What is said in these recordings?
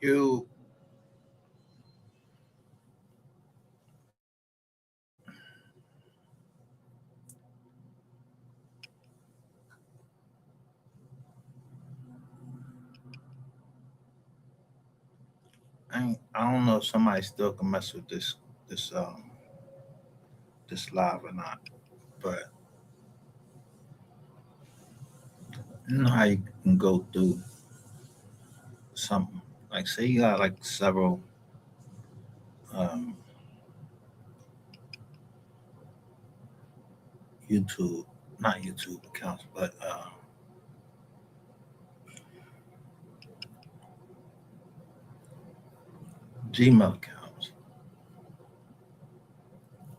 You, I don't know if somebody still can mess with this this live or not, but you know how you can go through something like say you got like several um, YouTube, not YouTube accounts, but Gmail accounts.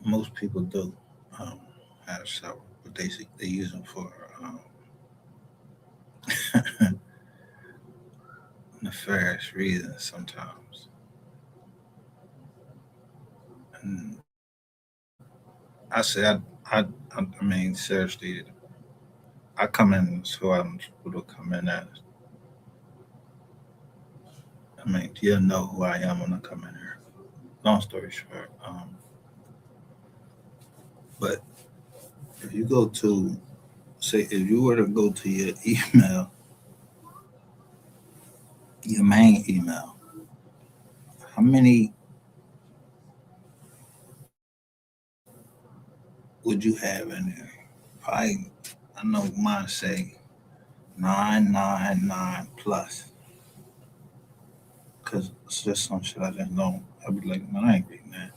Most people do um, have several, but they use them for nefarious reasons sometimes. And I say, I mean, seriously, I come in so I'm supposed to come in as. I mean, you'll know who I am when I come in here. Long story short, but if you go to, say, if you were to go to your email, your main email, how many would you have in there? Probably, I know mine say 999 plus, because it's just some shit I just don't. I'd be like, man, I ain't reading that.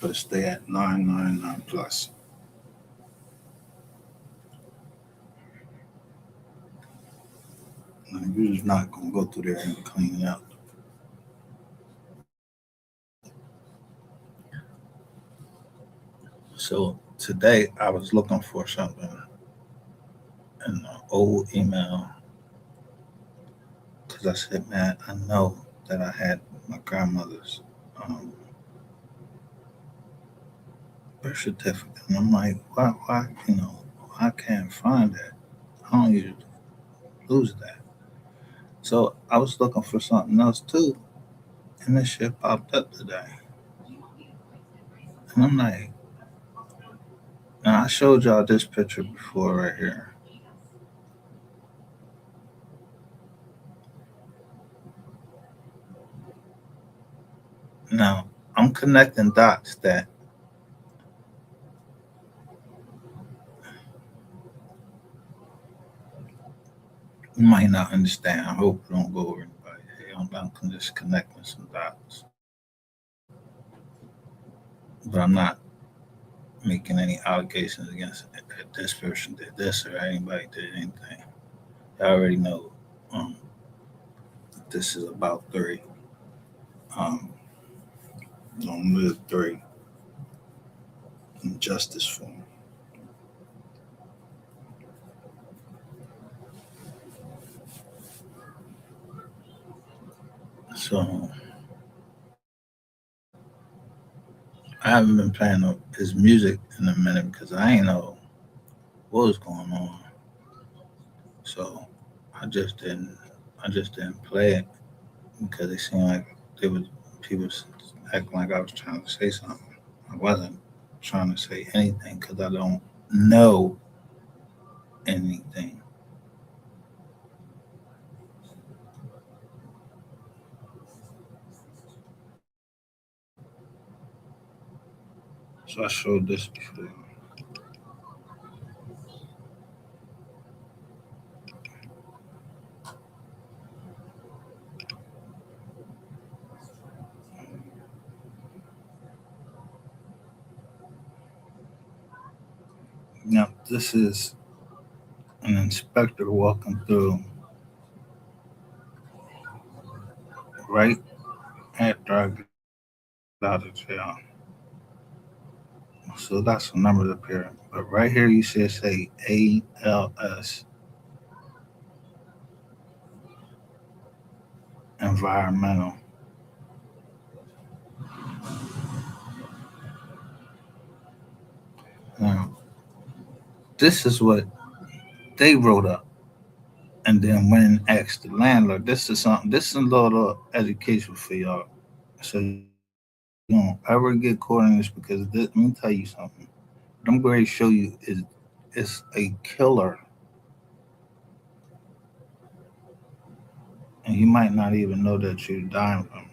But stay at 999 plus. And you're just not gonna go through there and clean it out. So today I was looking for something in the old email because I said, man, I know that I had my grandmother's um, birth certificate. And I'm like, why, I can't find that. I don't usually lose that. So I was looking for something else too, and this shit popped up today. And I'm like, now I showed y'all this picture before right here. Now I'm connecting dots that you might not understand. I hope it don't go over anybody. Hey, I'm just connecting some dots. But I'm not making any allegations against that this person did this or anybody did anything. I already know um, this is about three. Um, on live three in justice form. So I haven't been playing his music in a minute because I ain't know what was going on. So I just didn't I just didn't play it because it seemed like there was people acting like I was trying to say something. I wasn't trying to say anything because I don't know anything. So I showed this before. Now this is an inspector walking through right after I got out of jail. So that's the numbers up here. But right here you should say ALS environmental. Now this is what they wrote up. and then went and asked the landlord. This is something. This is a little education for y'all, so you don't ever get caught in this because this, let me tell you something. What I'm going to show you is a killer, and you might not even know that you're dying from it,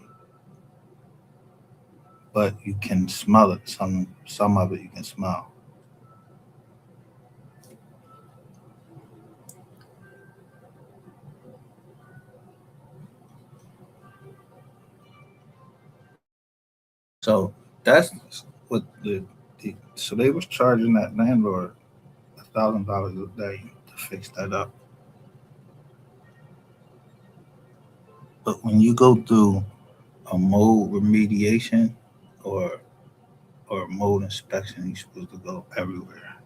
but you can smell it. Some of it you can smell. So that's what so they was charging that landlord $1,000 a day to fix that up. But when you go through a mold remediation or or mold inspection, you're supposed to go everywhere.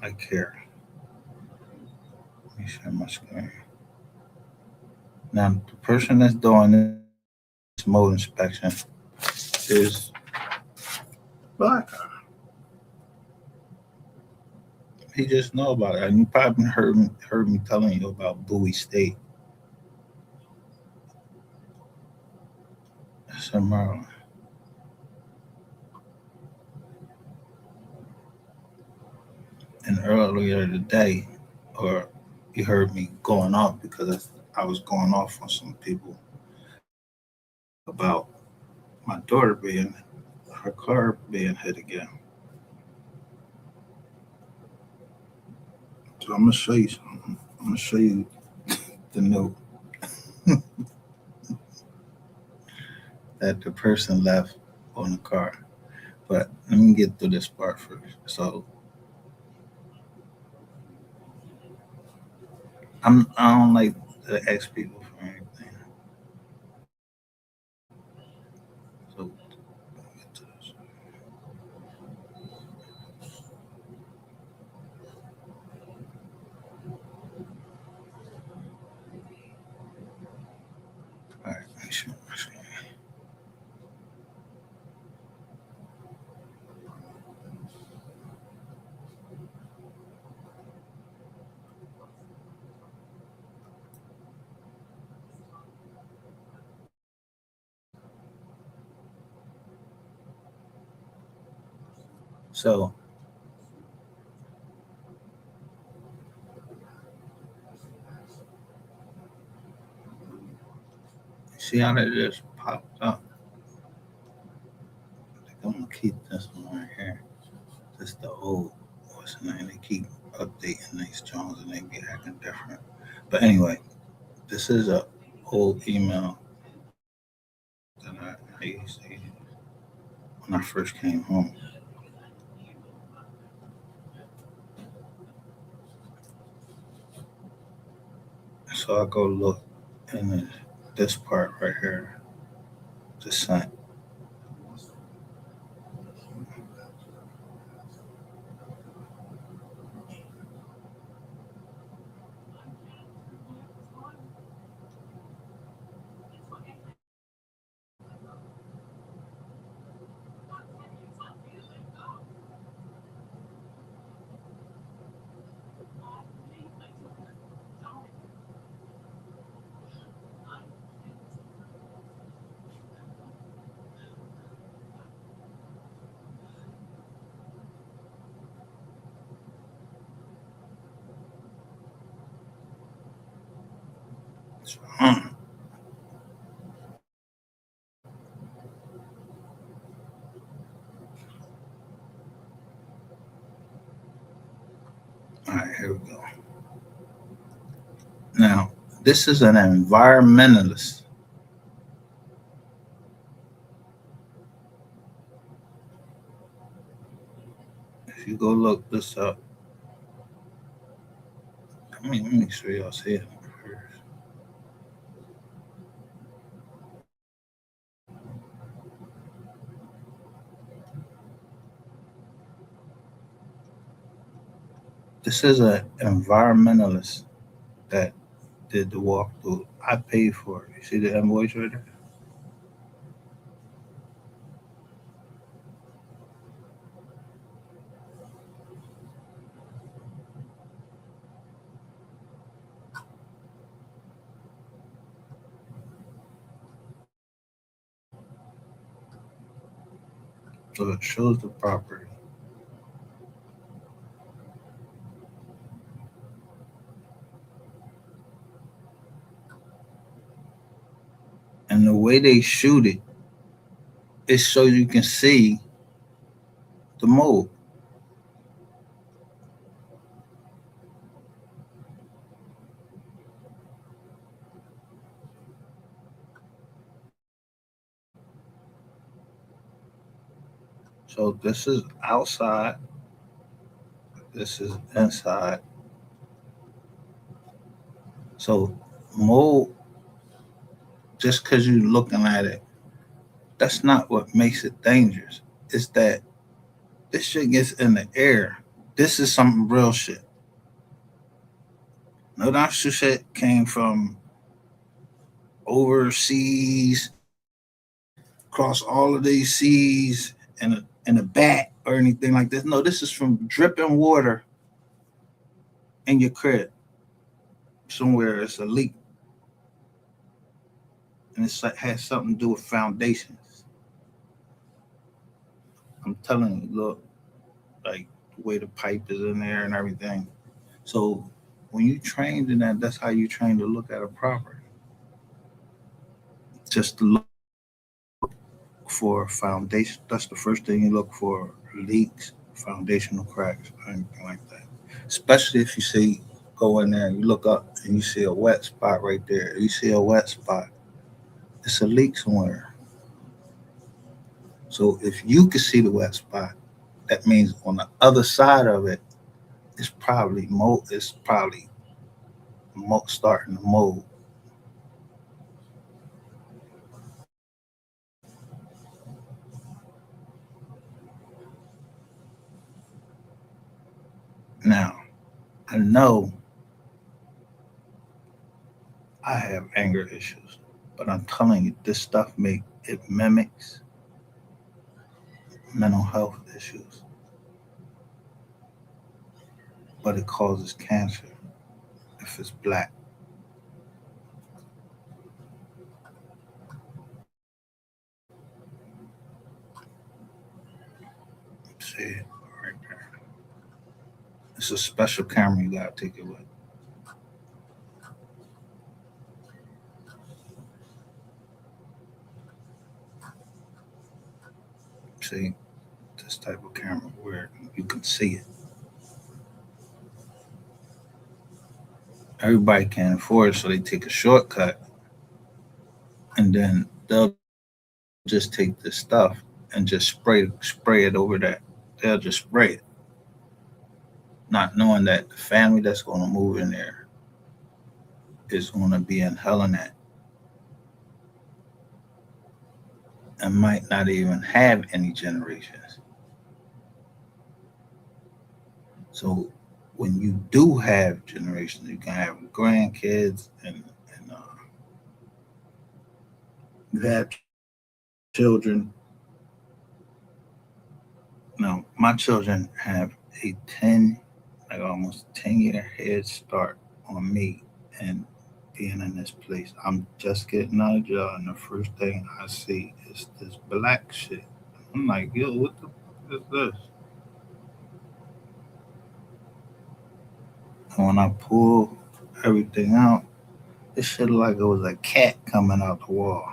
Like here, let me share my screen. Now the person that's doing this mold inspection is black. He just know about it. And you probably heard me telling you about Bowie State. That's in Maryland. And earlier today, or you heard me going off because I was going off on some people about my daughter being her car being hit again. So I'm gonna show you something. I'm gonna show you the note that the person left on the car. But let me get through this part first. So I don't like to ask people for anything. So get to this. All right, let me show my screen. So see how that just popped up. I think I'm gonna keep this one right here. This the old what's the name? They keep updating these Jones and they be acting different. But anyway, this is a old email that I used to use when I first came home. So I go look in this part right here, the sent. So, all right, here we go. Now, this is an environmentalist. If you go look this up, let me make sure y'all see it first. This is an environmentalist that did the walkthrough. I paid for it. You see the invoice right there? So it shows the property. And the way they shoot it is so you can see the mold. So this is outside, this is inside. So mold, just because you're looking at it, that's not what makes it dangerous. It's that this shit gets in the air. This is some real shit. No, that shit came from overseas, across all of these seas, in a bat or anything like this. No, this is from dripping water in your crib somewhere. It's a leak, and it has something to do with foundations. I'm telling you, look, like the way the pipe is in there and everything. So when you trained in that, that's how you train to look at a property. Just to look for foundation. That's the first thing you look for: leaks, foundational cracks, anything like that. Especially if you see go in there and you look up and you see a wet spot right there. You see a wet spot. It's a leak somewhere. So if you can see the wet spot, that means on the other side of it, it's probably mold. It's probably starting to mold. Now I know I have anger issues, but I'm telling you, this stuff mimics mental health issues, but it causes cancer if it's black. See it right there. It's a special camera you gotta take it with. See this type of camera where you can see it. Everybody can't afford it, so they take a shortcut, and then they'll just take this stuff and just spray it over that. They'll just spray it, not knowing that the family that's going to move in there is going to be in hell in that and might not even have any generations. So when you do have generations, you can have grandkids and you have children. Now, my children have a 10, like almost 10-year head start on me and being in this place. I'm just getting out of jail, and the first thing I see is this black shit. I'm like, yo, what the fuck is this? And when I pull everything out, it shit looked like it was a cat coming out the wall.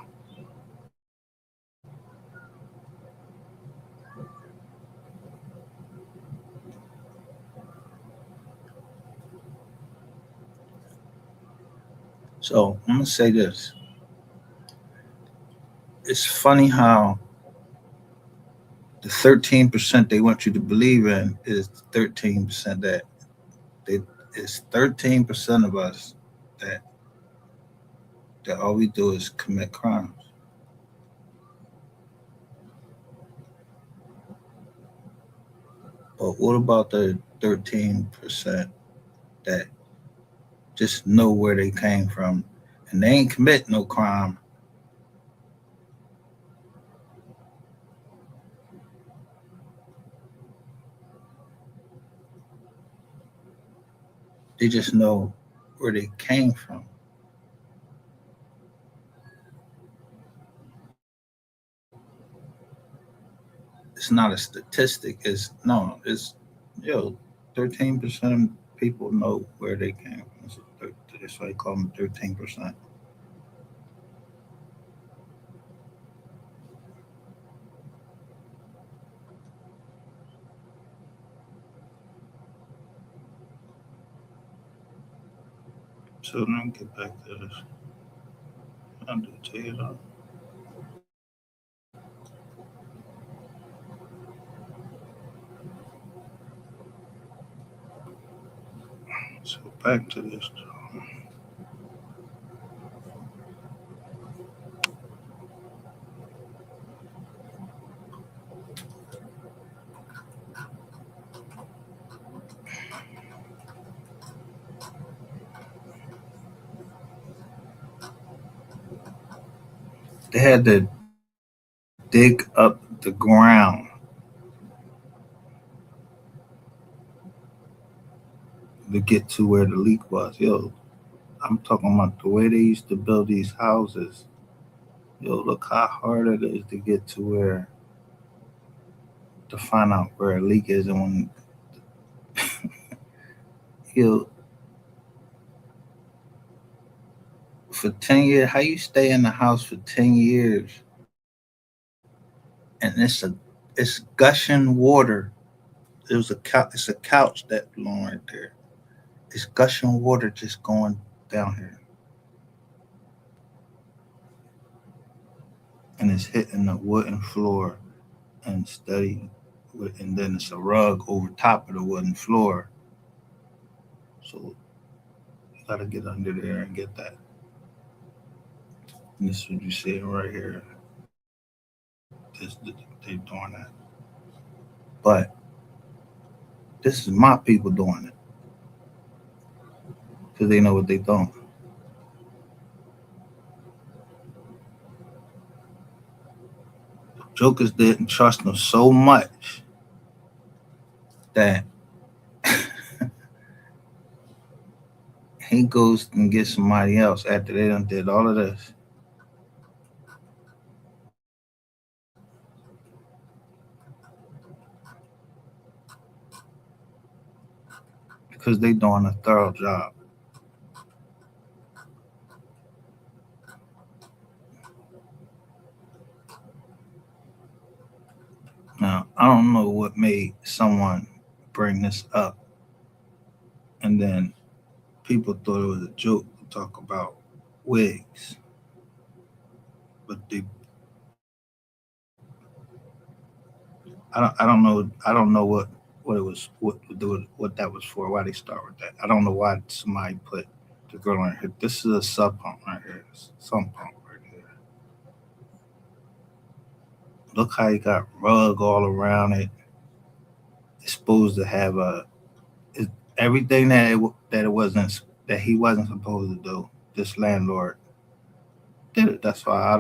So I'm gonna say this. It's funny how the 13% they want you to believe in is 13% that they it's 13% of us that all we do is commit crimes. But what about the 13% that just know where they came from and they ain't commit no crime? They just know where they came from. It's not it's not a statistic. It's no, it's yo, 13% of people know where they came from. That's why they call them 13%. So let me get back to this. I'll do tell you that. So back to this. They had to dig up the ground to get to where the leak was. Yo, I'm talking about the way they used to build these houses. Yo, look how hard it is to get to where to find out where a leak is, and when you for 10 years, how you stay in the house for 10 years, and it's gushing water. It was a couch. It's a couch that belonged right there. It's gushing water just going down here, and it's hitting the wooden floor and steady, and then it's a rug over top of the wooden floor. So you gotta get under there and get that. And this is what you see right here. This they doing that, but this is my people doing it because they know what they doing. Jokers didn't trust them so much that he goes and gets somebody else after they done did all of this because they doing a thorough job. Now I don't know what made someone bring this up, and then people thought it was a joke to talk about wigs, but I don't know what it was what that was for. Why they start with that? I don't know why somebody put the girl on here. This is a sub pump right here. Sump pump right here. Look how you got rug all around it. It's supposed to have it, everything that it wasn't that he wasn't supposed to do. This landlord did it. That's why I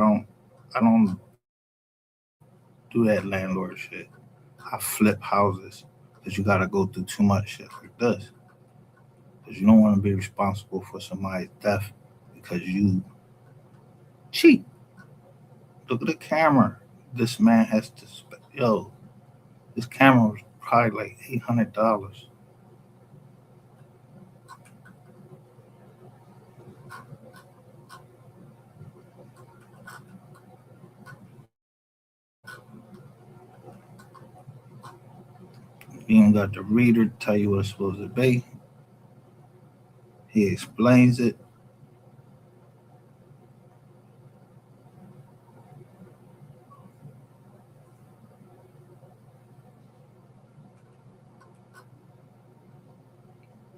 don't do that landlord shit. I flip houses because you gotta go through too much shit like this. Because you don't want to be responsible for somebody's death because you cheat. Look at the camera. This man has to yo. This camera was probably like $800. You ain't got the reader to tell you what it's supposed to be. He explains it.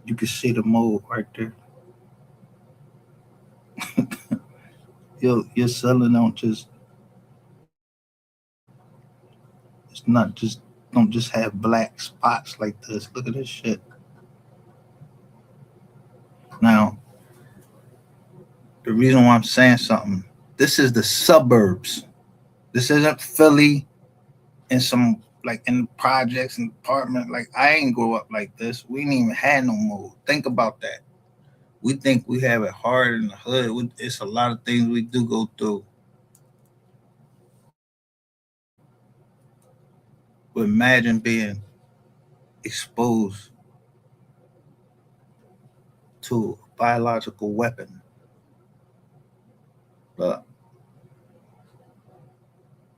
You can see the mold right there. Your selling it's not just don't just have black spots like this. Look at this shit. Now, the reason why I'm saying something, this is the suburbs. This isn't Philly and some like in the projects and apartment. Like I ain't grow up like this. We ain't even had no mold. Think about that. We think we have it hard in the hood. It's a lot of things we do go through. But imagine being exposed to a biological weapon, but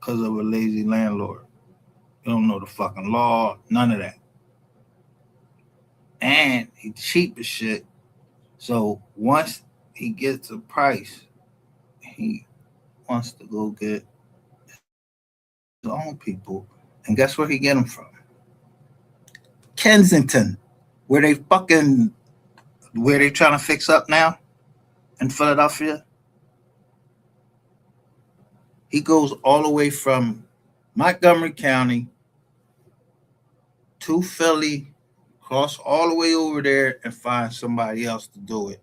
because of a lazy landlord. You don't know the fucking law, none of that. And he cheap as shit. So once he gets a price, he wants to go get his own people. And guess where he get them from? Kensington, where they fucking, where they trying to fix up now in Philadelphia. He goes all the way from Montgomery County to Philly, cross all the way over there and find somebody else to do it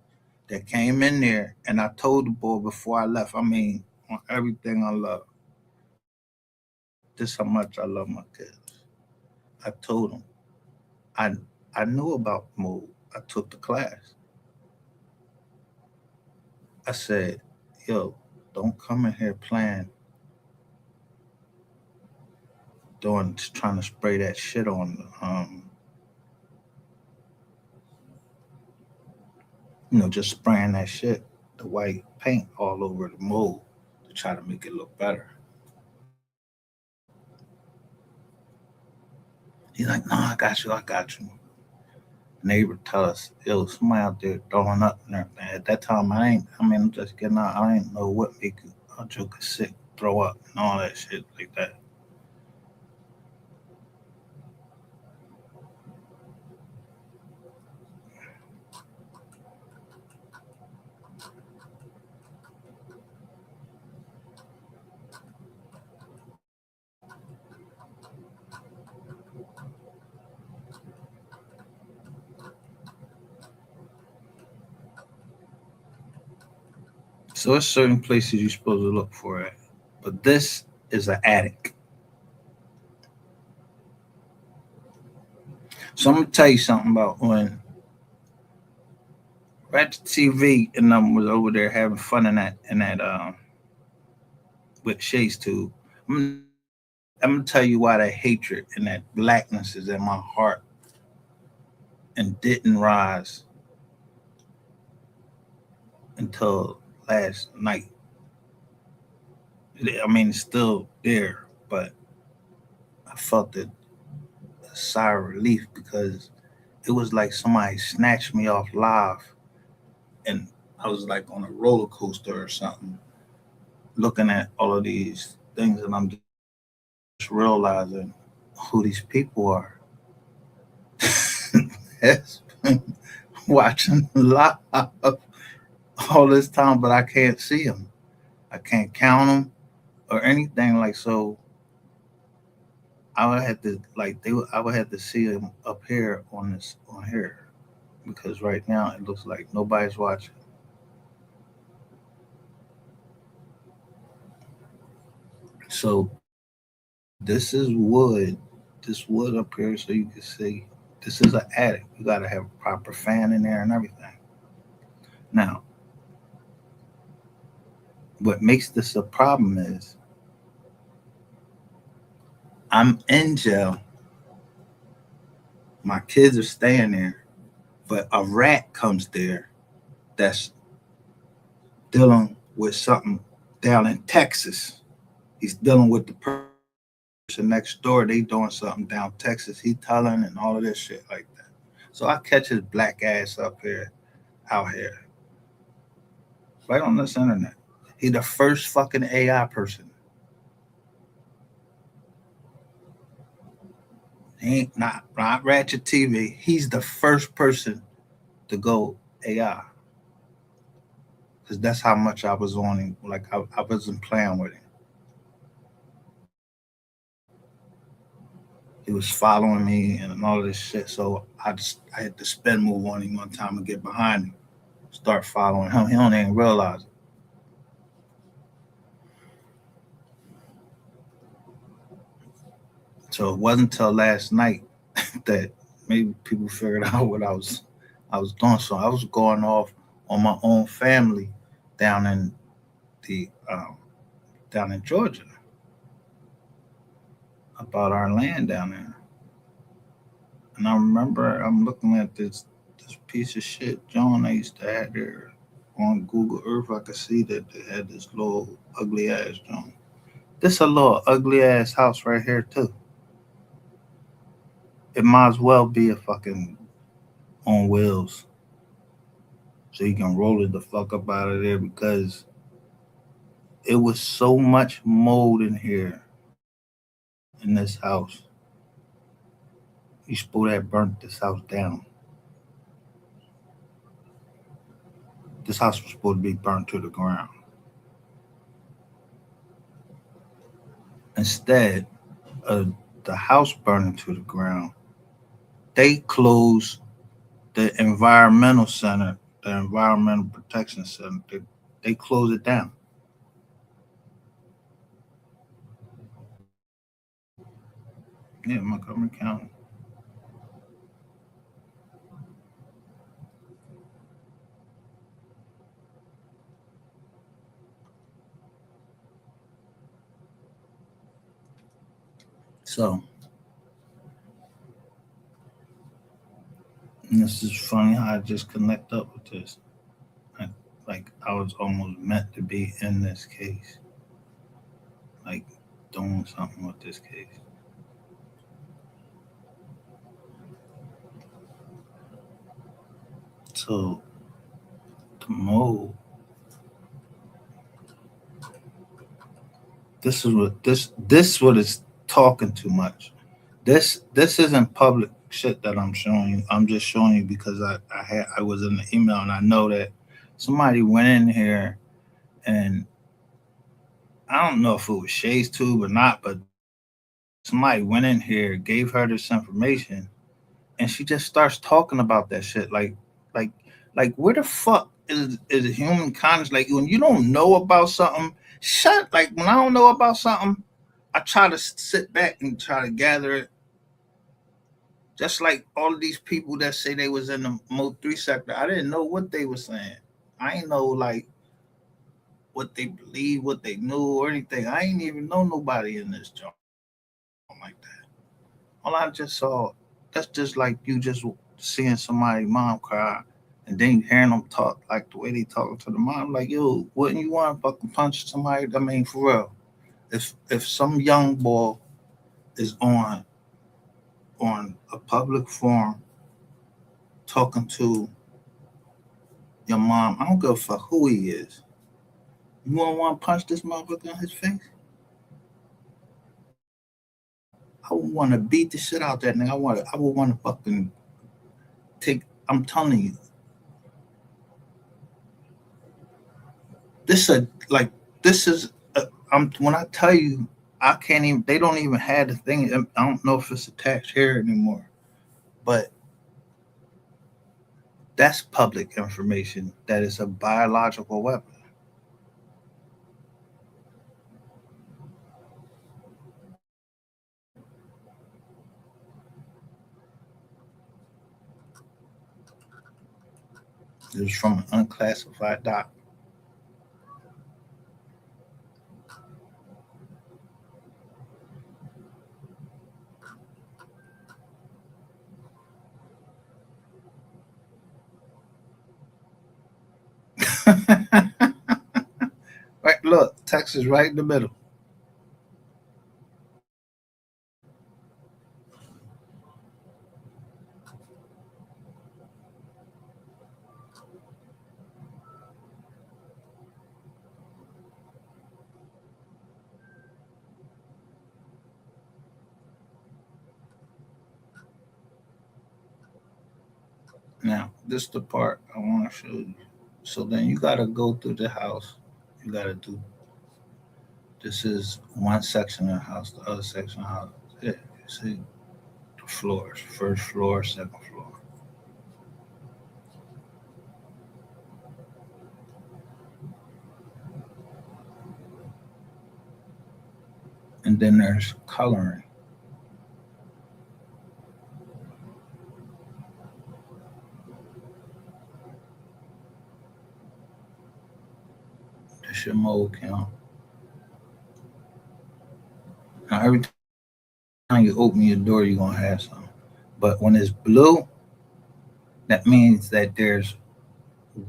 that came in there. And I told the boy before I left, I mean, on everything I love, this how much I love my kids. I told him, I, I knew about mold. I took the class. I said, yo, don't come in here playing, doing, trying to spray that shit on, just spraying that shit, the white paint all over the mold to try to make it look better. He's like, no, I got you, I got you. Neighbor tell us, yo, somebody out there throwing up and everything. At that time, I'm just getting out. I ain't know what make a joker sick, throw up, and all that shit like that. So there's certain places you're supposed to look for it. But this is an attic. So I'm gonna tell you something about when Ratchet TV and them was over there having fun in that with Shay's too. I'm gonna tell you why that hatred and that blackness is in my heart and didn't rise until last night. I mean, it's still there, but I felt a sigh of relief because it was like somebody snatched me off live, and I was like on a roller coaster or something, looking at all of these things, and I'm just realizing who these people are. It's been watching live all this time, but I can't see them. I can't count them or anything like so. I would have to I would have to see them up here on here because right now it looks like nobody's watching. So this is wood, this wood up here, so you can see this is an attic. You got to have a proper fan in there and everything. Now, what makes this a problem is I'm in jail. My kids are staying there, but a rat comes there that's dealing with something down in Texas. He's dealing with the person next door. They doing something down Texas. He telling and all of this shit like that. So I catch his black ass up here, out here, right on this internet. He the first fucking AI person. He ain't not Ratchet TV. He's the first person to go AI because that's how much I was on him. Like I wasn't playing with him. He was following me and all of this shit. So I had to spin move on him one time and get behind him, start following him. He don't even realize it. So it wasn't until last night that maybe people figured out what I was doing. So I was going off on my own family down in the down in Georgia. about our land down there. And I remember I'm looking at this piece of shit John I used to have there on Google Earth. I could see that they had this little ugly ass John. This a little ugly ass house right here too. It might as well be a fucking on wheels, so you can roll it the fuck up out of there because it was so much mold in here in this house. You supposed to have burnt this house down. This house was supposed to be burnt to the ground. Instead of the house burning to the ground, they closed the environmental center, the environmental protection center. They closed it down. Yeah, Montgomery County. So this is funny how I just connect up with this. I, like I was almost meant to be in this case, like doing something with this case. So the mole, this what is talking too much. This isn't public shit that I'm showing you. I'm just showing you because I was in the email and I know that somebody went in here and I don't know if it was Shay's Tube or not, but somebody went in here, gave her this information, and she just starts talking about that shit. Like, like where the fuck is human conscious? Like when you don't know about something, shut. Like when I don't know about something, I try to sit back and try to gather it. Just like all of these people that say they was in the Mo 3 sector, I didn't know what they were saying. I ain't know like what they believe, what they knew, or anything. I ain't even know nobody in this job like that. All I just saw, that's just like you just seeing somebody mom cry, and then you hearing them talk like the way they talking to the mom. Like, yo, wouldn't you want to fucking punch somebody? I mean, for real. If some young boy is on a public forum talking to your mom, I don't give a fuck who he is. You wouldn't want to punch this motherfucker in his face? I would want to beat the shit out that nigga. I would want to fucking take. I'm telling you, this a like this is. I'm when I tell you, I can't even. They don't even have the thing. I don't know if it's attached here anymore, but that's public information. That is a biological weapon. It's from an unclassified doc. Right, look, Texas right in the middle. Now, this is the part I want to show you. So then you got to go through the house. You got to do. This is one section of the house. The other section of the house. Yeah, you see the floors. First floor, second floor, and then there's coloring. That's your mold count. Now every time you open your door, you're gonna have some. But when it's blue, that means that there's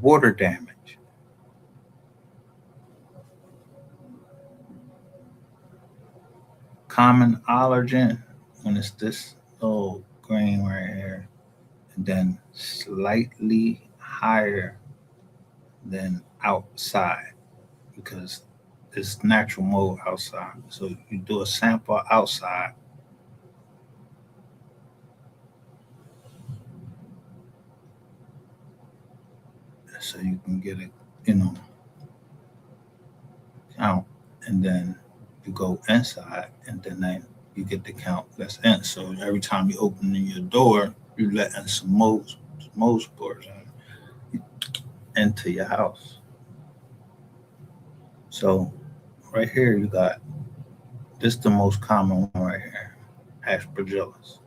water damage. Common allergen when it's this little green right here, and then slightly higher than outside because it's natural mode outside. So you do a sample outside, so you can get it, count, and then you go inside, and then you get the count that's in. So every time you open your door, you let in some mold spores into your house. So right here you got this the most common one right here, Aspergillus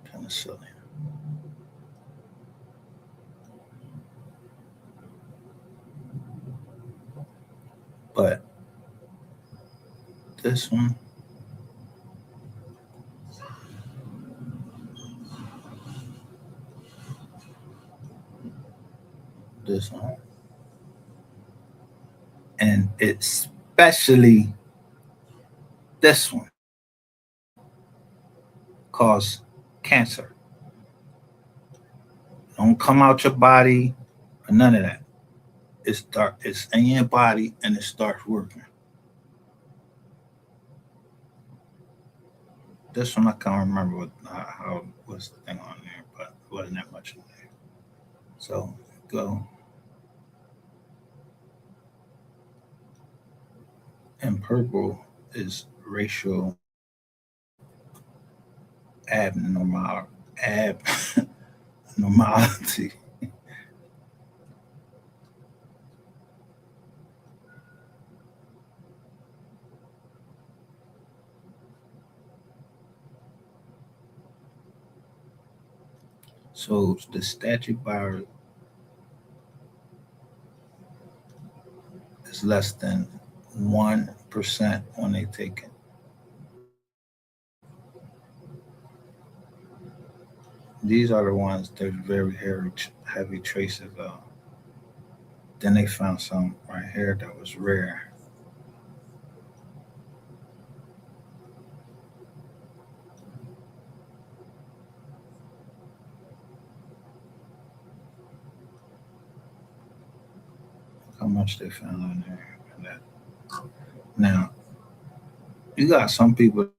penicillium. But this one, this one, and especially this one cause cancer. Don't come out your body or none of that. It's in your body and it starts working. This one I can't remember how was the thing on there, but it wasn't that much in there. So go, and purple is racial abnormal abnormality. So the statute bar is less than 1% when they take it. These are the ones there's very heavy traces of. Then they found some right here that was rare. How much they found on there. Now you got some people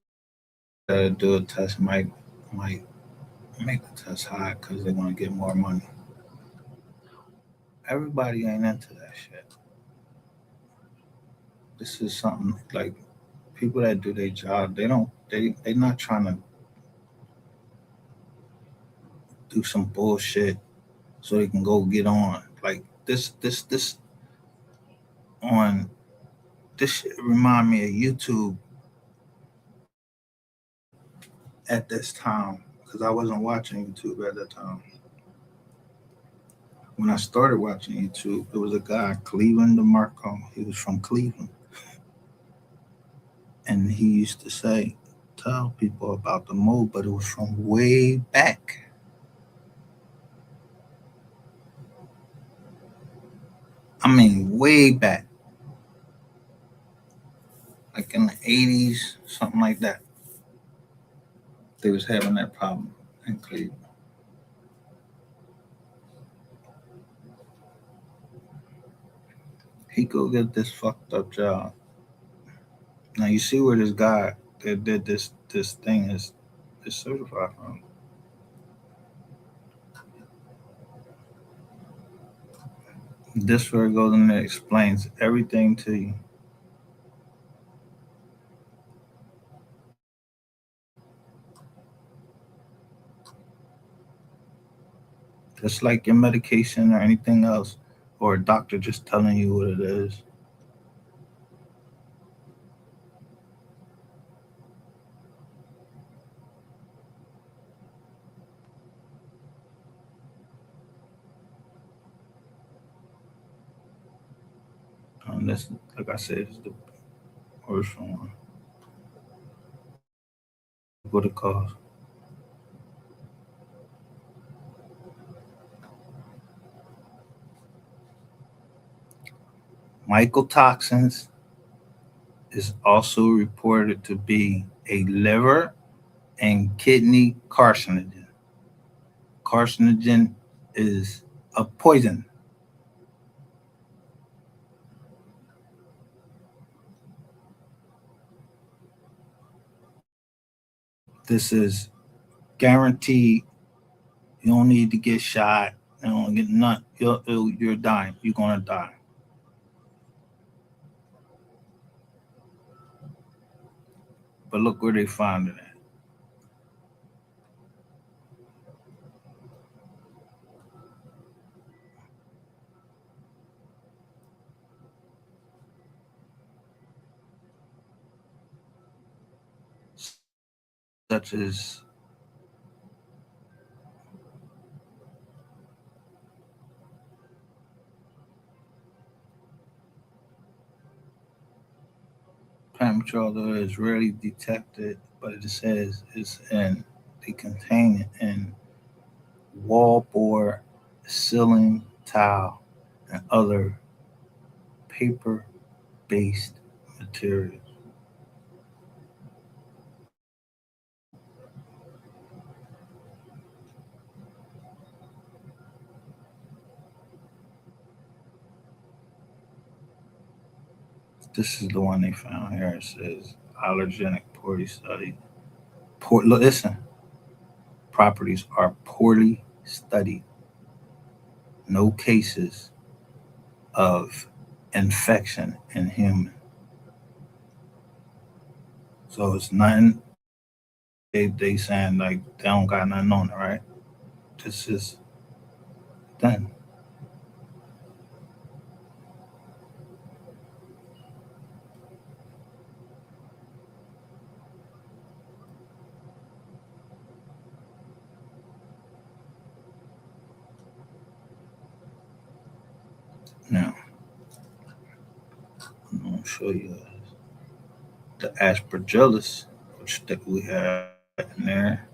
that do a test might make the test high because they want to get more money. Everybody ain't into that shit. This is something like people that do their job. They not trying to do some bullshit so they can go get on. Like this on this shit remind me of YouTube at this time because I wasn't watching YouTube at that time. When I started watching YouTube, it was a guy, Cleveland DeMarco. He was from Cleveland. And he used to tell people about the mold, but it was from way back. I mean, way back. Like in the 80s, something like that. They was having that problem in Cleveland. He go get this fucked up job. Now you see where this guy that did this thing is certified from. This where it goes in there explains everything to you. Just like your medication or anything else, or a doctor just telling you what it is. This, like I said, is the worst one. what it calls. Mycotoxins is also reported to be a liver and kidney carcinogen. Carcinogen is a poison. This is guaranteed. You don't need to get shot. You don't get none. You're dying. You're gonna die. But look where they found it at. Such as premature, although it is rarely detected, but it says it's in. They contain it in wallboard, ceiling tile, and other paper-based materials. This is the one they found here. It says allergenic poorly studied. Listen, properties are poorly studied. No cases of infection in human. So it's nothing. They saying like they don't got nothing on it, right? This is done. Now I'm gonna show you the aspergillus, which that we have in there.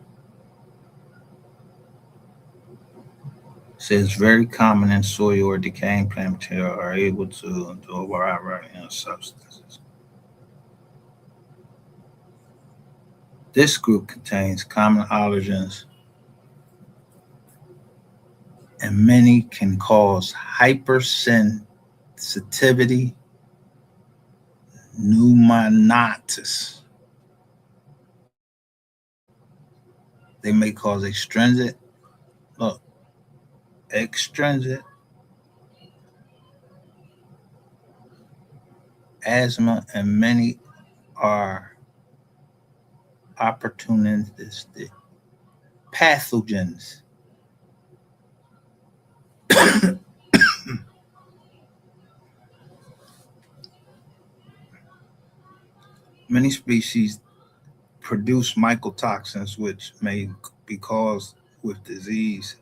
Says very common in soil or decaying plant material are able to override substances. This group contains common allergens and many can cause hypersensitivity, pneumonitis. They may cause look, extrinsic asthma, and many are opportunistic pathogens. Many species produce mycotoxins, which may be caused with disease,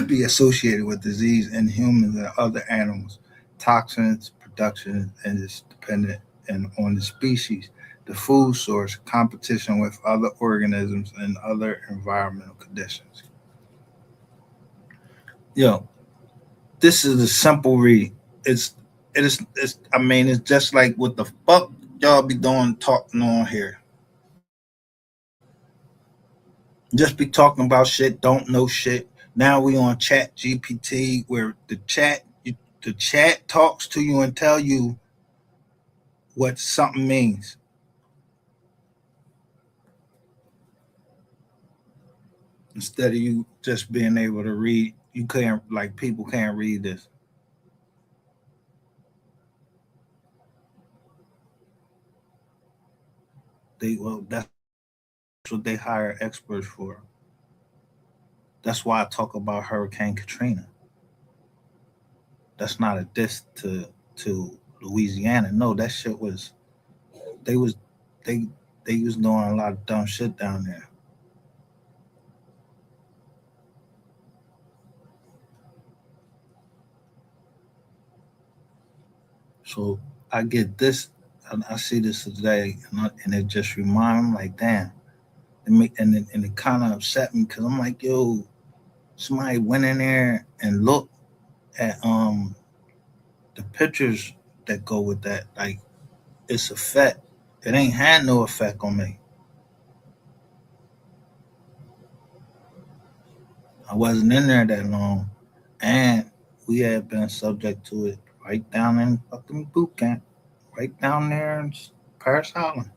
be associated with disease in humans and other animals. Toxins production is dependent on the species, the food source, competition with other organisms, and other environmental conditions. Yo, this is a simple read. It's it's I mean it's just like what the fuck y'all be doing talking on here. Just be talking about shit, don't know shit. Now we on Chat GPT where the chat talks to you and tell you what something means instead of you just being able to read. You can't like people can't read this. That's what they hire experts for. That's why I talk about Hurricane Katrina. That's not a diss to Louisiana. No, that shit was they was they they was doing a lot of dumb shit down there. So I get this, and I see this today, and it just reminds me like, damn. And it kind of upset me because I'm like, yo, somebody went in there and looked at the pictures that go with that. Like it's effect. It ain't had no effect on me. I wasn't in there that long, and we had been subject to it right down in fucking boot camp, right down there in Paris Island.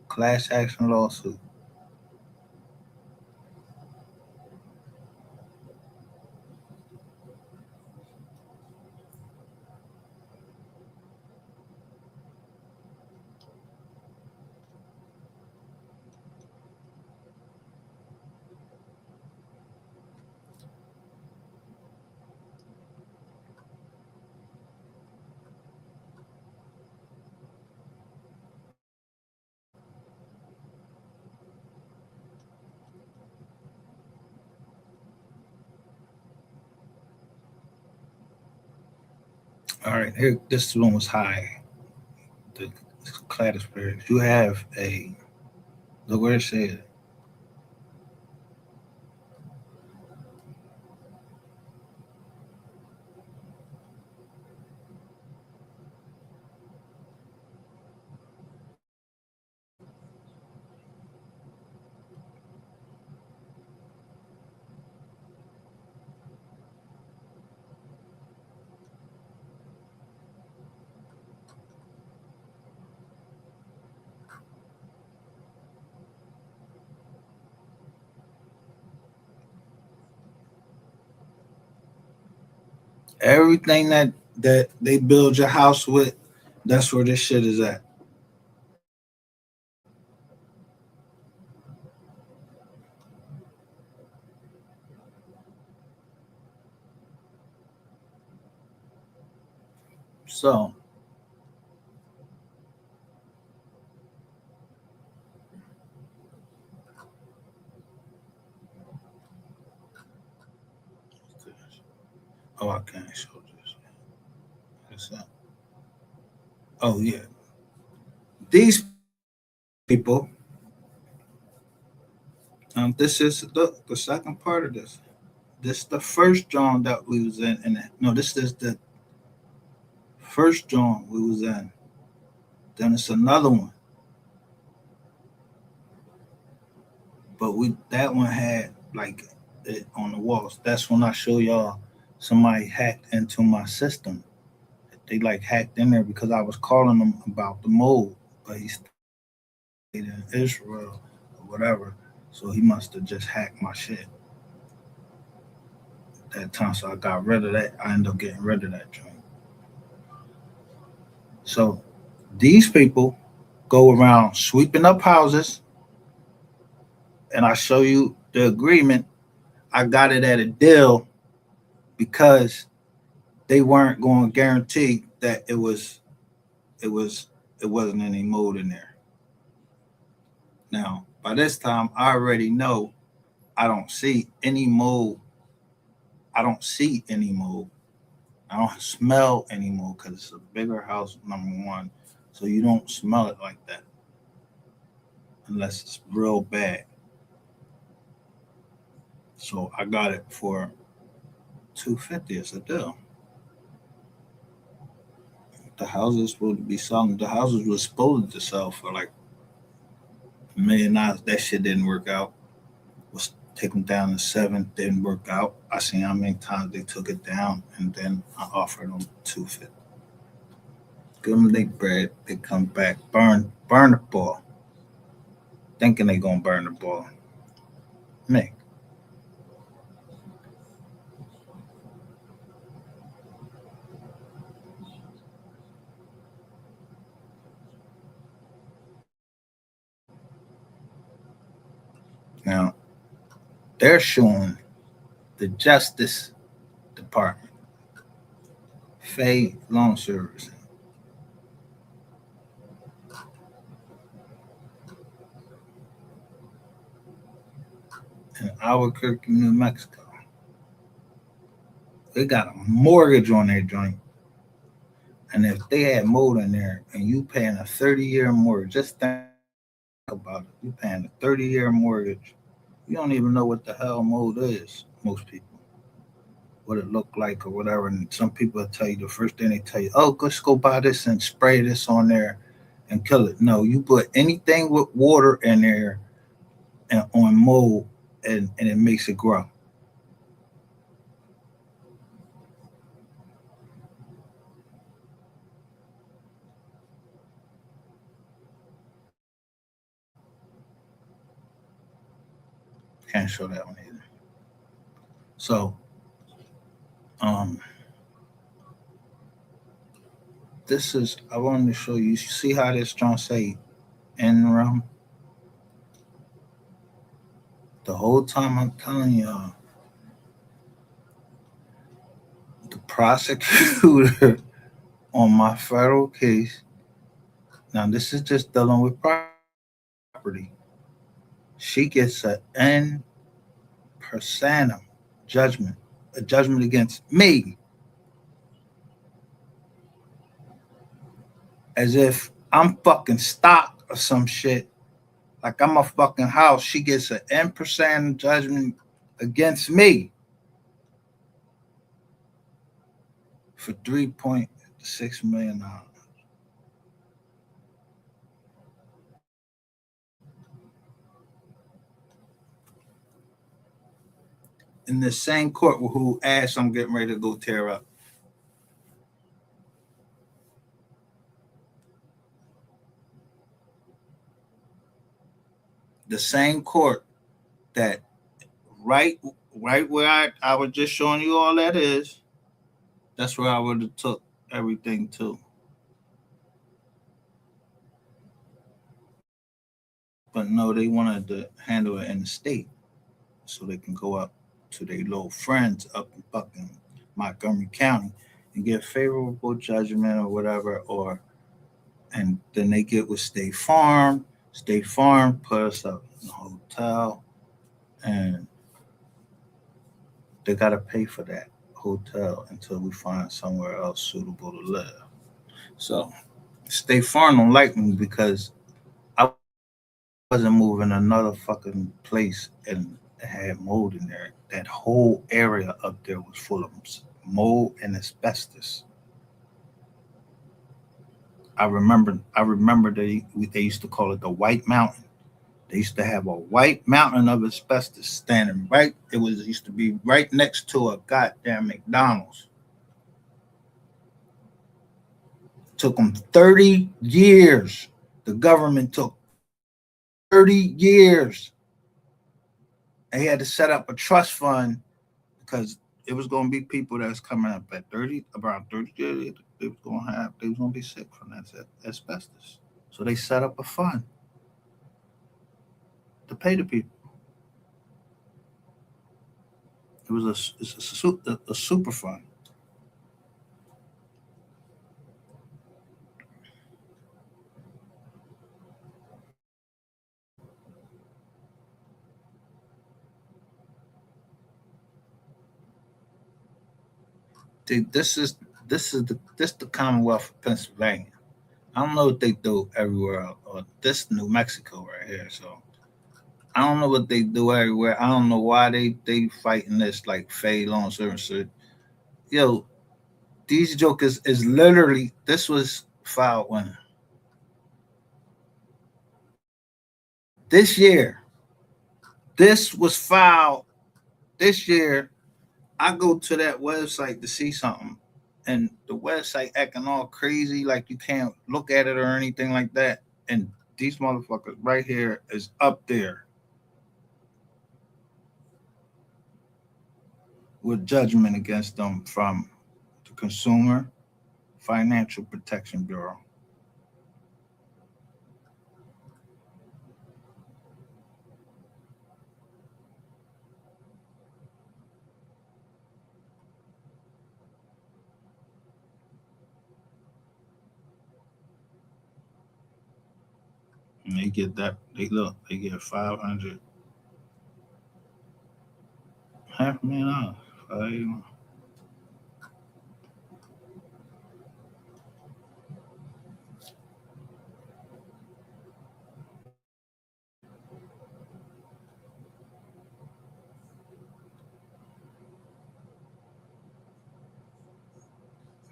Class action lawsuit. All right, here this one was high. The class experience. You have a look where it says everything that they build your house with. That's where this shit is at. So oh, I can't show this. What's up? Oh yeah, these people. This is the second part of this. This the first John that we was in, and no, this is the first John we was in. Then it's another one, but we that one had like it on the walls. That's when I show y'all somebody hacked into my system. They like hacked in there because I was calling them about the mold, but he stayed in Israel or whatever. So he must have just hacked my shit that time. So I got rid of that. I ended up getting rid of that joint. So these people go around sweeping up houses, and I show you the agreement. I got it at a deal because they weren't going to guarantee that it was it wasn't any mold in there. Now, by this time, I already know I don't see any mold. I don't see any mold. I don't smell any mold because it's a bigger house, number one. So you don't smell it like that unless it's real bad. So I got it for 250 as a deal. The houses supposed to be selling. The houses were supposed to sell for like $1 million. That shit didn't work out. Was taken down to seven, didn't work out. I seen how many times they took it down, and then I offered them 250. Give them their bread. They come back, burn the ball, thinking they gonna burn the ball. Me. Now they're showing the Justice Department, Fay Loan Service in Albuquerque, New Mexico. They got a mortgage on their joint. And if they had mold in there and you paying a 30-year mortgage, just think about it. You're paying a 30-year mortgage. You don't even know what the hell mold is, most people, what it looked like or whatever. And some people will tell you the first thing they tell you, oh, let's go buy this and spray this on there and kill it. No, you put anything with water in there and on mold and it makes it grow. Can't show that one either. So, um, this is, I wanted to show you. You see how this John say in realm? The whole time I'm telling y'all, the prosecutor on my federal case, now this is just dealing with property. She gets a N personam judgment, a judgment against me, as if I'm fucking stock or some shit. Like I'm a fucking house. She gets an N percent judgment against me for $3.6 million. In the same court who ass I'm getting ready to go tear up. The same court that right right where I was just showing you all that is, that's where I would have took everything to. But no, they wanted to handle it in the state so they can go up to their little friends up in fucking Montgomery County and get favorable judgment or whatever, or and then they get with State Farm. State Farm put us up in a hotel, and they gotta pay for that hotel until we find somewhere else suitable to live. So State Farm don't like me because I wasn't moving another fucking place and it had mold in there. That whole area up there was full of mold and asbestos. I remember they used to call it the White Mountain. They used to have a white mountain of asbestos standing right. It was used to be right next to a goddamn McDonald's. Took them 30 years. The government took 30 years. They had to set up a trust fund because it was going to be people that's coming up at 30, around 30 years. They was going to be sick from that asbestos. So they set up a fund to pay the people. It was a super fund. This is the Commonwealth of Pennsylvania. I don't know what they do everywhere else, or this New Mexico right here. So I don't know what they do everywhere. I don't know why they fighting this like Fay Long Service. Yo, these jokers is literally, this was filed when this year. This was filed this year. I go to that website to see something, and the website acting all crazy, like you can't look at it or anything like that. And these motherfuckers right here is up there with judgment against them from the Consumer Financial Protection Bureau. And they get that. They look. They get 500, $500,000.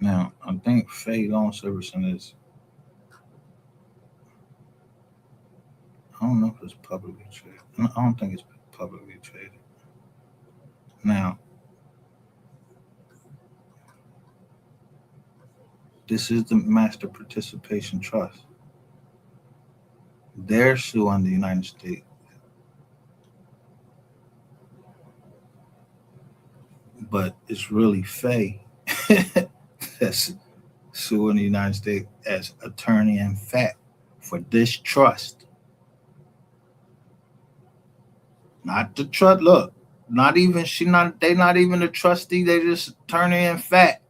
Now, I think Faye Loan Servicing is, I don't know if it's publicly traded. No, I don't think it's publicly traded. Now, this is the Master Participation Trust. They're suing the United States, but it's really Faye that's suing the United States as attorney in fact for this trust. Not the trust. Look, not even she. Not they. Not even the trustee. They just attorney in fact.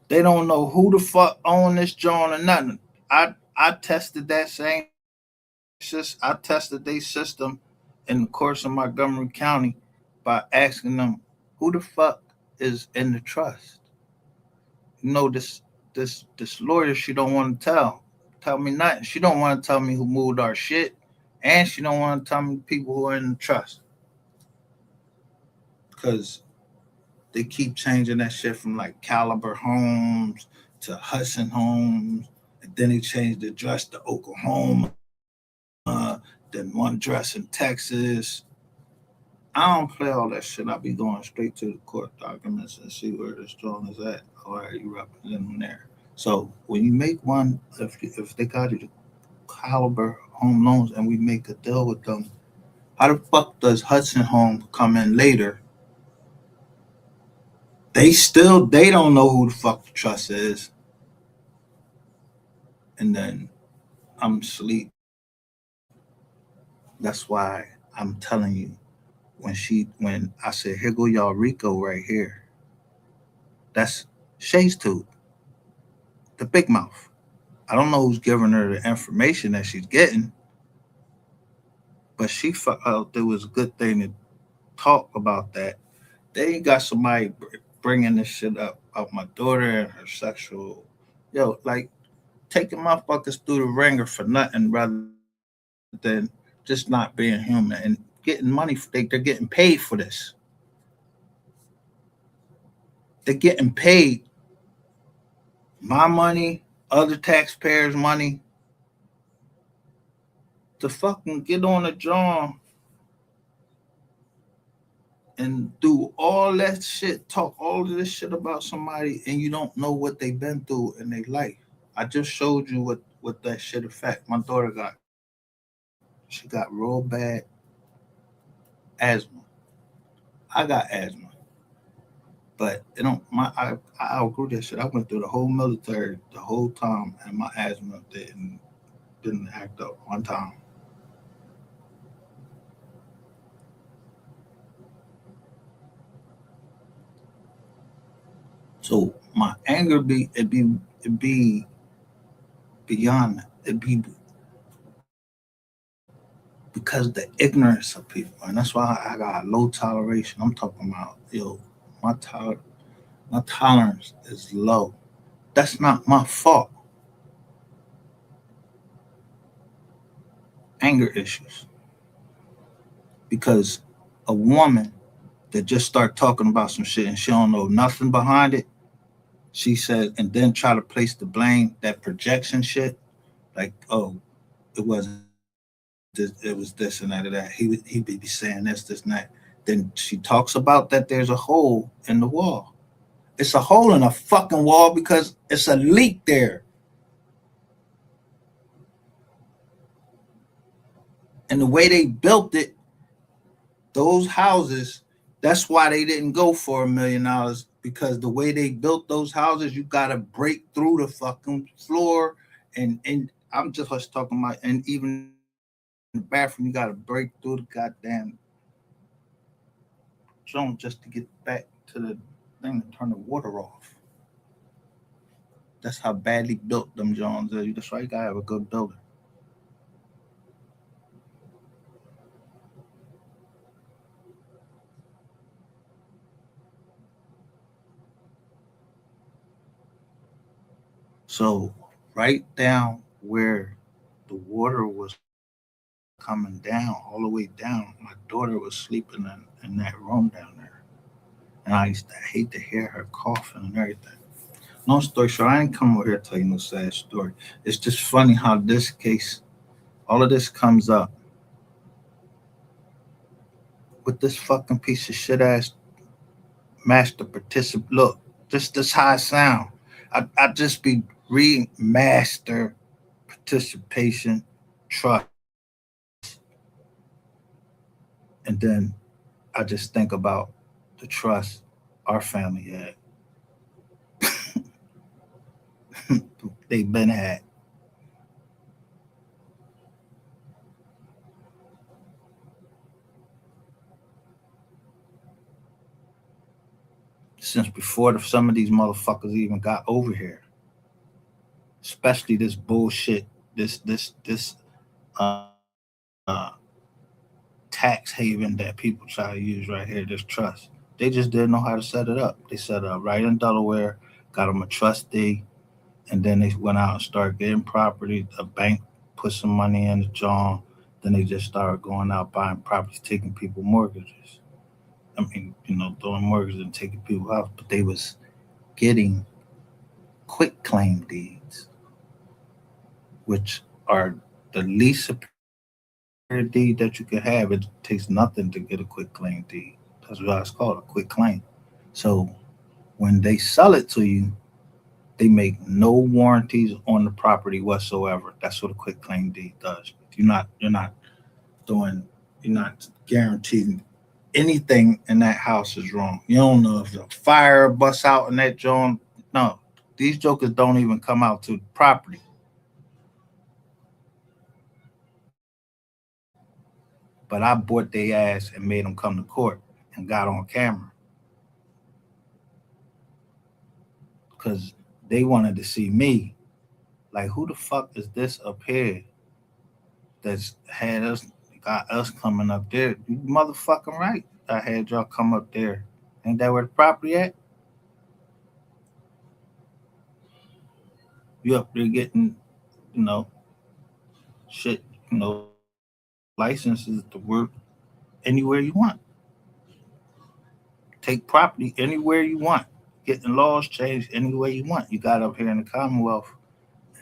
They don't know who the fuck own this joint or nothing. I tested that same system. I tested their system in the course of Montgomery County by asking them who the fuck is in the trust. You know this lawyer, she don't want to tell me nothing. She don't want to tell me who moved our shit, and she don't want to tell me people who are in the trust because they keep changing that shit from like Caliber Homes to Hudson Homes, and then they changed the address to Oklahoma, then one address in Texas. I don't play all that shit. I be going straight to the court documents and see where this joint is at. All right, you represent them there. So when you make one, if they got you the Caliber Home Loans and we make a deal with them, how the fuck does Hudson Home come in later? They don't know who the fuck the trust is, and then I'm asleep. That's why I'm telling you when I said here go y'all Rico right here, that's Shay's tooth, the big mouth. I don't know who's giving her the information that she's getting, but she felt it was a good thing to talk about that. They got somebody bringing this shit up about my daughter and her sexual, like taking motherfuckers through the ringer for nothing rather than just not being human and getting money. They're getting paid for this. They're getting paid my money, other taxpayers' money to fucking get on a drum and do all that shit, talk all of this shit about somebody, and you don't know what they've been through in their life. I just showed you what that shit affect. My daughter she got real bad asthma. I got asthma, but it don't my I outgrew that shit. I went through the whole military the whole time, and my asthma didn't act up one time. So my anger it be beyond that. It be because the ignorance of people, and that's why I got low toleration. I'm talking about my toler my tolerance is low. That's not my fault. Anger issues because a woman that just start talking about some shit and she don't know nothing behind it. She said, and then try to place the blame, that projection shit, like, oh, it wasn't this, it was this and that. He be saying this and that. Then she talks about that there's a hole in the wall. It's a hole in a fucking wall because it's a leak there. And the way they built it, those houses, that's why they didn't go for $1 million, because the way they built those houses, you gotta break through the fucking floor. And I'm just talking about, and even in the bathroom, you gotta break through the goddamn joint just to get back to the thing to turn the water off. That's how badly built them Jones are. That's why you gotta have a good builder. So right down where the water was coming down, all the way down, my daughter was sleeping in that room down there. And I used to hate to hear her coughing and everything. Long story short, I ain't come over here to tell you no sad story. It's just funny how this case, all of this comes up with this fucking piece of shit ass master participant. Look, just this high sound. I just be reading master participation trust, and then I just think about the trust our family had. They've been had since before some of these motherfuckers even got over here. Especially this bullshit, this uh tax haven that people try to use right here, this trust. They just didn't know how to set it up. They set it up right in Delaware, got them a trustee, and then they went out and started getting property. A bank put some money in the John. Then they just started going out buying properties, taking people mortgages. I mean, throwing mortgages and taking people out, but they was getting quick claim deeds, which are the least superior deed that you can have. It takes nothing to get a quick claim deed. That's why it's called a quick claim. So when they sell it to you, they make no warranties on the property whatsoever. That's what a quick claim deed does. You're not doing you're not guaranteeing anything in that house is wrong. You don't know if a fire busts out in that joint. No, these jokers don't even come out to the property. But I bought their ass and made them come to court and got on camera because they wanted to see me. Like, who the fuck is this up here that's had us got us coming up there? You motherfucking right. I had y'all come up there. Ain't that where the property at? You up there getting, you know, shit, licenses to work anywhere you want. Take property anywhere you want. Getting laws changed any way you want. You got up here in the Commonwealth,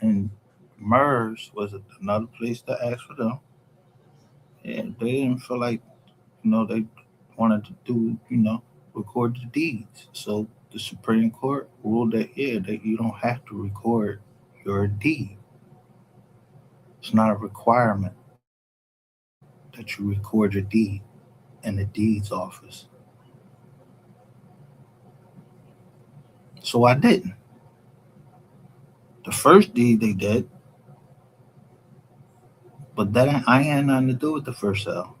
and MERS was another place to ask for them. And they didn't feel like, they wanted to do, record the deeds. So the Supreme Court ruled that, yeah, that you don't have to record your deed. It's not a requirement that you record your deed in the deeds office. So I didn't. The first deed they did, but that I had nothing to do with the first sale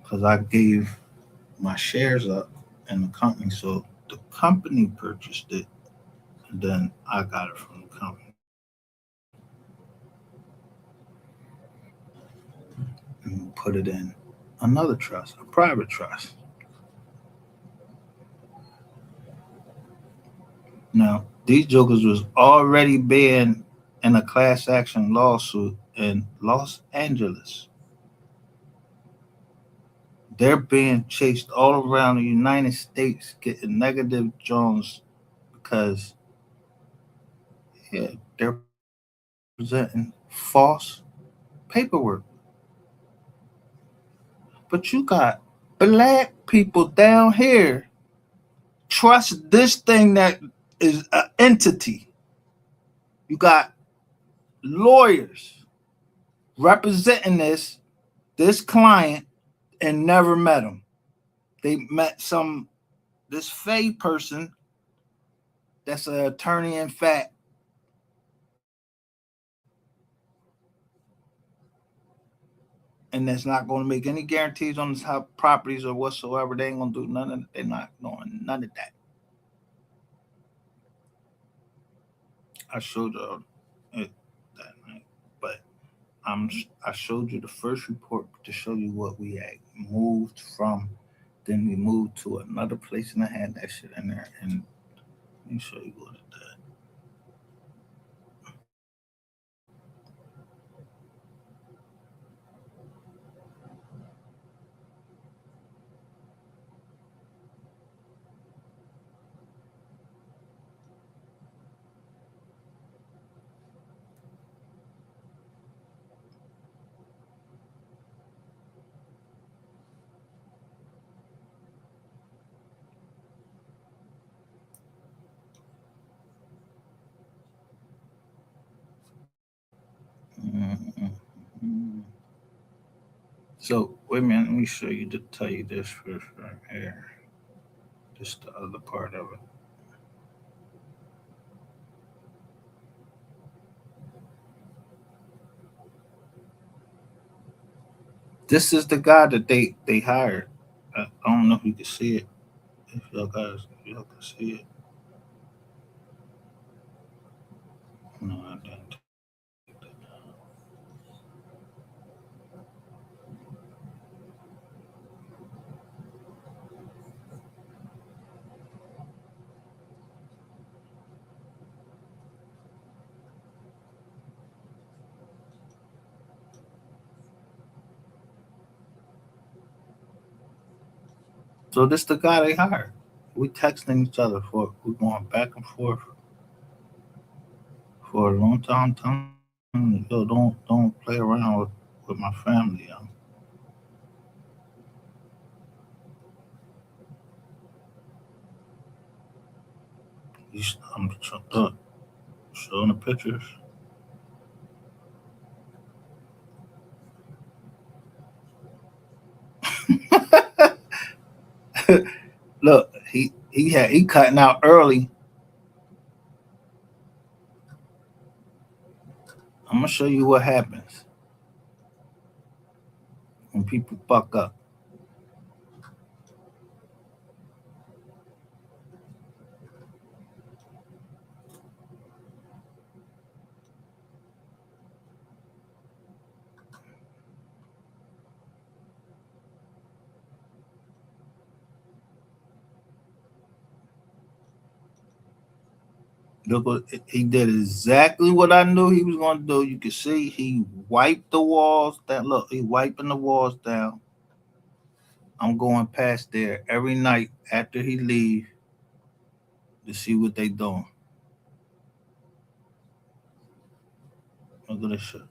because I gave my shares up in the company. So the company purchased it, and then I got it from the company and put it in another trust, a private trust. Now, these jokers was already being in a class action lawsuit in Los Angeles. They're being chased all around the United States, getting negative Jones because, yeah, they're presenting false paperwork. But you got black people down here trust this thing that is an entity. You got lawyers representing this client and never met him. They met this Faye person that's an attorney in fact, and that's not going to make any guarantees on his properties or whatsoever. They ain't gonna do none of. They're not doing none of that. I showed you it that night, but I showed you the first report to show you what we had moved from. Then we moved to another place and I had that shit in there. And let me show you what it did. Mm. So wait a minute, let me show you to tell you this first right here. Just the other part of it. This is the guy that they hired. I don't know if you can see it. If y'all can see it. No, I didn't take that. So this the guy they hired. We texting each other for we going back and forth for a long time. Telling me, yo, don't play around with my family, yo. I'm showing the pictures. Look, he cutting out early. I'm gonna show you what happens when people fuck up. Look what he did exactly what I knew he was gonna do. You can see he wiped the walls down. Look, he wiping the walls down. I'm going past there every night after he leave to see what they doing. Look at this shit.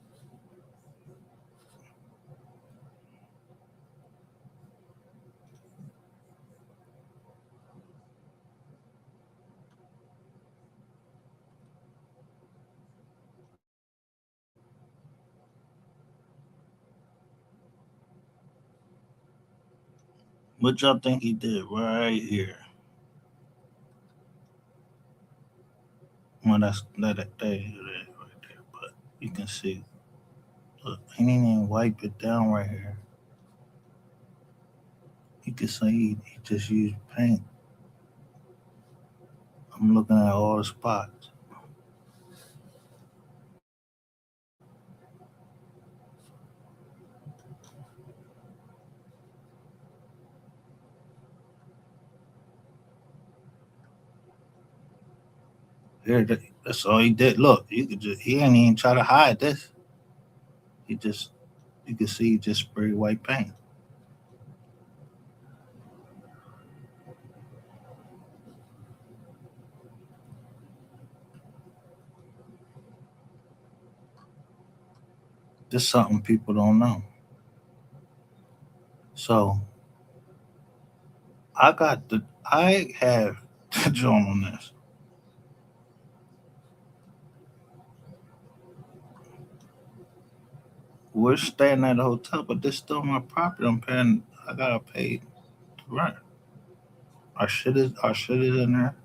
What y'all think he did right here? Well, that's that right there, but you can see. Look, he didn't even wipe it down right here. You can see he just used paint. I'm looking at all the spots. Here, that's all he did. Look, you could just he ain't even try to hide this. He just you can see he just sprayed white paint. Just something people don't know. So I have the joint on this. We're staying at a hotel, but this still my property. I'm paying. I gotta pay rent. Our shit is in there.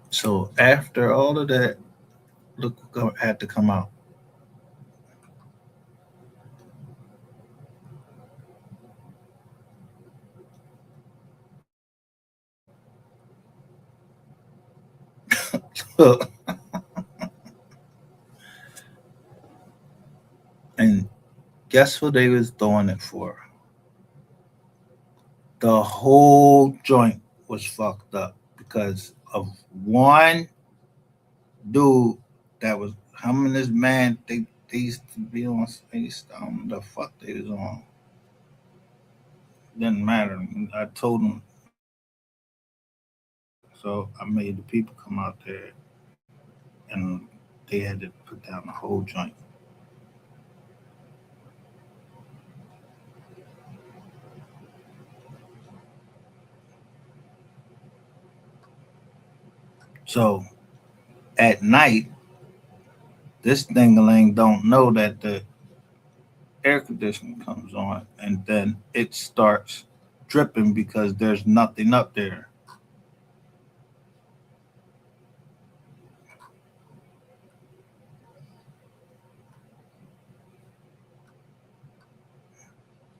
So after all of that, look what had to come out. And guess what they was doing it for? The whole joint was fucked up because of one dude that was him and this man. They used to be on space. The fuck they was on. Didn't matter. I told him So I made the people come out there, and they had to put down the whole joint. So at night, this dingaling don't know that the air conditioning comes on, and then it starts dripping because there's nothing up there.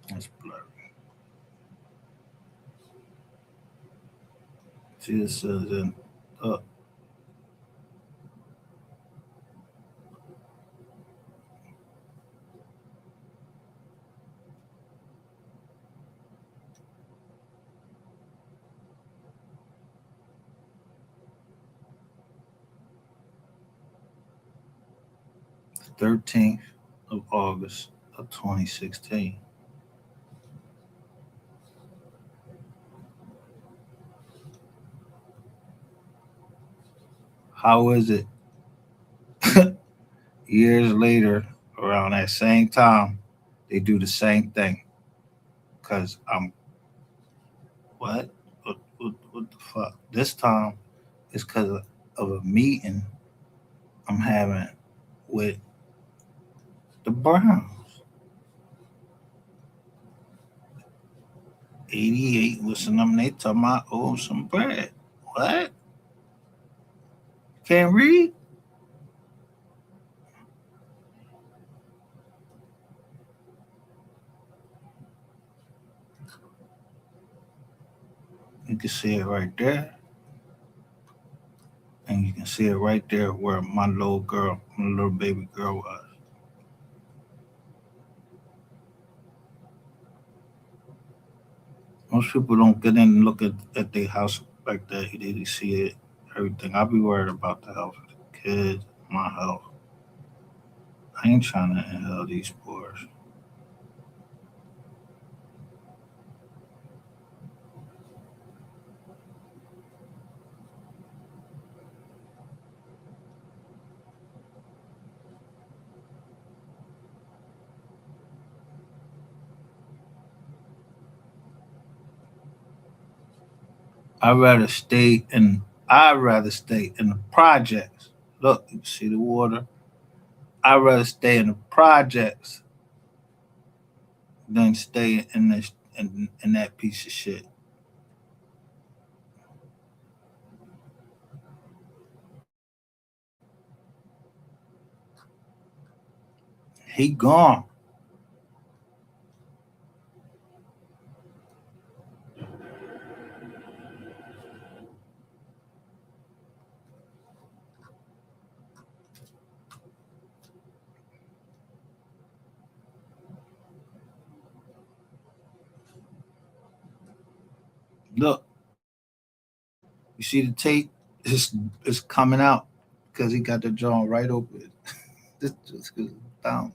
It's blurry. See, it says in uh, 13th of August of 2016. How is it years later, around that same time, they do the same thing? Because I'm, what? What the fuck? This time, it's because of a meeting I'm having with the Browns. 88 was some, they talking about owe some bread. What? Can't read? You can see it right there. And you can see it right there where my little girl, my little baby girl was. Most people don't get in and look at their house like that. They see it, everything. I be worried about the health of the kids, my health. I ain't trying to inhale these spores. I'd rather stay in. I'd rather stay in the projects. Look, you see the water. I'd rather stay in the projects than stay in this in that piece of shit. He gone. Look, you see the tape? It's coming out because he got the jaw right open. This just goes down.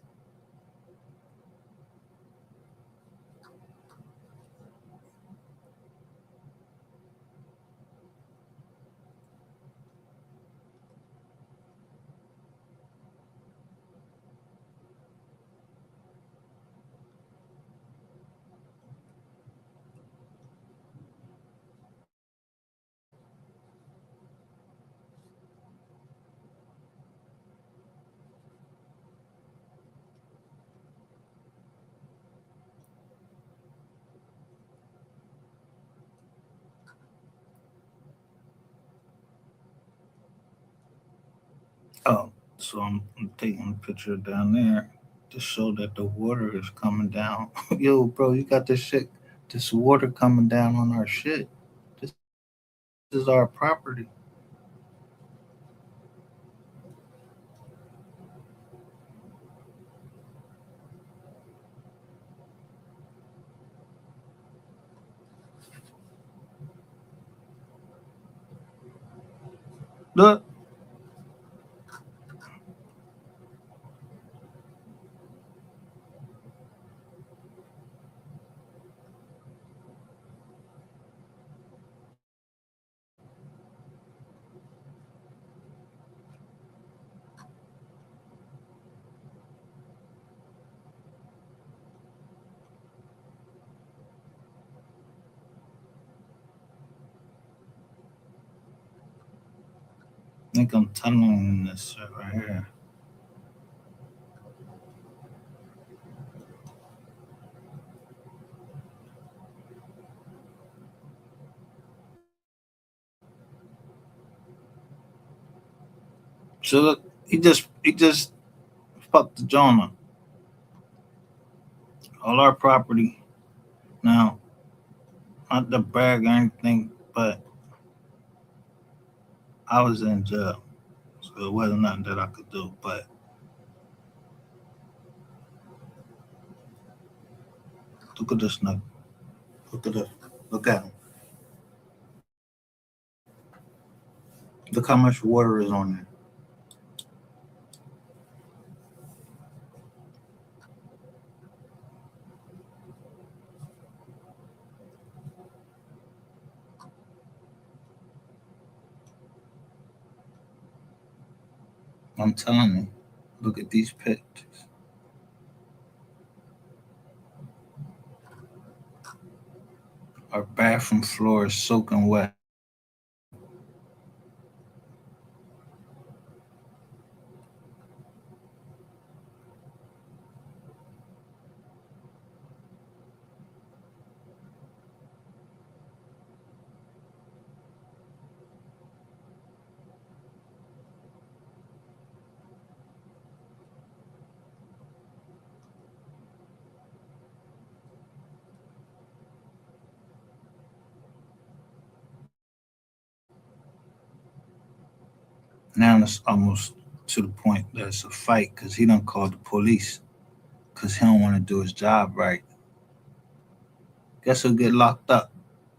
Oh, so I'm taking a picture down there to show that the water is coming down. Yo, bro, you got this shit, this water coming down on our shit. This is our property. Look, think I'm telling this shit right here. So look, he just fucked the John up. All our property. Now, not to brag or anything, but I was in jail. So it wasn't nothing that I could do. But look at this nigga. Look at this. Look at him. Look how much water is on there. I'm telling you. Look at these pictures. Our bathroom floor is soaking wet. Now it's almost to the point that it's a fight because he done called the police because he don't want to do his job right. Guess he'll get locked up.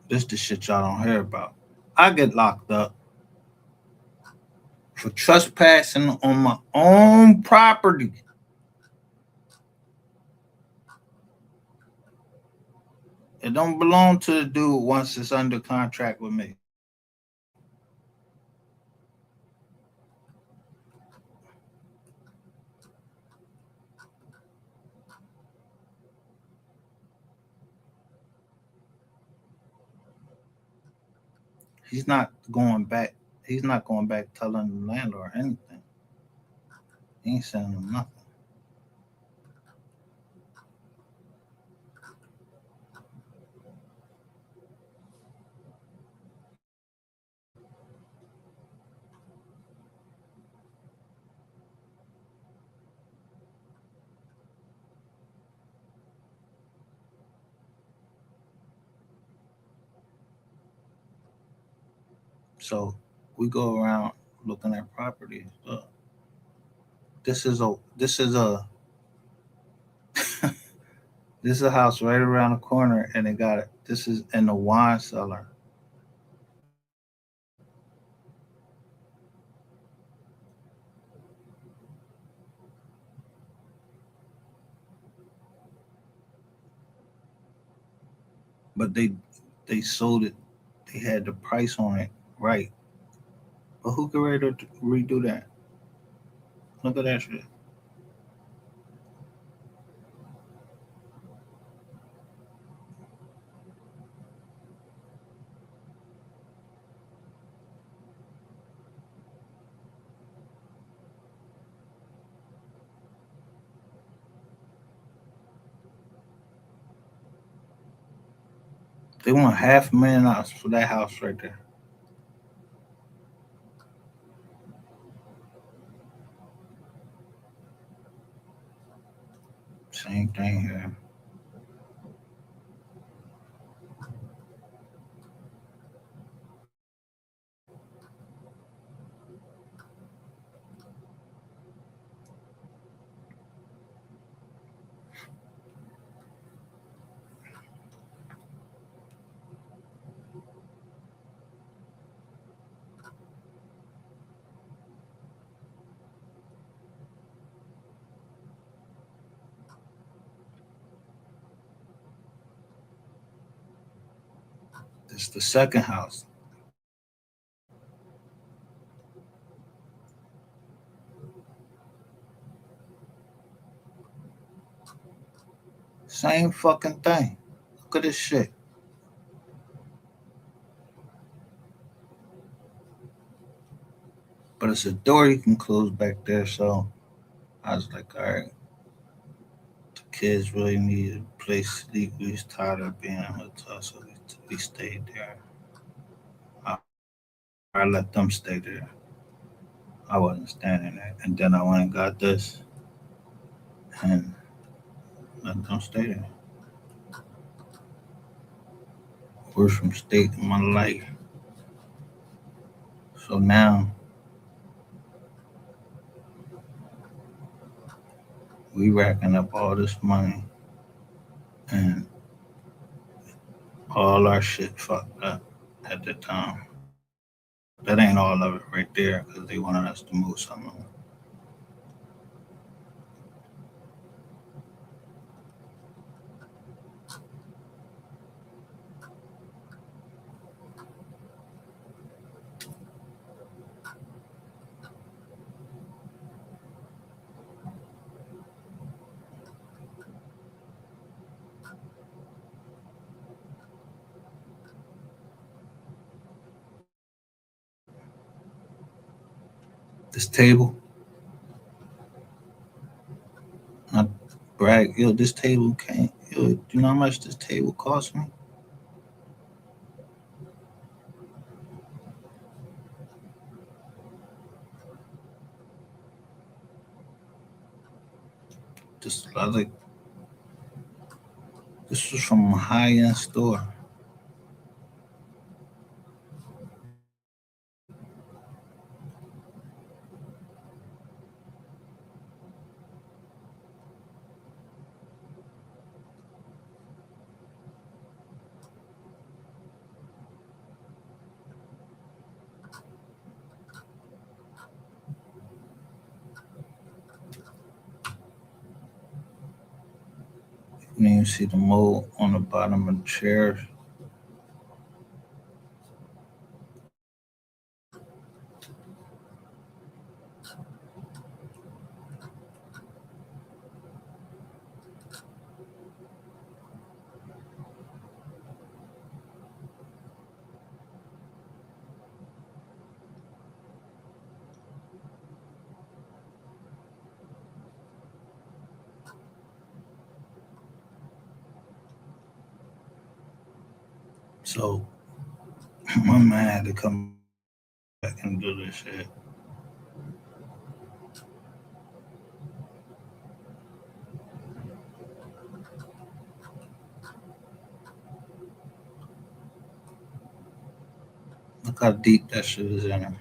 This the shit y'all don't hear about. I get locked up for trespassing on my own property. It don't belong to the dude once it's under contract with me. He's not going back. He's not going back telling the landlord anything. He ain't saying him nothing. So we go around looking at properties. Look, this is a this is a house right around the corner, and it got it. This is in the wine cellar. But they sold it. They had the price on it right. But who could ready to redo that? Look at that shit. They want $500,000 for that house right there. Same thing here. It's the second house. Same fucking thing. Look at this shit. but it's a door you can close back there. So I was like, all right, the kids really needed a place to sleep. We was tired of being in a hotel, so we stayed there. I let them stay there. I wasn't standing there. And then I went and got this and let them stay there. Worst mistake in my life. So now we racking up all this money and all our shit fucked up at the time. That ain't all of it right there because they wanted us to move some of it. This table, I brag, yo, this table can't, yo, you know how much this table cost me? This, I like, this was from a high end store. You can even see the mold on the bottom of the chairs. So my man had to come back and do this shit. Look how deep that shit is in him.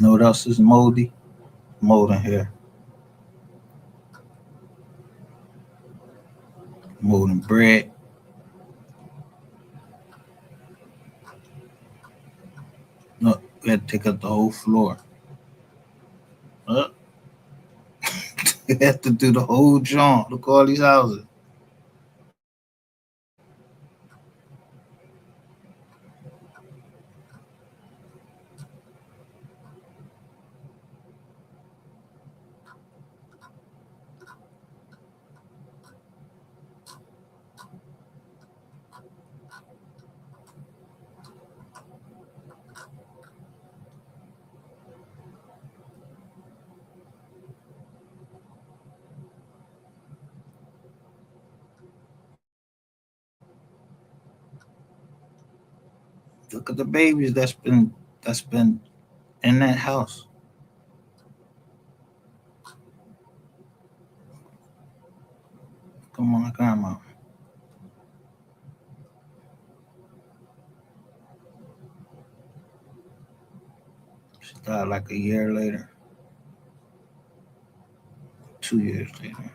You know what else is moldy? Mold in here. Mold in bread. No, we had to take up the whole floor. Uh, we had to do the whole joint. Look at all these houses. Look at the babies that's been in that house. Come on, grandma. She died like a year later, 2 years later.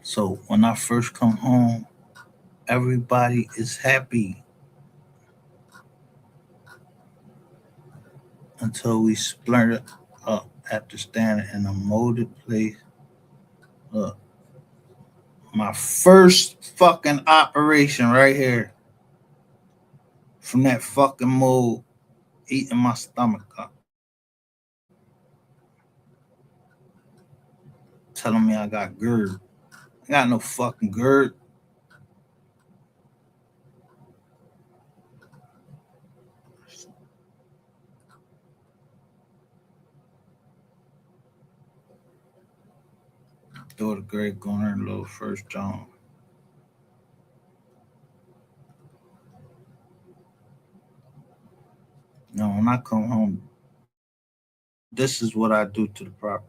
So when I first come home, everybody is happy until we split up after standing in a molded place. Look, my first fucking operation right here from that fucking mold eating my stomach up. Telling me I got GERD. I got no fucking GERD. Throw the Greg Garner little first John. You know, when I come home, this is what I do to the property.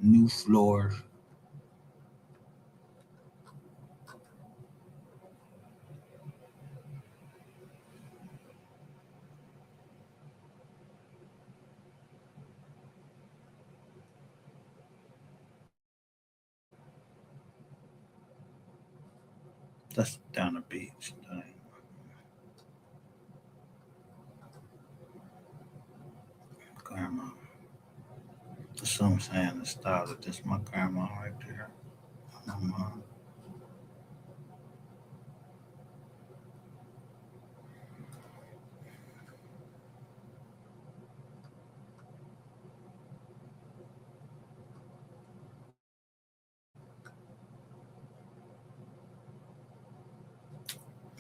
New floors. That's down the beach. Grandma. That's what I'm saying. The style of this, my grandma right there. My mom.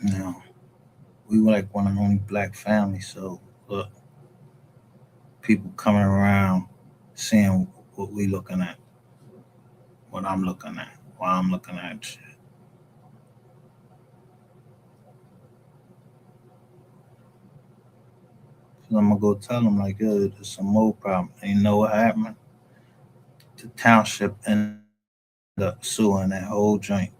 You know, we were like one of the only black families. So look, people coming around, seeing what we looking at, what I'm looking at, why I'm looking at shit. So I'm gonna go tell them like, yo, there's some more problem. And you know what happened? The township ended up suing that whole joint.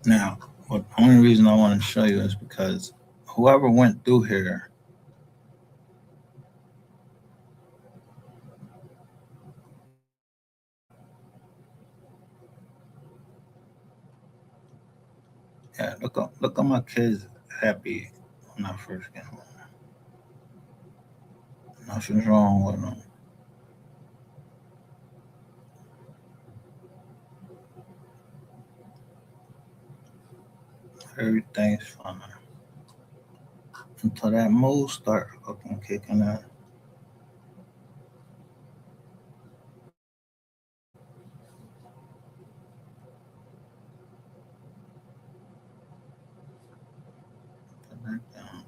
Now, what the only reason I want to show you is because whoever went through here, yeah, look at my kids happy when I first get home. Nothing's wrong with them. Everything's fine until that mold start fucking kicking in. Put that down.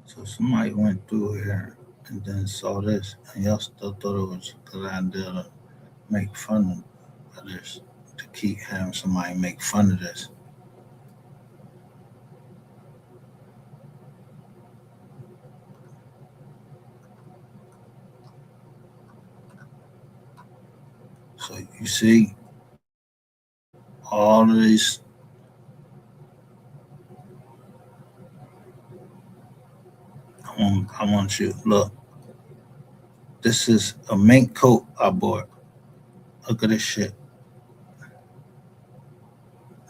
So somebody went through here and then saw this, and y'all still thought it was a good idea to make fun of this, to keep having somebody make fun of this. So you see, all of these, I want you look. This is a mink coat I bought. Look at this shit.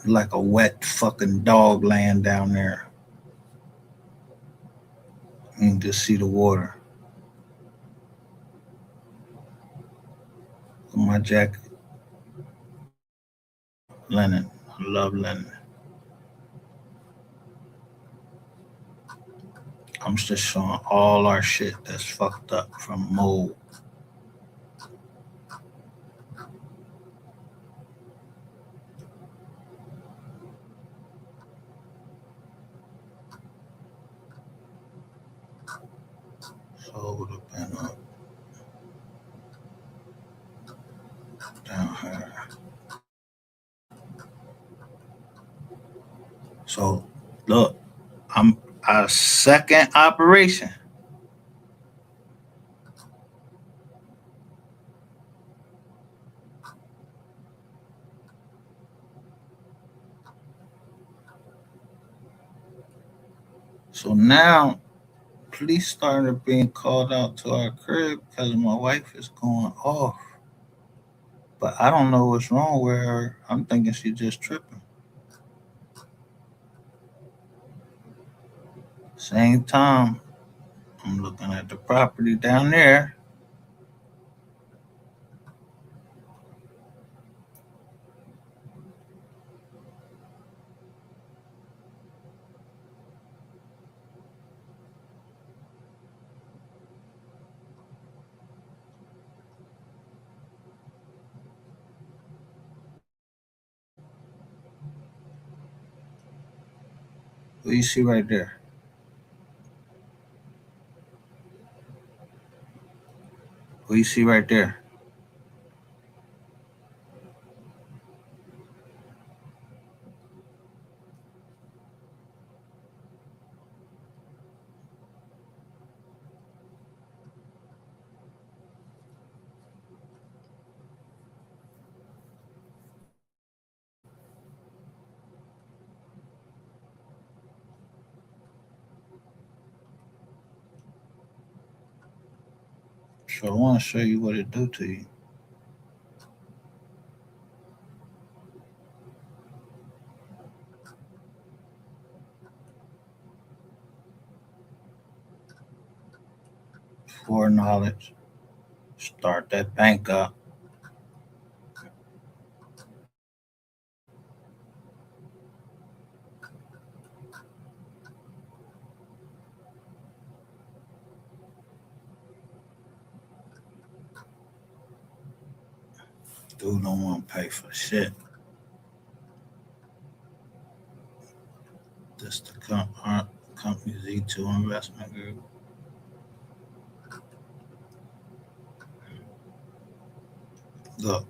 Like a wet fucking dog laying down there. You can just see the water. My jacket, linen. I love linen. I'm just showing all our shit that's fucked up from mold. So would have been up down here. So look, I'm our second operation. So now police started being called out to our crib because my wife is going off. But I don't know what's wrong with her. I'm thinking she's just tripping. Same time, I'm looking at the property down there. What you see right there? What you see right there? So I want to show you what it do to you. For knowledge, start that bank up. Dude don't want to pay for shit. This the company Z2 Investment Group. Look,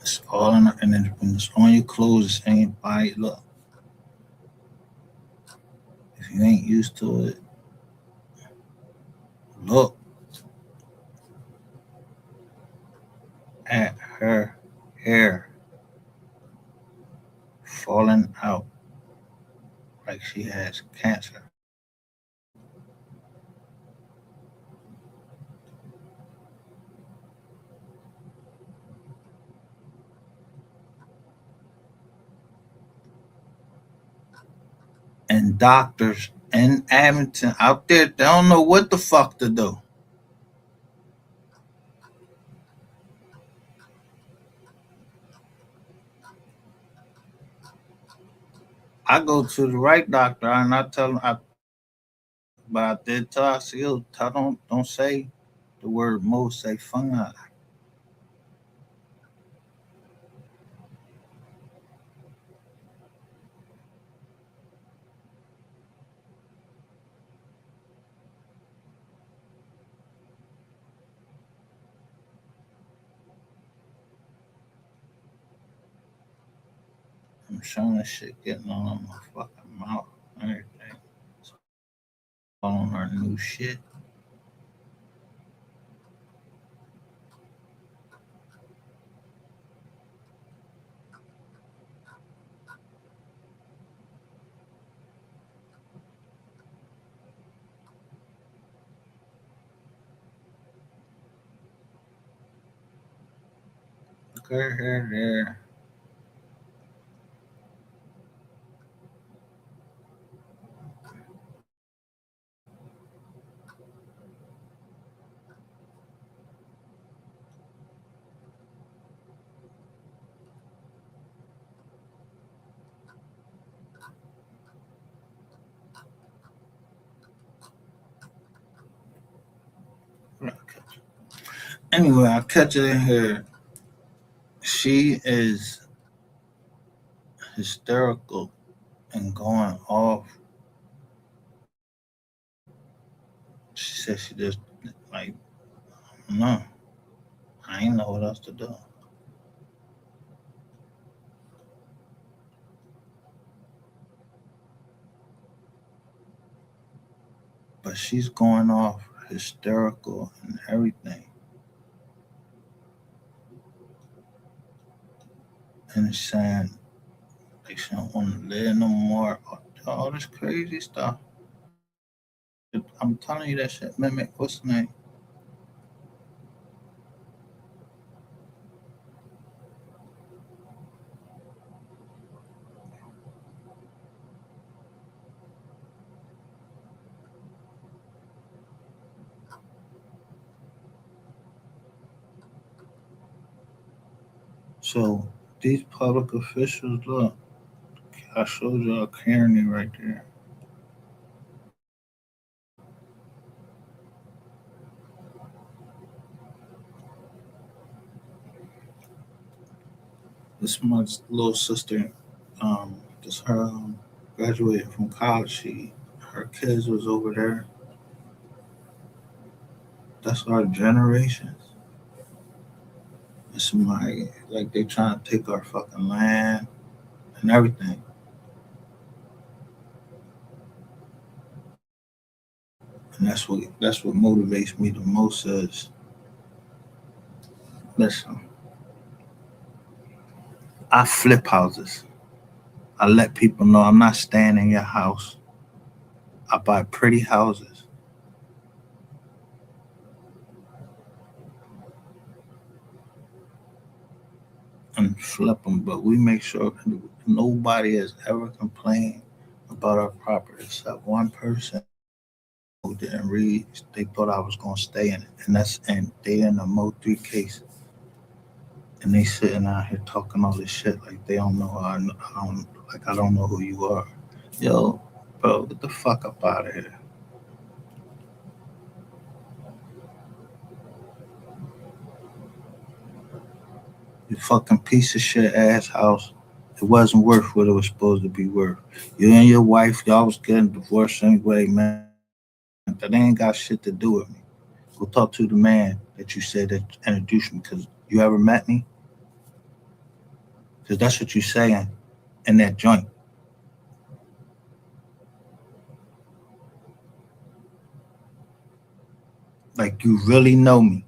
it's all in, and then when it's on your clothes, it's ain't buy it. Look, if you ain't used to it, look at her hair falling out like she has cancer. And doctors in Abington out there, they don't know what the fuck to do. I go to the right doctor and I tell him, but I did tell I said, yo, don't say the word most, say fungi. I'm showing this shit getting on my fucking mouth and everything. It's all on her new shit. skirt hair there. Anyway, I catch it in here. She is hysterical and going off. She said she just like no. I ain't know what else to do. But she's going off hysterical and everything. And saying like she don't want to live no more. All this crazy stuff. I'm telling you that shit mimic what's the name? So these public officials, look, I showed you a Kearney right there. This is my little sister. This her graduated from college. Her kids was over there. That's our generations. It's like they trying to take our fucking land and everything. And that's what motivates me the most is listen, I flip houses. I let people know I'm not staying in your house. I buy pretty houses and flip them, but we make sure nobody has ever complained about our property except one person who didn't read. They thought I was gonna stay in it, and they in a Mo 3 case, and they sitting out here talking all this shit like they don't know I don't know who you are. Yo, bro, get the fuck up out of here. You fucking piece of shit ass house. It wasn't worth what it was supposed to be worth. You and your wife, y'all was getting divorced anyway, man. That ain't got shit to do with me. Go talk to the man that you said that introduced me. Cause you ever met me? Cause that's what you saying in that joint. Like you really know me.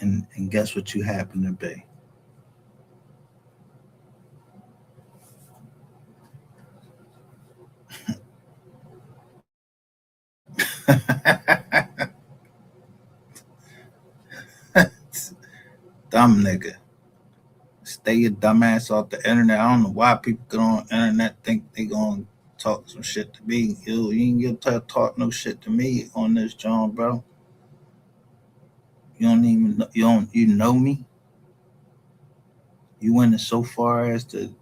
And guess what you happen to be? Dumb nigga. Stay your dumb ass off the internet. I don't know why people get on the internet think they gonna talk some shit to me. You ain't get to talk no shit to me on this John, bro. You don't even know, you know me. You went so far as to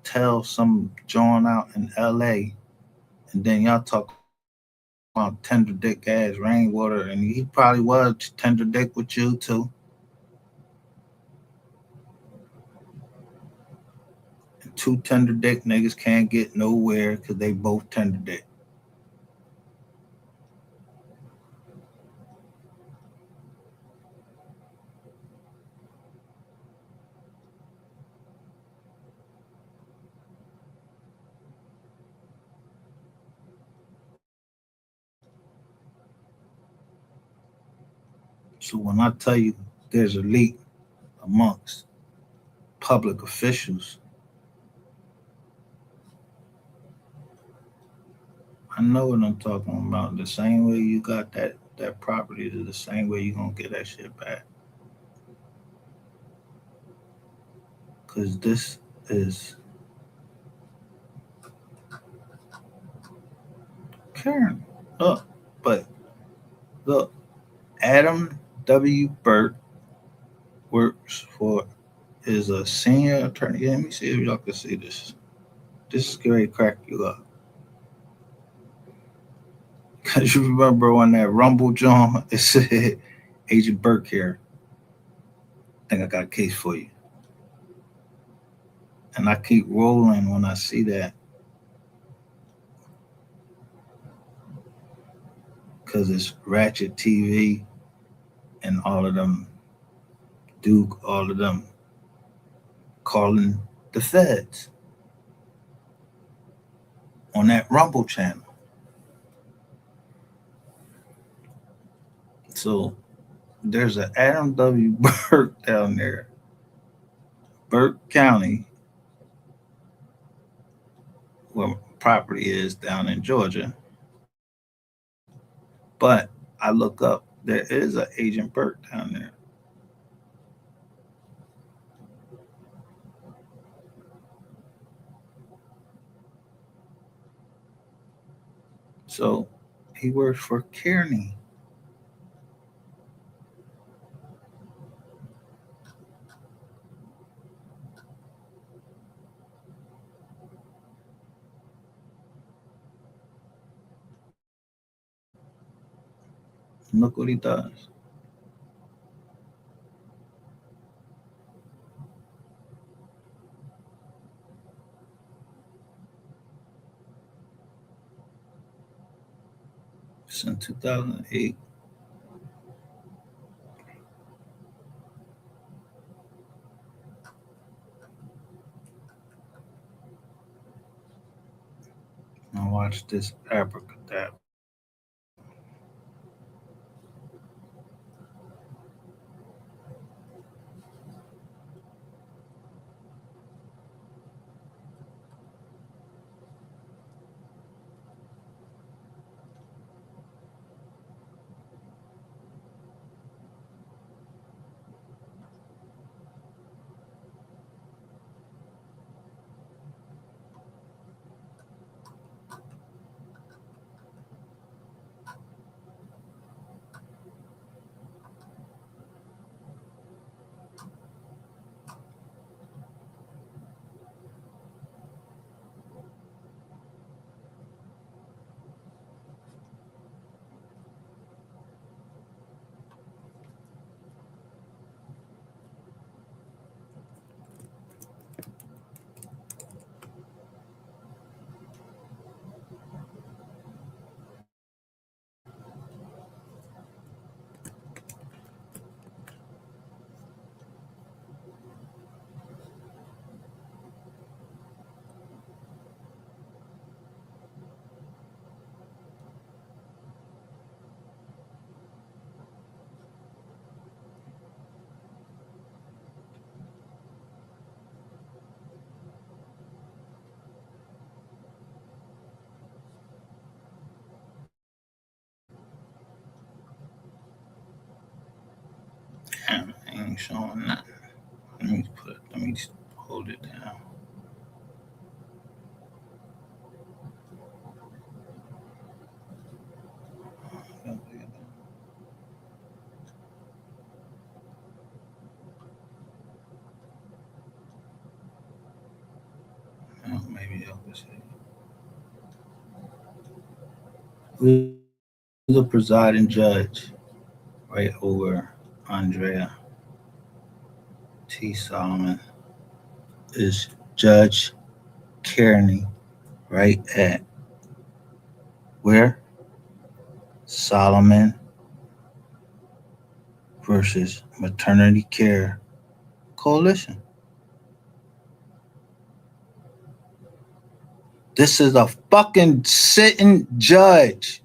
tell some John out in L.A. and then y'all talk about tender dick ass rainwater, and he probably was tender dick with you too. And two tender dick niggas can't get nowhere because they both tender dick. So when I tell you there's a leak amongst public officials, I know what I'm talking about. The same way you got that property is the same way you gonna get that shit back. because this is Karen. Look, but look, Adam W. Burt works for is a senior attorney. Yeah, let me see if y'all can see this. This is going to crack you up. Because you remember on that Rumble John, it said Agent Burke here. I think I got a case for you. And I keep rolling when I see that because it's Ratchet TV and all of them, Duke, all of them calling the feds on that Rumble channel. So there's an Adam W. Burke down there, Burke County, where property is down in Georgia. But I look up, there is an Agent Burke down there. So he works for Kearney. Look what he does. Since 2008. I watched this abracadabra. Damn, I ain't showing nothing. Let me hold it down. Maybe y'all can see. Who's the presiding judge right over Andrea T. Solomon? Is Judge Kearney right at where? Solomon versus Maternity Care Coalition. This is a fucking sitting judge.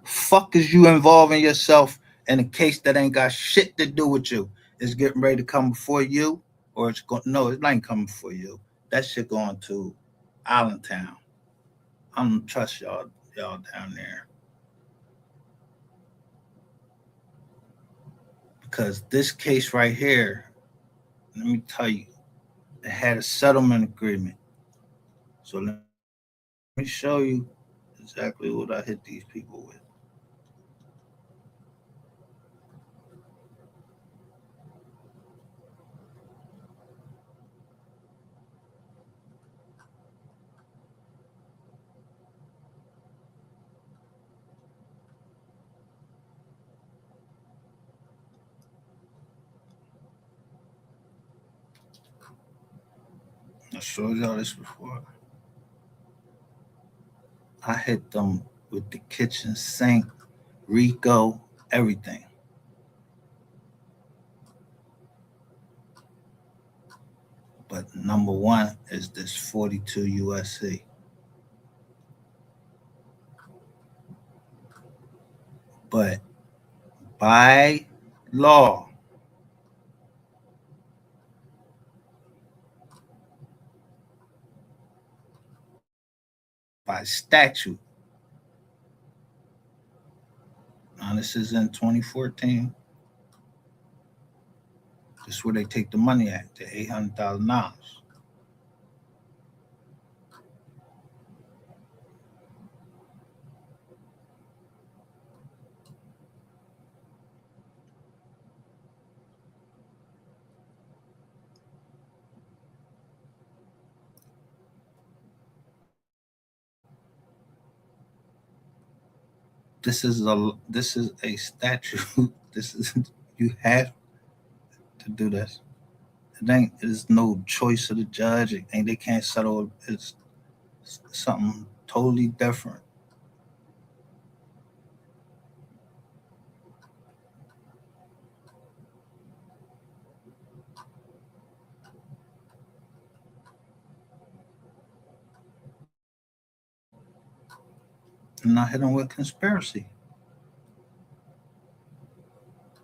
Fuck is you involving yourself in a case that ain't got shit to do with you? It's getting ready to come before you, or it's going. No, it ain't coming before you. That shit going to Allentown. I don't trust y'all down there because this case right here, let me tell you, it had a settlement agreement. So let me show you exactly what I hit these people with. I showed y'all this before. I hit them with the kitchen sink, Rico, everything. But number one is this 42 USC. But by law, by statute, now this is in 2014, this is where they take the money at, the $800,000. This is a statute. This is you have to do this. It is no choice of the judge. It ain't, they can't settle. It's something totally different. And I hit him with conspiracy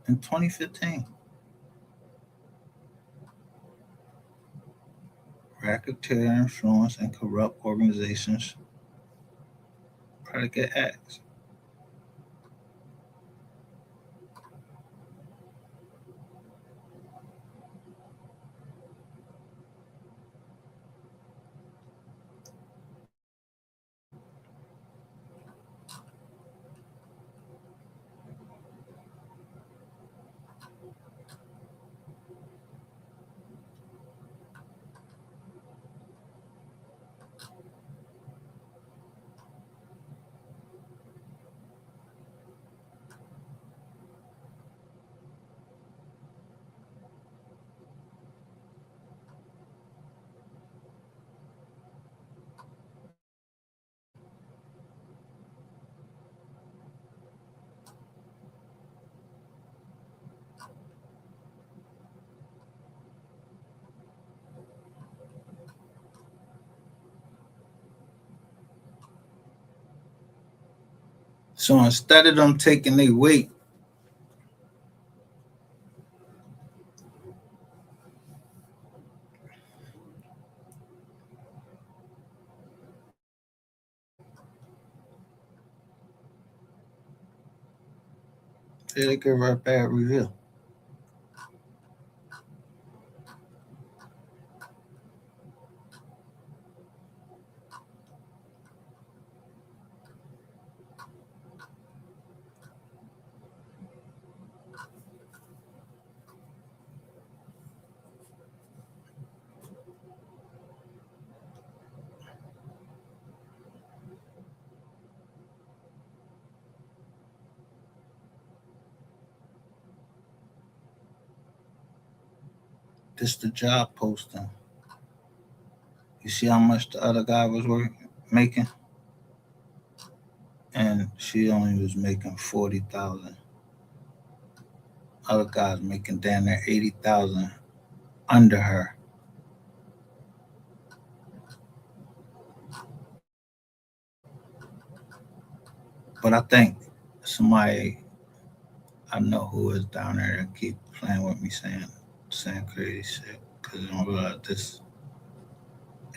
in 2015. Racketeer influence and corrupt organizations predicate acts. So instead of them taking their weight, they give her a bad review. This the job posting. You see how much the other guy was making, and she only was making 40,000. Other guys making down there 80,000 under her. But I think somebody I know who is down there and keep playing with me, saying crazy shit. Cause I don't realize this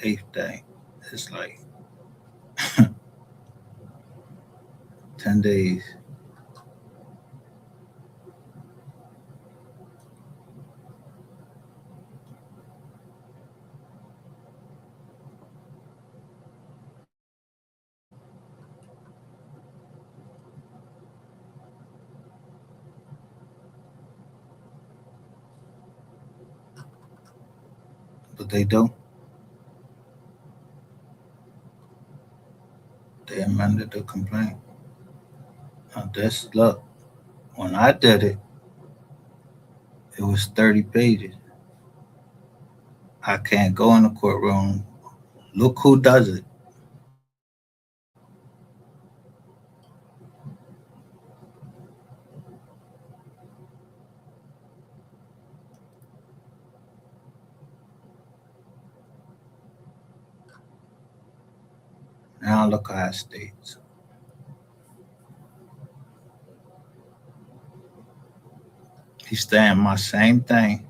eighth day, it's like 10 days. but they do. They amended the complaint. Now this look, when I did it, it was 30 pages. I can't go in the courtroom. Look who does it. Now look how it states. He's saying my same thing,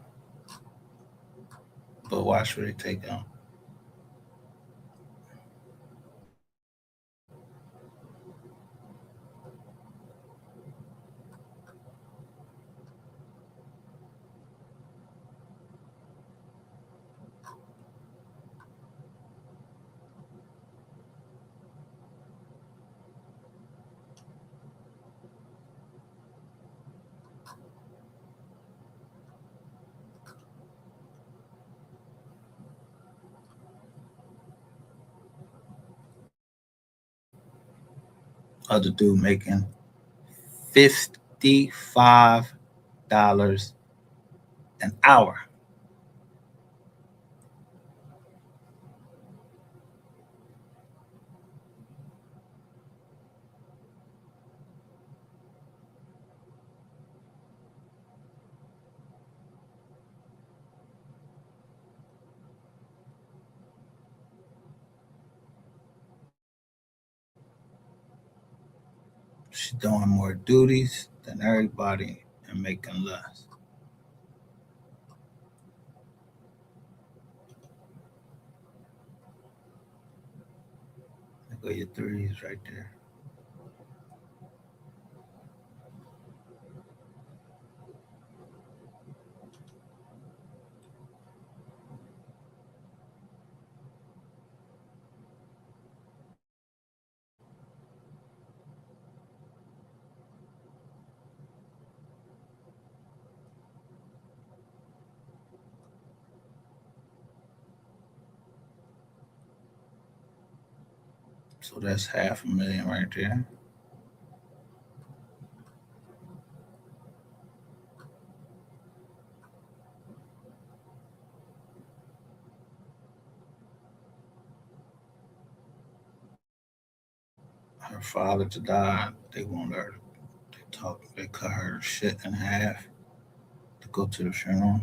but watch what they take out. Other dude making $55 an hour. She's doing more duties than everybody and making less. There go your threes right there. So that's half a million right there. Her father to die, they want her. They cut her shit in half to go to the funeral.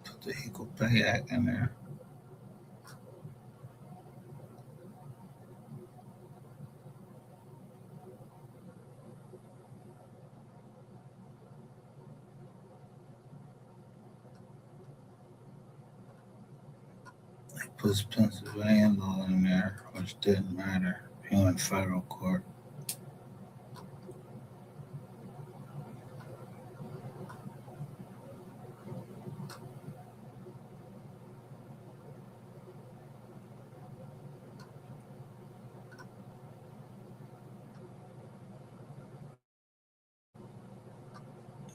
Put the Equal Pay Act in there. They put Pennsylvania law in there, which didn't matter. He went federal court.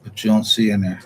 But you don't see in there.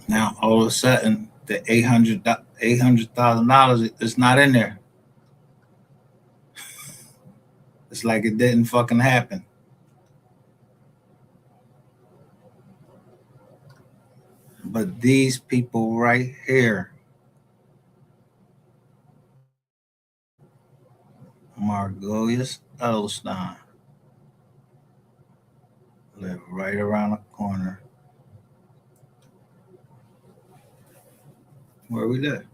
Now all of a sudden, the $800,000 is not in there. It's like it didn't fucking happen. But these people right here, Margolius Edelstein, live right around the corner where we live.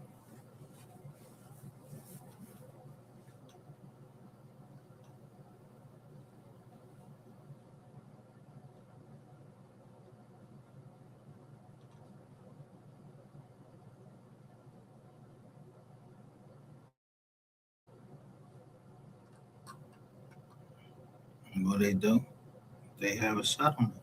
And what they do? They have a settlement.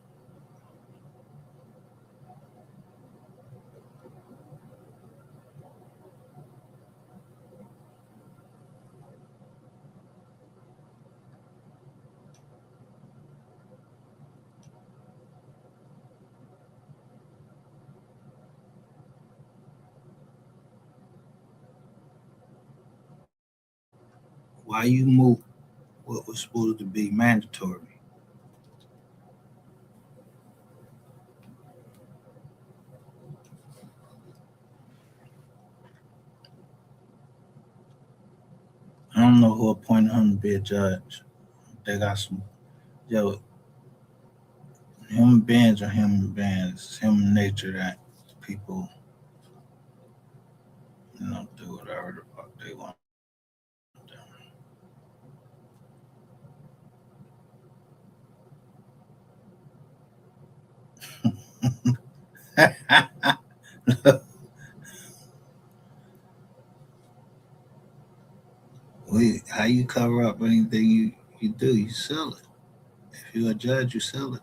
Why you move what was supposed to be mandatory? I don't know who appointed him to be a judge. They got some, yo, human beings are human beings. It's human nature that people, do whatever the fuck they want to. How you cover up anything you do? You sell it. If you're a judge, you sell it.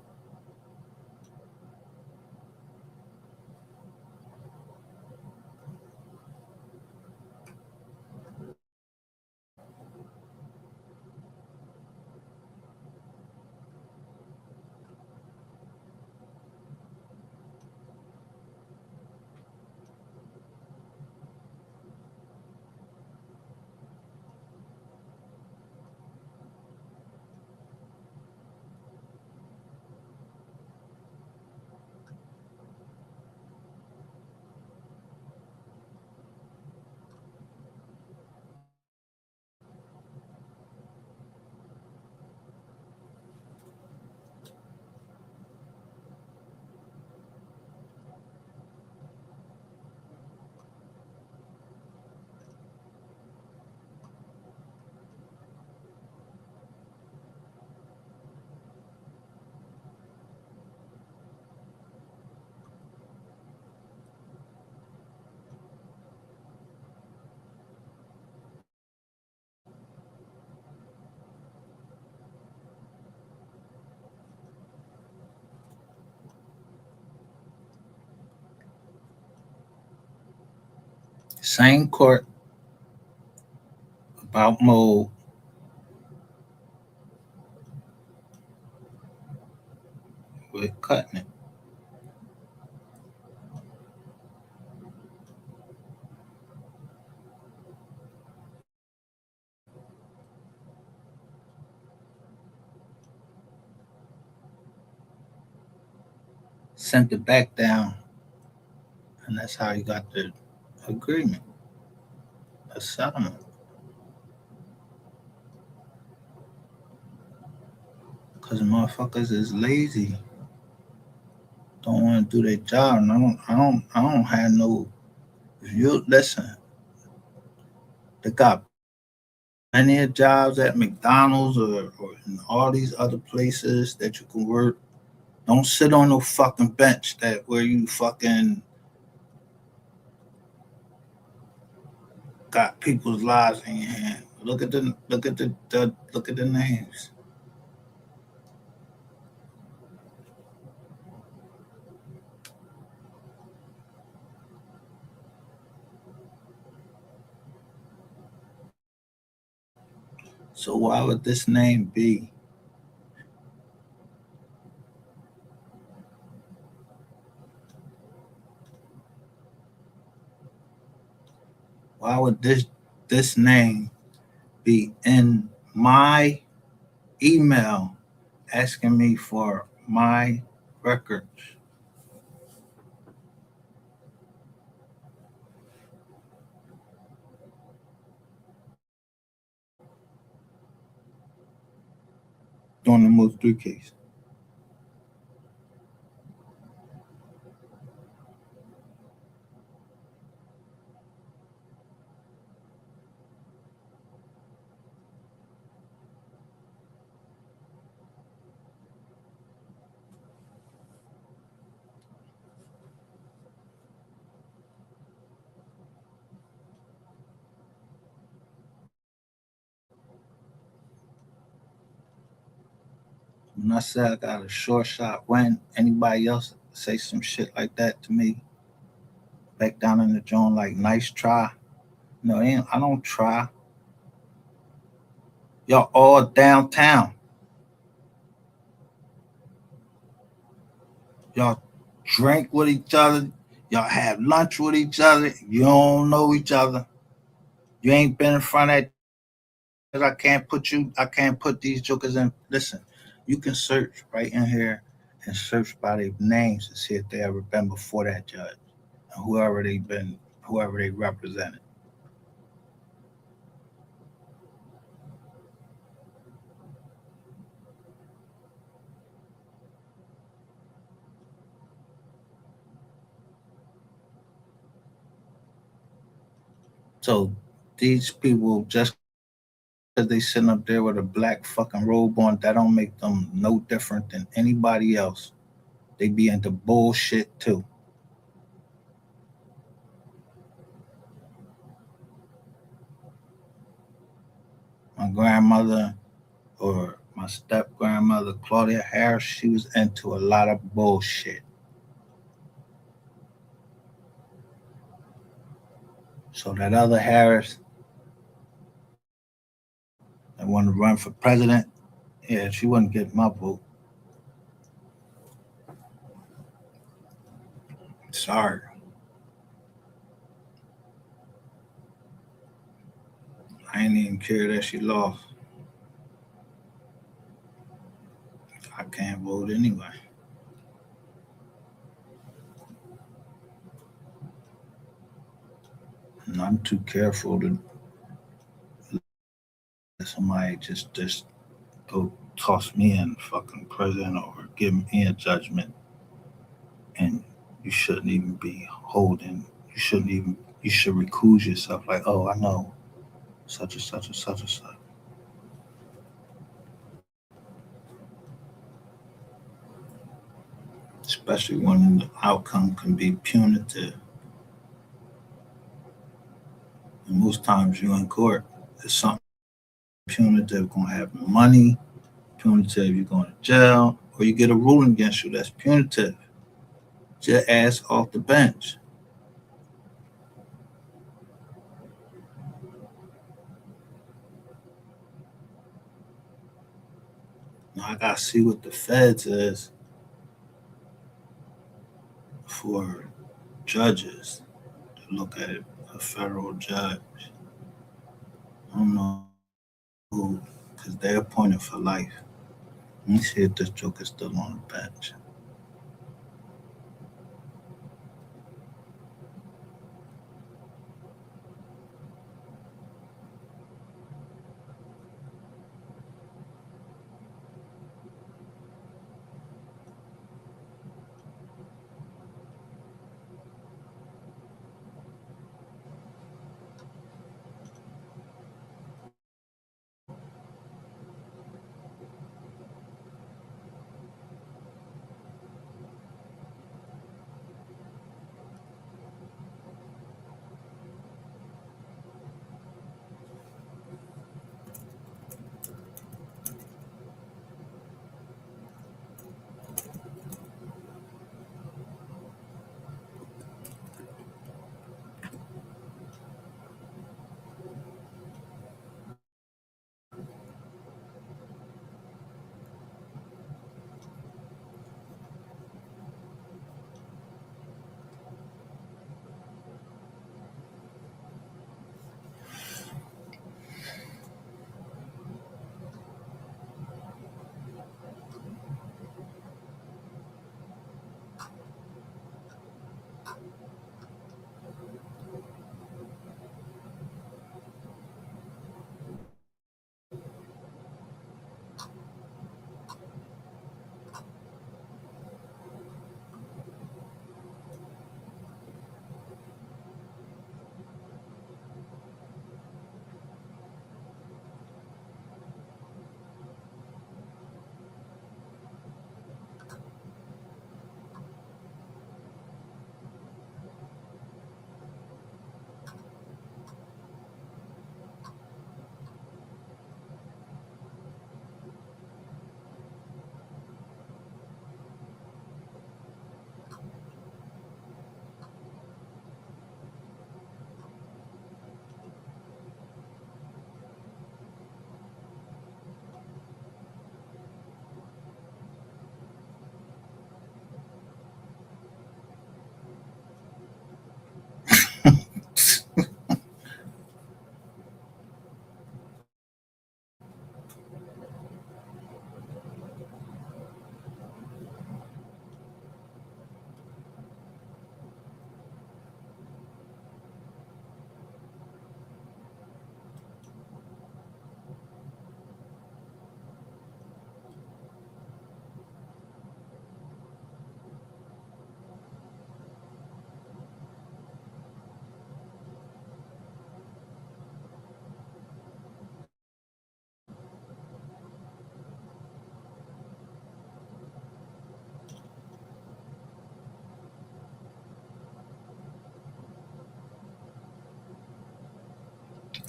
Same court about mold with cutting it. Sent it back down, and that's how you got the agreement, a settlement. Because motherfuckers is lazy, don't want to do their job, and I don't have no. If you listen, they got plenty of jobs at McDonald's or in all these other places that you can work. Don't sit on no fucking bench that where you fucking got people's lives in your hand. Look at the names. So why would this name be? Why would this name be in my email asking me for my records? Doing the most three case. When I say I got a short shot win, anybody else say some shit like that to me, back down in the joint like nice try. No, ain't, I don't try. Y'all all downtown. Y'all drink with each other. Y'all have lunch with each other. You don't know each other. You ain't been in front of that. I can't put these jokers in. Listen, you can search right in here and search by their names and see if they ever been before that judge. And whoever they represented. So these people, just because they sitting up there with a black fucking robe on, that don't make them no different than anybody else. They be into bullshit too. My grandmother or my step grandmother, Claudia Harris, she was into a lot of bullshit. So that other Harris that wanted to run for president, yeah, she wouldn't get my vote. Sorry. I ain't even care that she lost. I can't vote anyway. And I'm too careful to let somebody just go toss me in fucking president or give me a judgment, and you shouldn't even be holding. You should recuse yourself like, oh, I know such and such and such and such. Especially when the outcome can be punitive. And most times you in court, it's something punitive, gonna have money, punitive, you're going to jail, or you get a ruling against you that's punitive. Get your ass off the bench. Now I gotta see what the feds is for judges to look at it, a federal judge. I don't know who, because they're appointed for life. Let me see if this joker's still on the bench.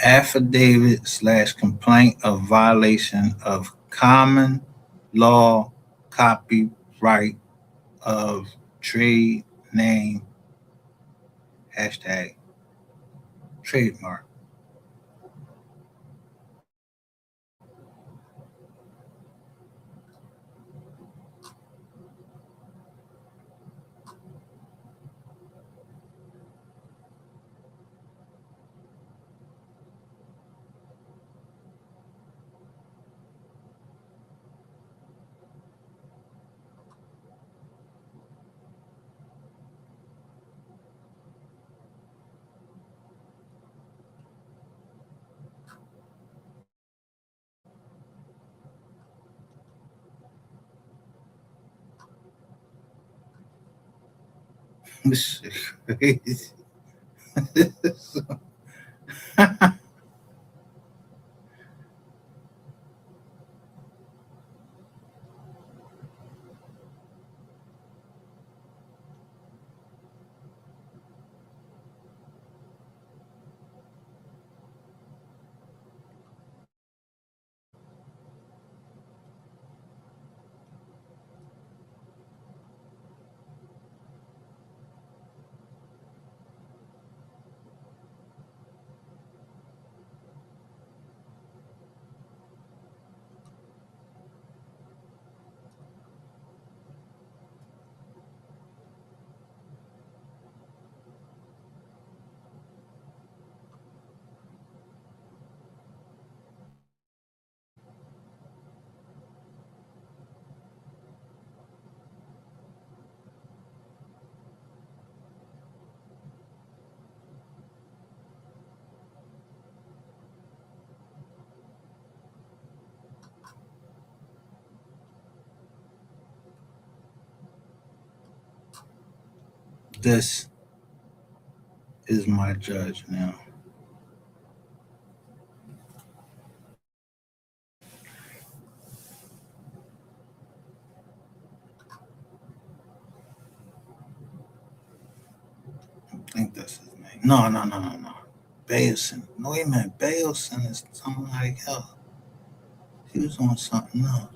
affidavit slash complaint of violation of common law copyright of trade name hashtag trademark. This shit crazy. This is my judge now. I think that's his name. No. Bailson. No, he meant Bailson is somebody else. He was on something else.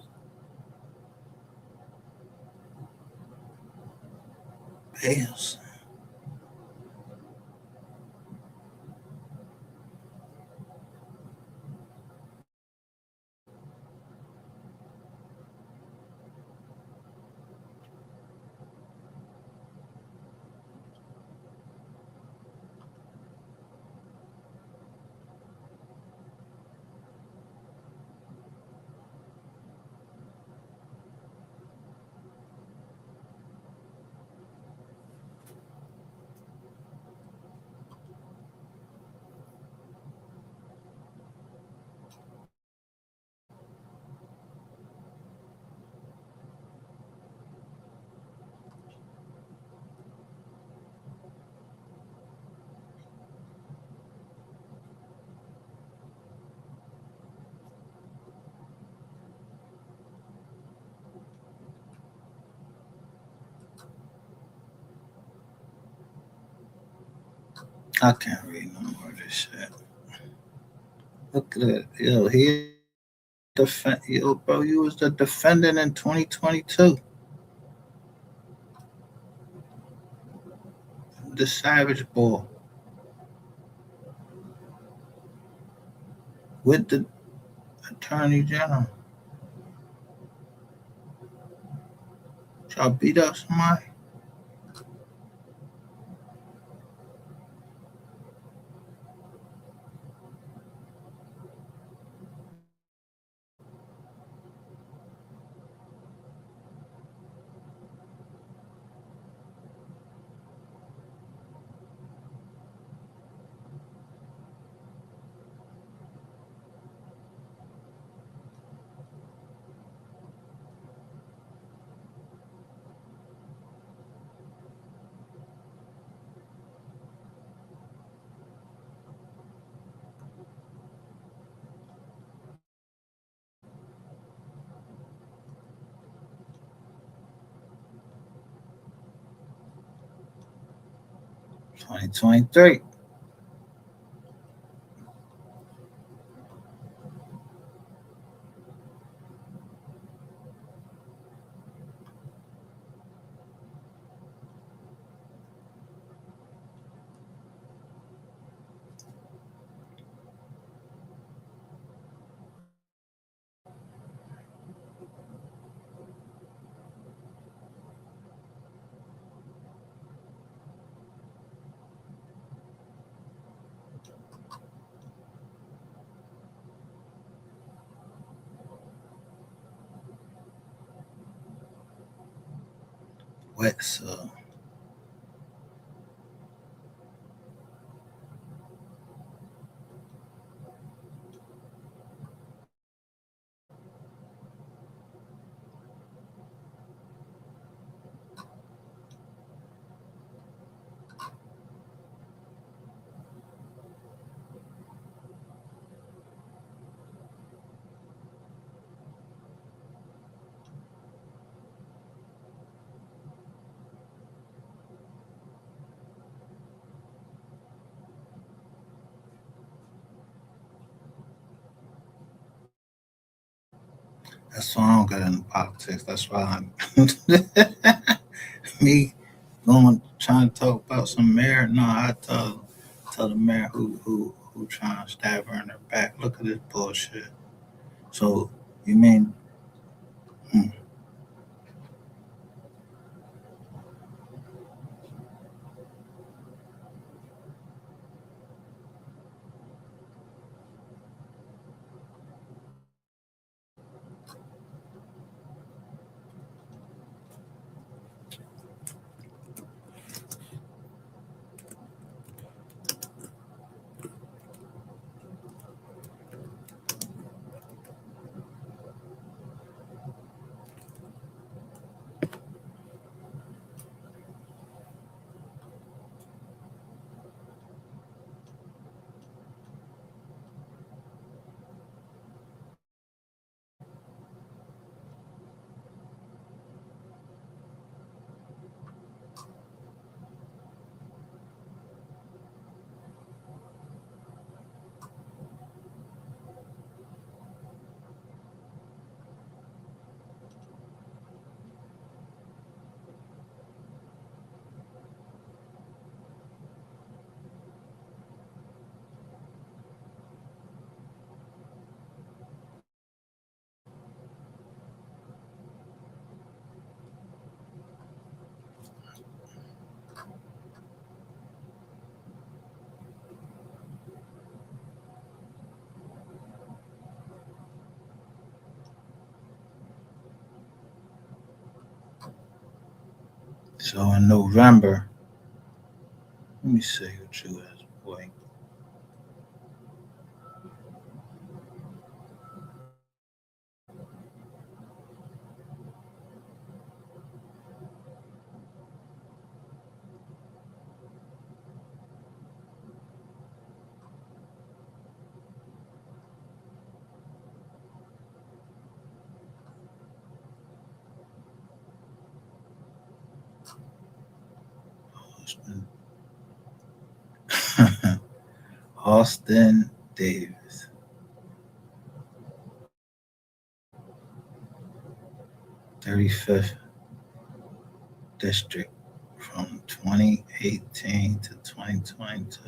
Bailson. 'Cause I can't read no more of this shit. Look at it. Yo, yo, bro, you was the defendant in 2022. The Savage Ball with the Attorney General. Y'all beat up somebody? 2023. wet. So that's why I don't get into politics. That's why me going trying to talk about some mayor. No, I tell the mayor who trying to stab her in her back. Look at this bullshit. So you mean hmm, so in November? Let me see what you is, boy. Austin, Austin Davis, 35th district from 2018 to 2022.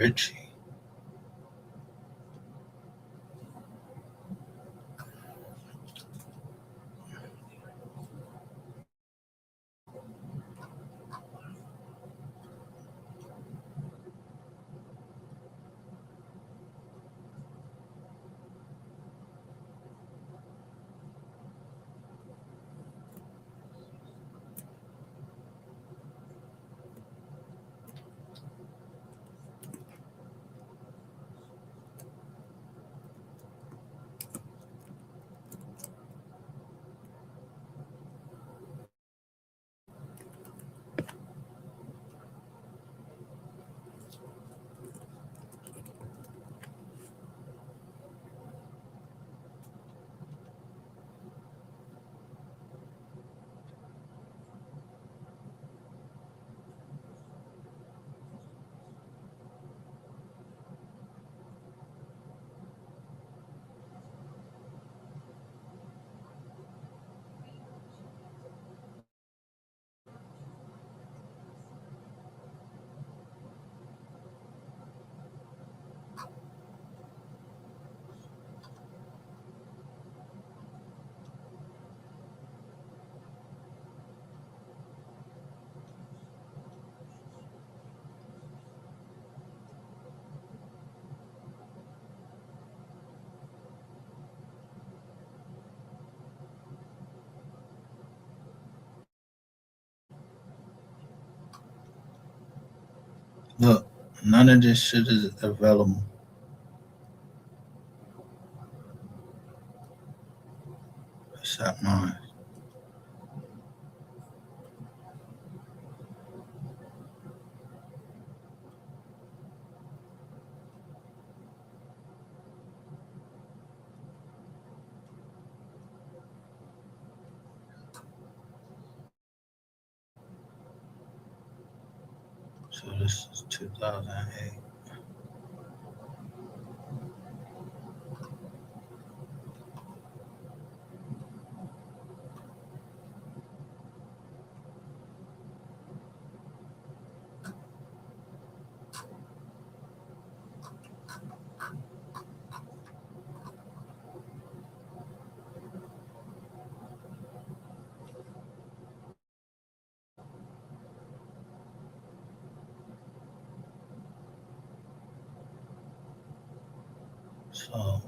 Richie. Look, none of this shit is available except mine. So this is 2008. So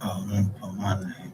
I'm gonna put my name.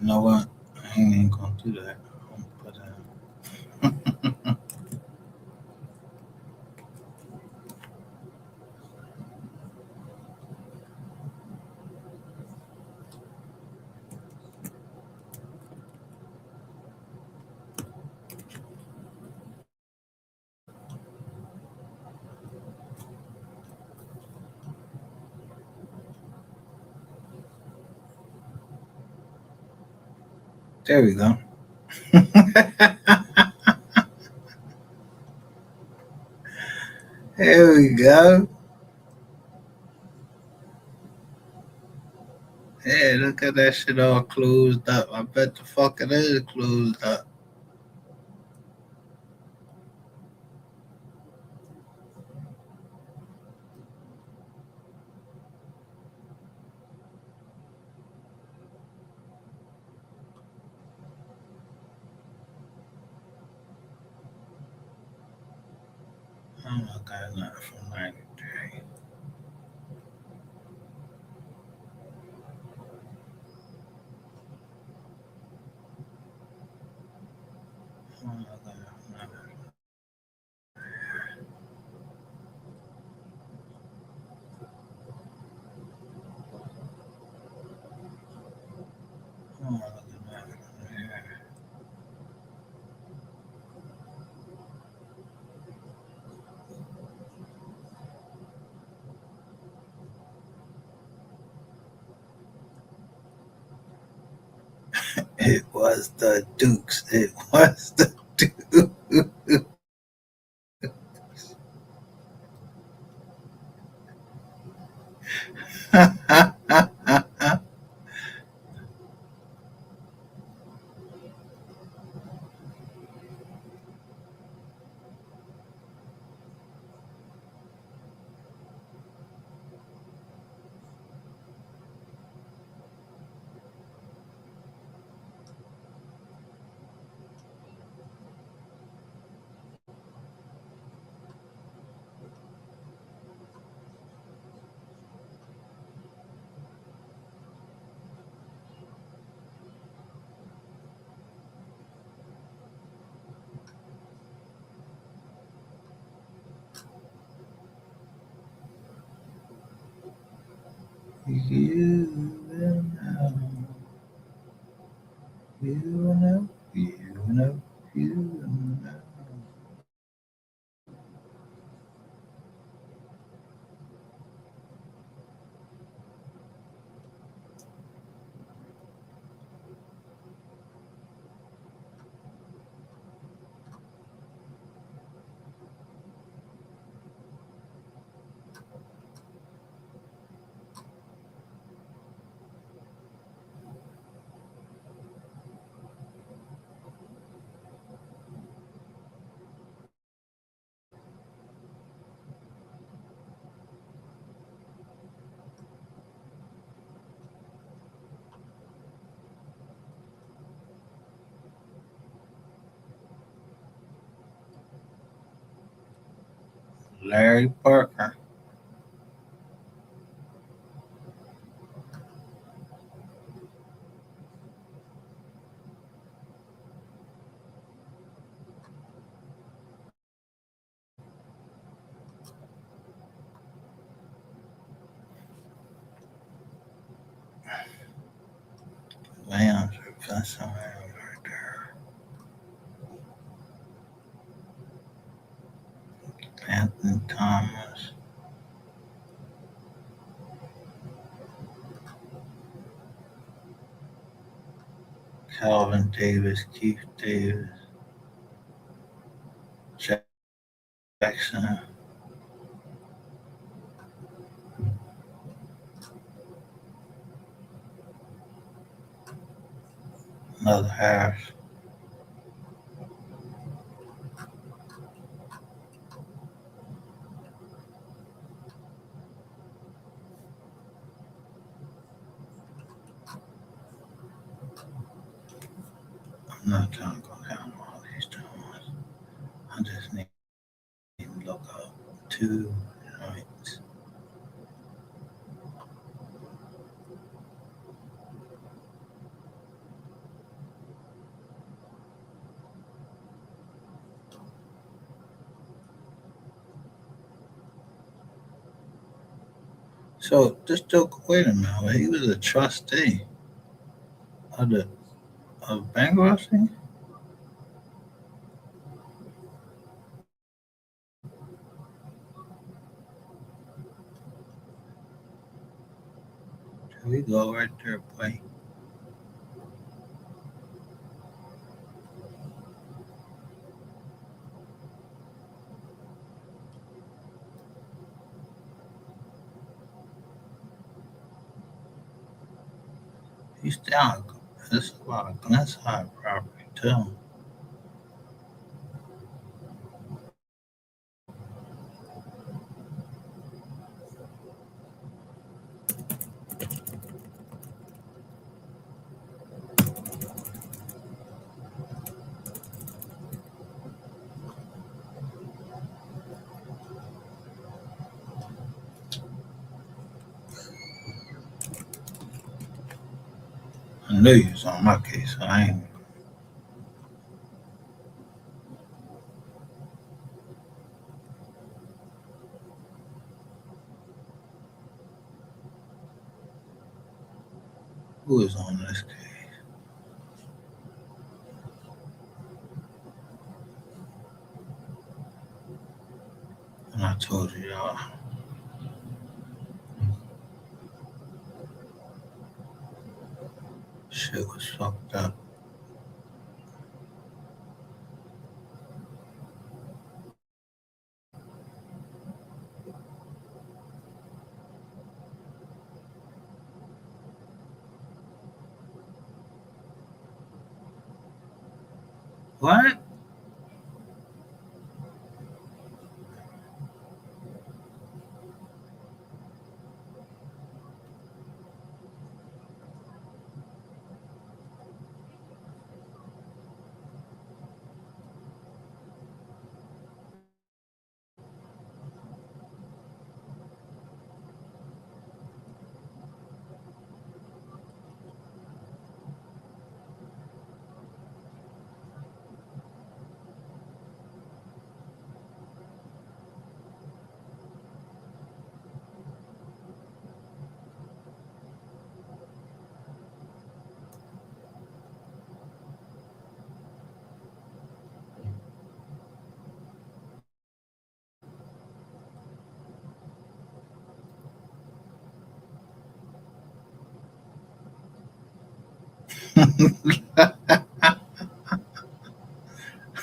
You know what? I ain't even gonna do that. I'm gonna put there we go. There we go. Hey, look at that shit all closed up. I bet the fuck it is closed up. Oh my god, not from 93. Oh my god, oh my god, not from here. It was the Dukes. It was the Dukes. You will know, you will know, you will know, you will know. Larry Parker. Williams, Professor Williams right there. Anthony Thomas, Calvin Davis, Keith Davis, Jackson, another Harris. I'm not trying to go down all these joints. I just need to look up two joints. So this joke, wait a minute, he was a trustee of the of bankruptcy? Here we go right there, boy. You still, it's a lot of Glenside property too. I knew you was on my case. So I ain't. Who is on this case? And I told you, y'all, shit was fucked up. What?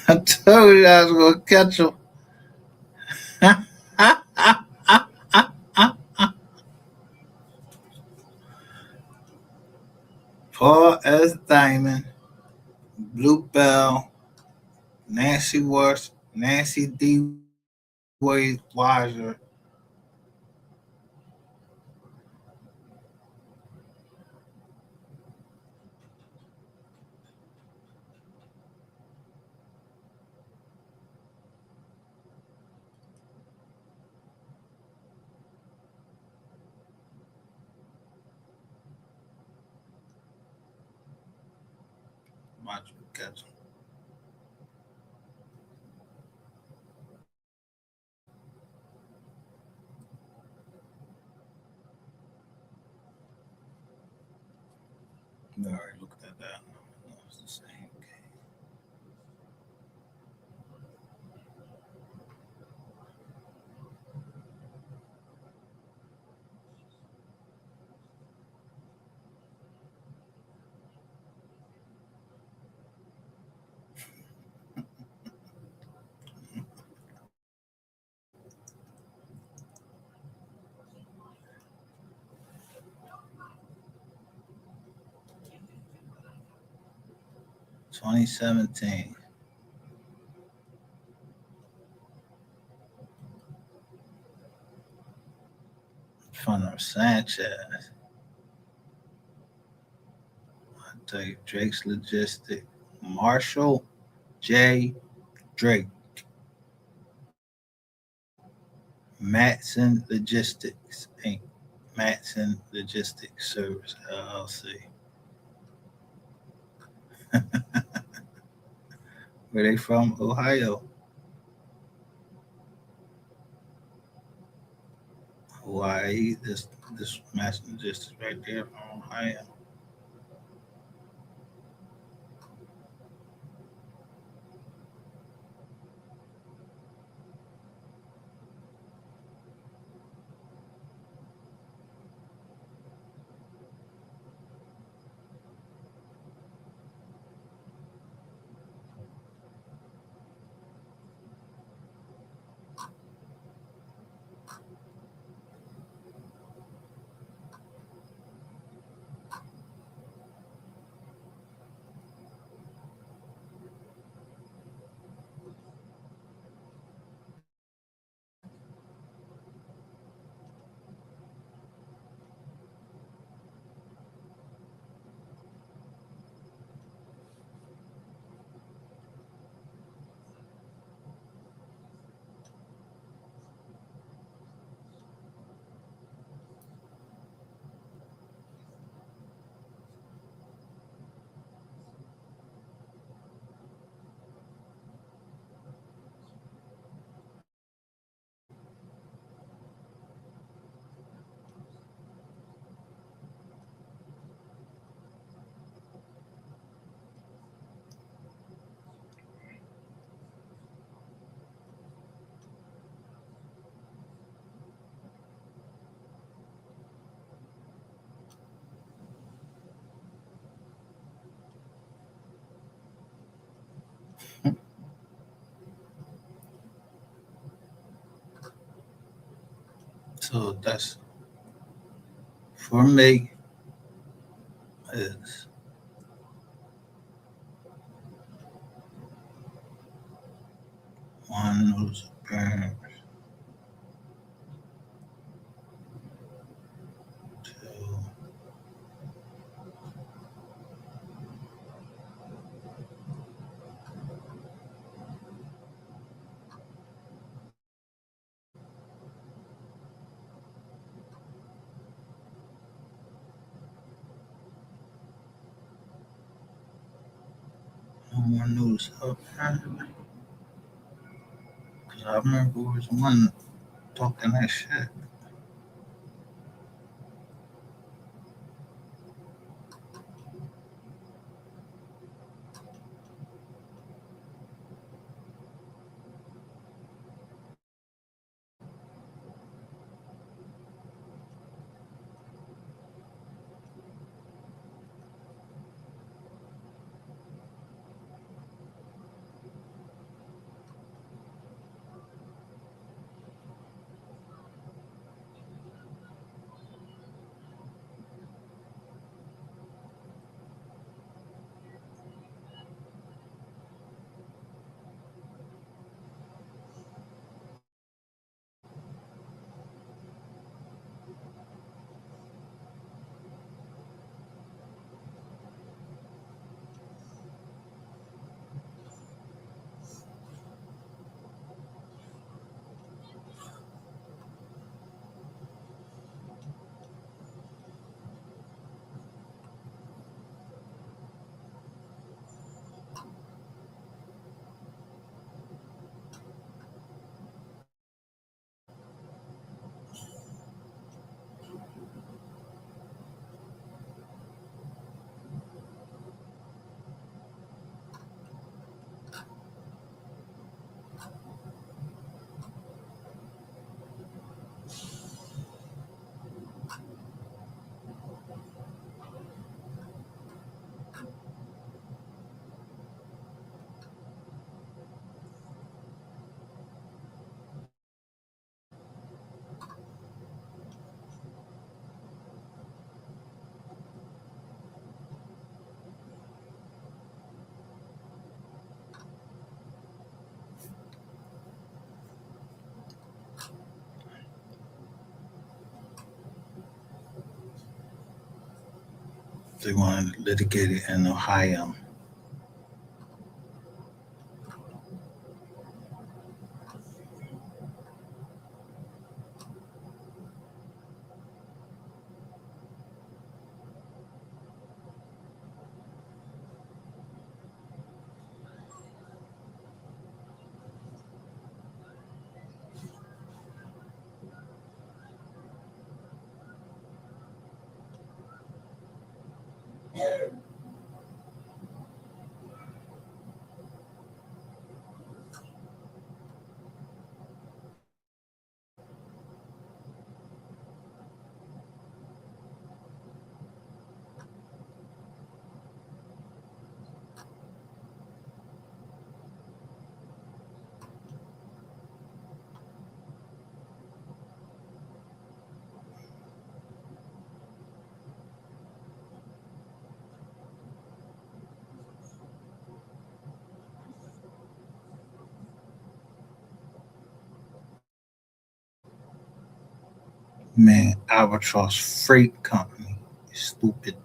I told you I was gonna catch him. Paul S. Diamond, Blue Bell, Nancy Worth, Nancy D. Wade Weiser, watch me catch him. 'em. I already looked at that. It's the same game. 2017 from Sanchez. I tell you, Drake's Logistic. Marshall J. Drake. Matson Logistics Inc. Matson Logistics Service LLC. Where they from? Ohio. Hawaii. This Matson Logistics right there from Ohio. So that's for me is one noodles appearance, two, one noodles appearance. Cause I remember there was one talking that shit. They want to litigate it in Ohio. Man, Albatross Freight Company, stupid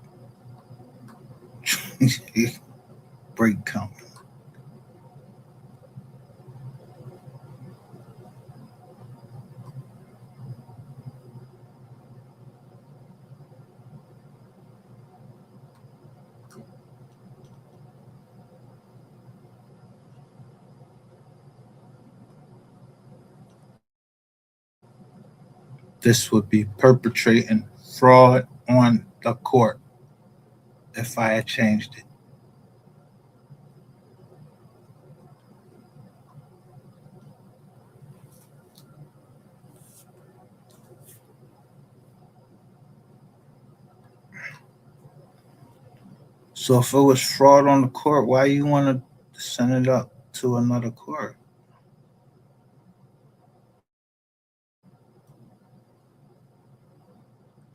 freight company. This would be perpetrating fraud on the court if I had changed it. So if it was fraud on the court, why you want to send it up to another court?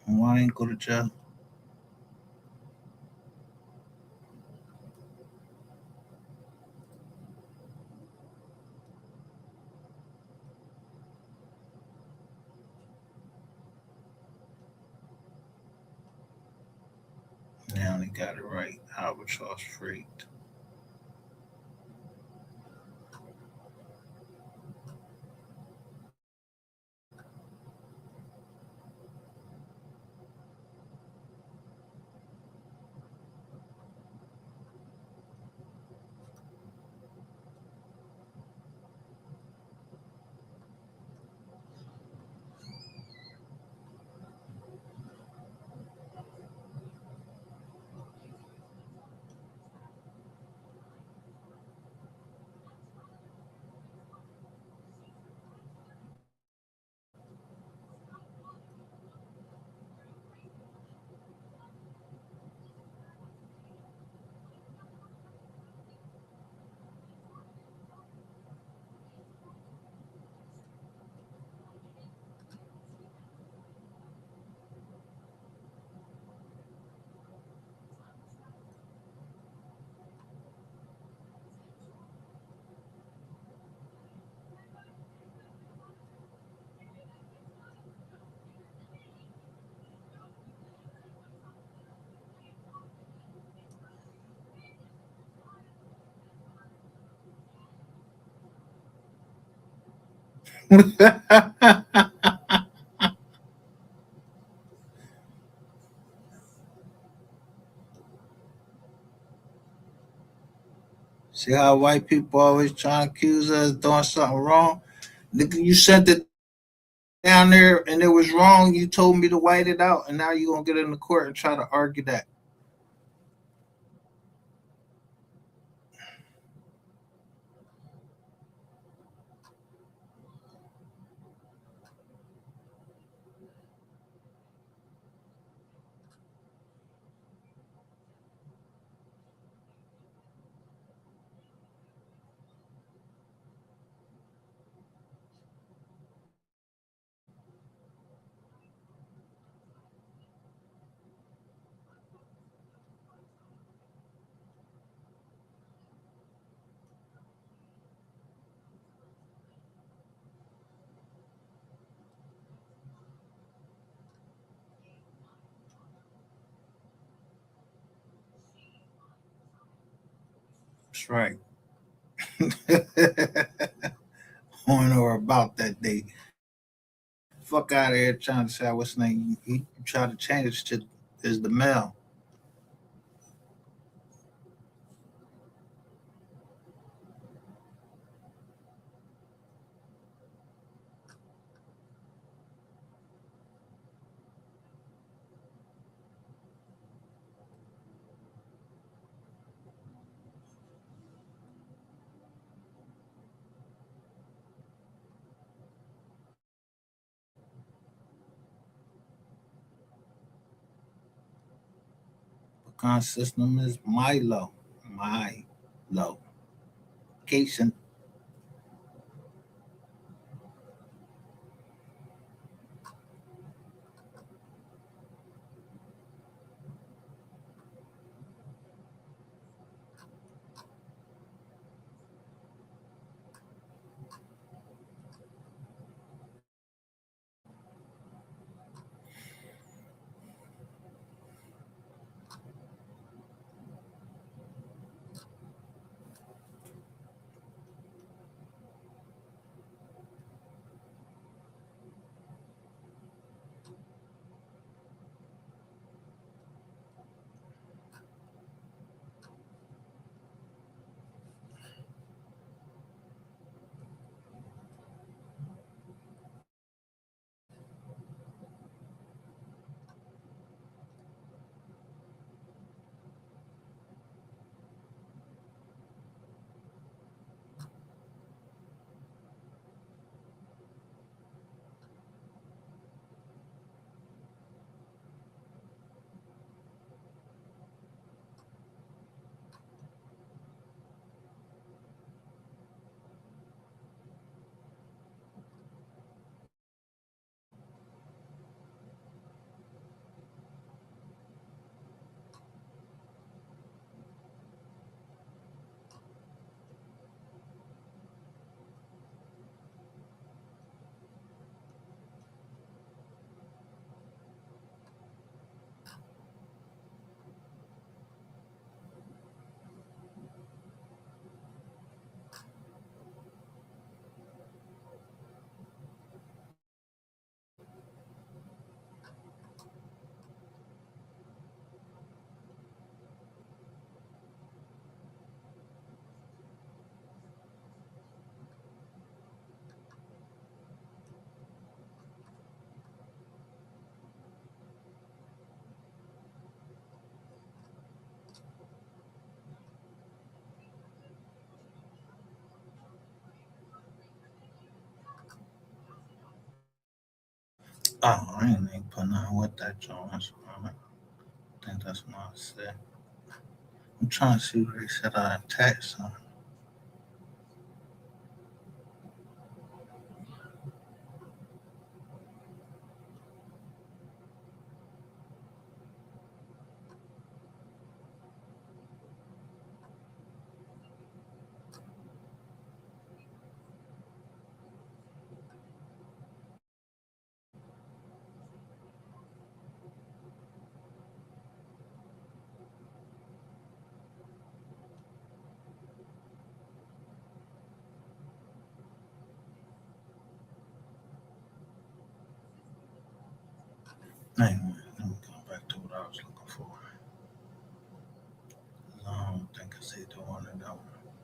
Why I ain't go to jail? Now they got it right. Albatross freight. See how white people always trying to accuse us of doing something wrong? Nigga, you sent it down there and it was wrong. You told me to white it out, and now you gonna get in the court and try to argue that. That's right. On or about that day. Fuck out of here trying to say what's name. You try to change it to is the male. Pecan system is Milo. Milo. Cation. Oh, I ain't even put nothing with that joint. I think that's what I said. I'm trying to see what they said I attached something. Anyway, let me go back to what I was looking for. I don't think it's either one of them.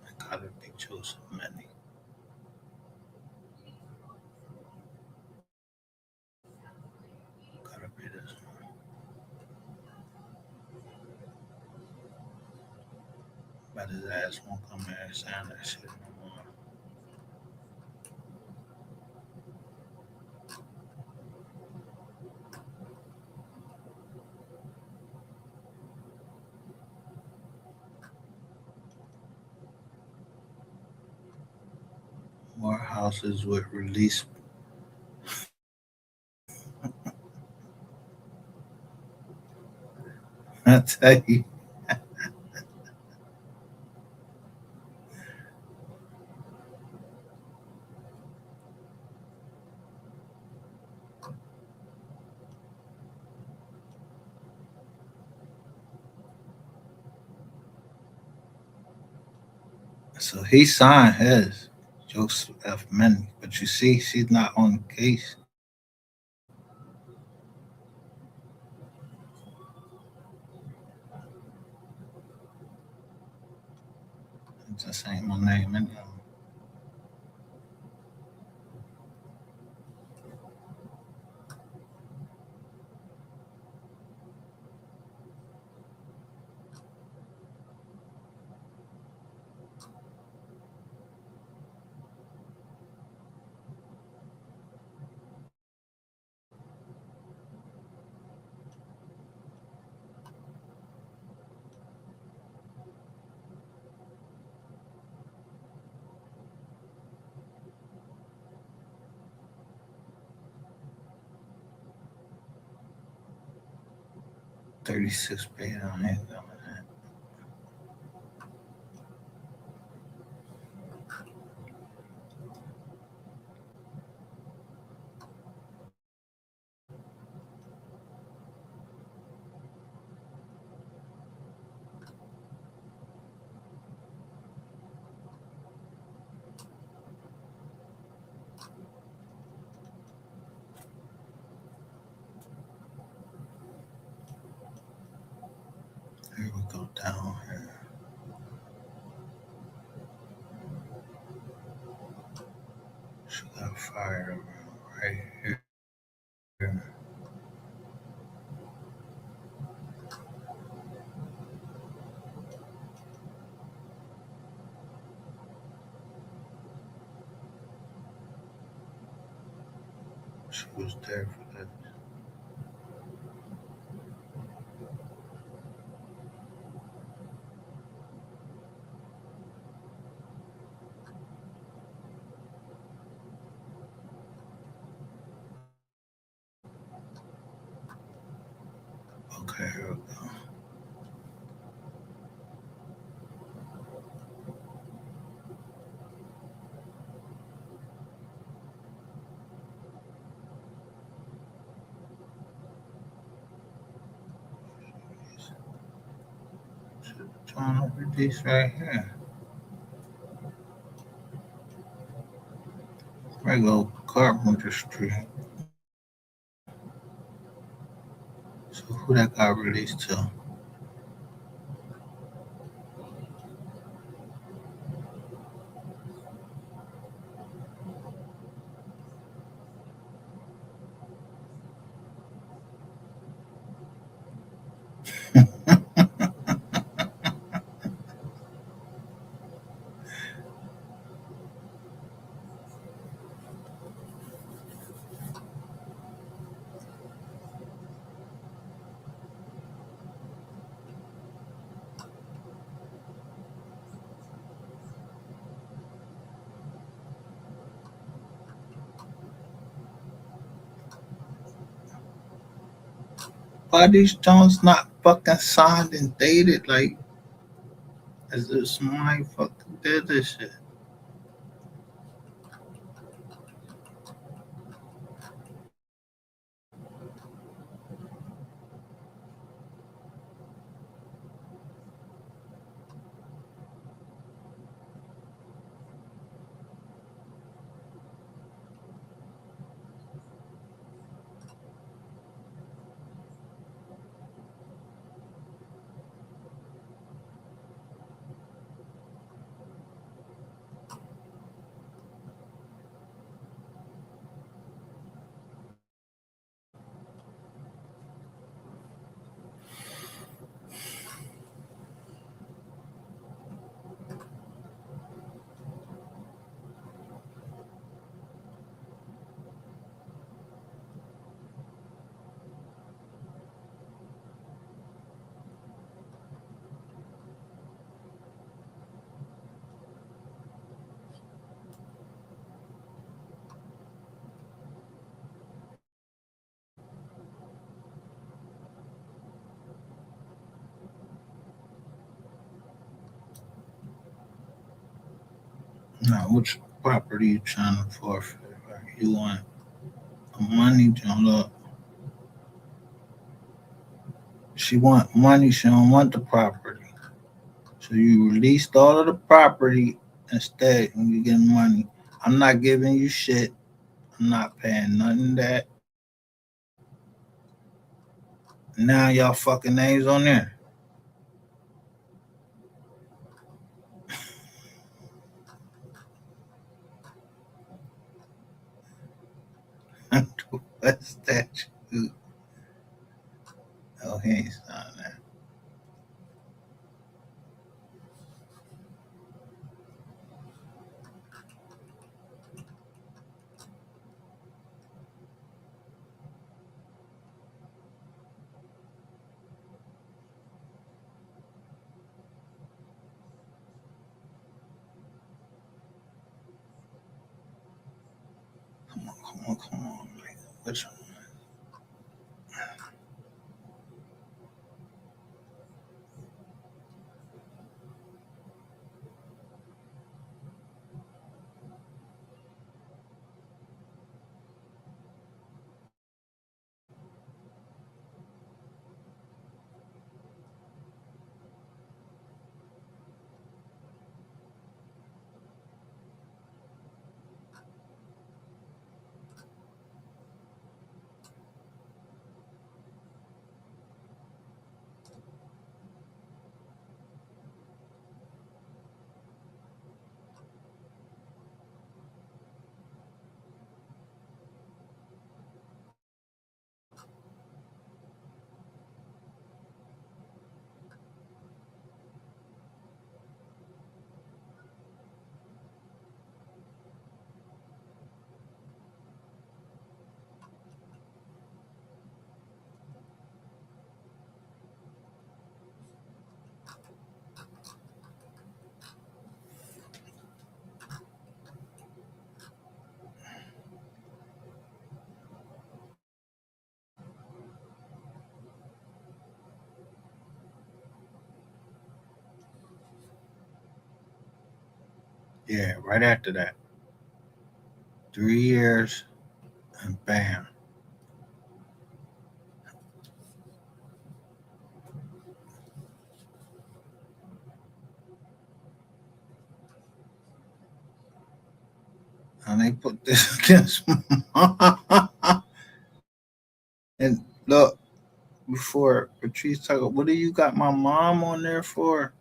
It gotta be Joseph Many. Gotta be this one. But his ass won't come here saying that shit no more. More houses with release. I tell you. So he signed his, Joseph F. Many. But you see, she's not on the case. It just ain't my name in there. $36 paid on it. Here we go down here. She got fired around right here. She was there for that. Okay, here we go. Trying to read these right here. There we go, Carpenter Street. So who that got released to? Why these Jones not fucking signed and dated? Like, as if somebody fucking did this shit. Now, which property you trying to forfeit? Like, you want money, John? Look, she want money. She don't want the property. So you released all of the property instead, and you get money. I'm not giving you shit. I'm not paying nothing that. Now y'all fucking names on there. What's that? Oh, he ain't signed that. Come on, man. Which one? Yeah, right after that. 3 years and bam. And they put this against and look, before Patrice talk, what do you got my mom on there for?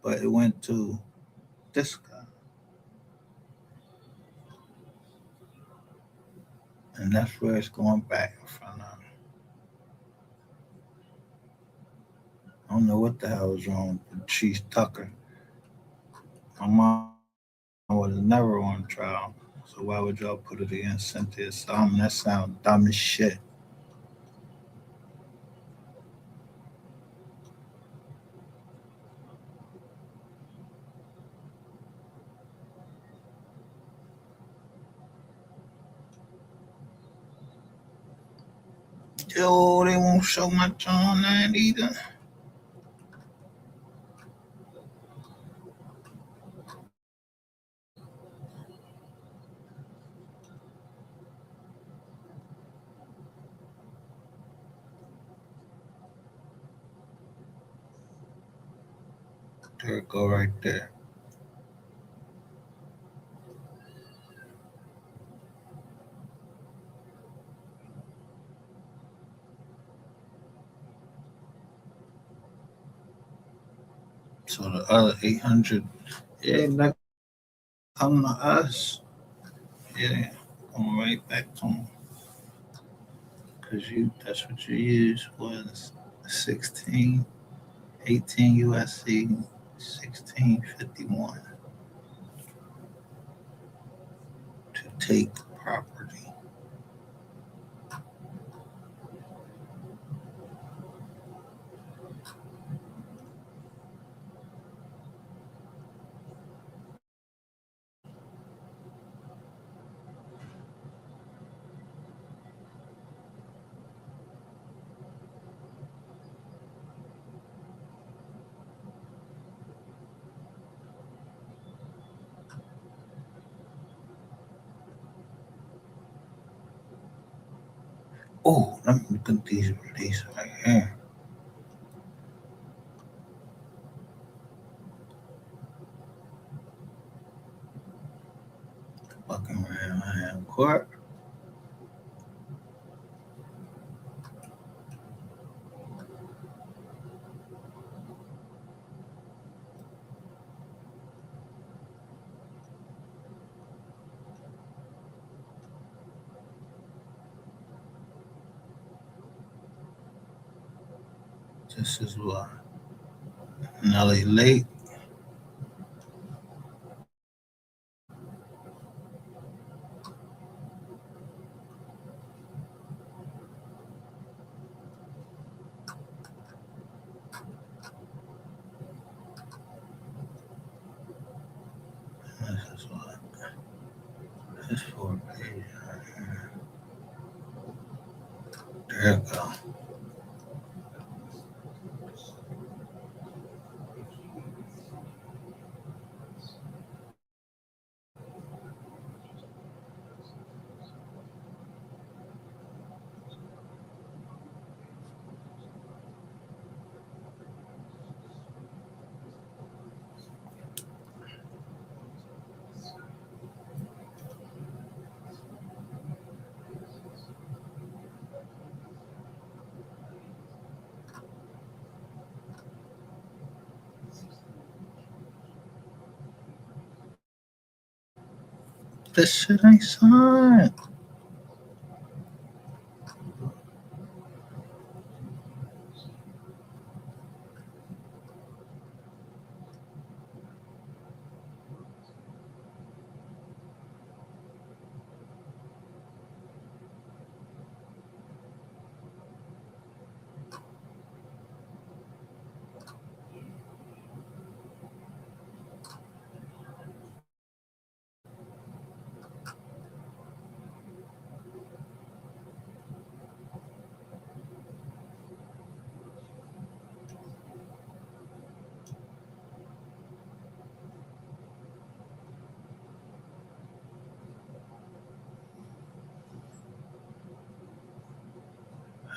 But it went to this guy. And that's where it's going back in front of. I don't know what the hell is wrong with Patrice Tucker. My mom was never on trial. So why would y'all put it against Cynthia Solomon? That sounds dumb as shit. Yo, they won't show much on that either. There it go right there. So the other 800, yeah, that come to us. Yeah, going right back to them. Because that's what you use was 16, 18 USC, 1651 to take property. Oh, let me look at these releases right here. Fucking around court. This is what Nelly Lake. This is what this 4 page right here. There it go. This shit ain't signed.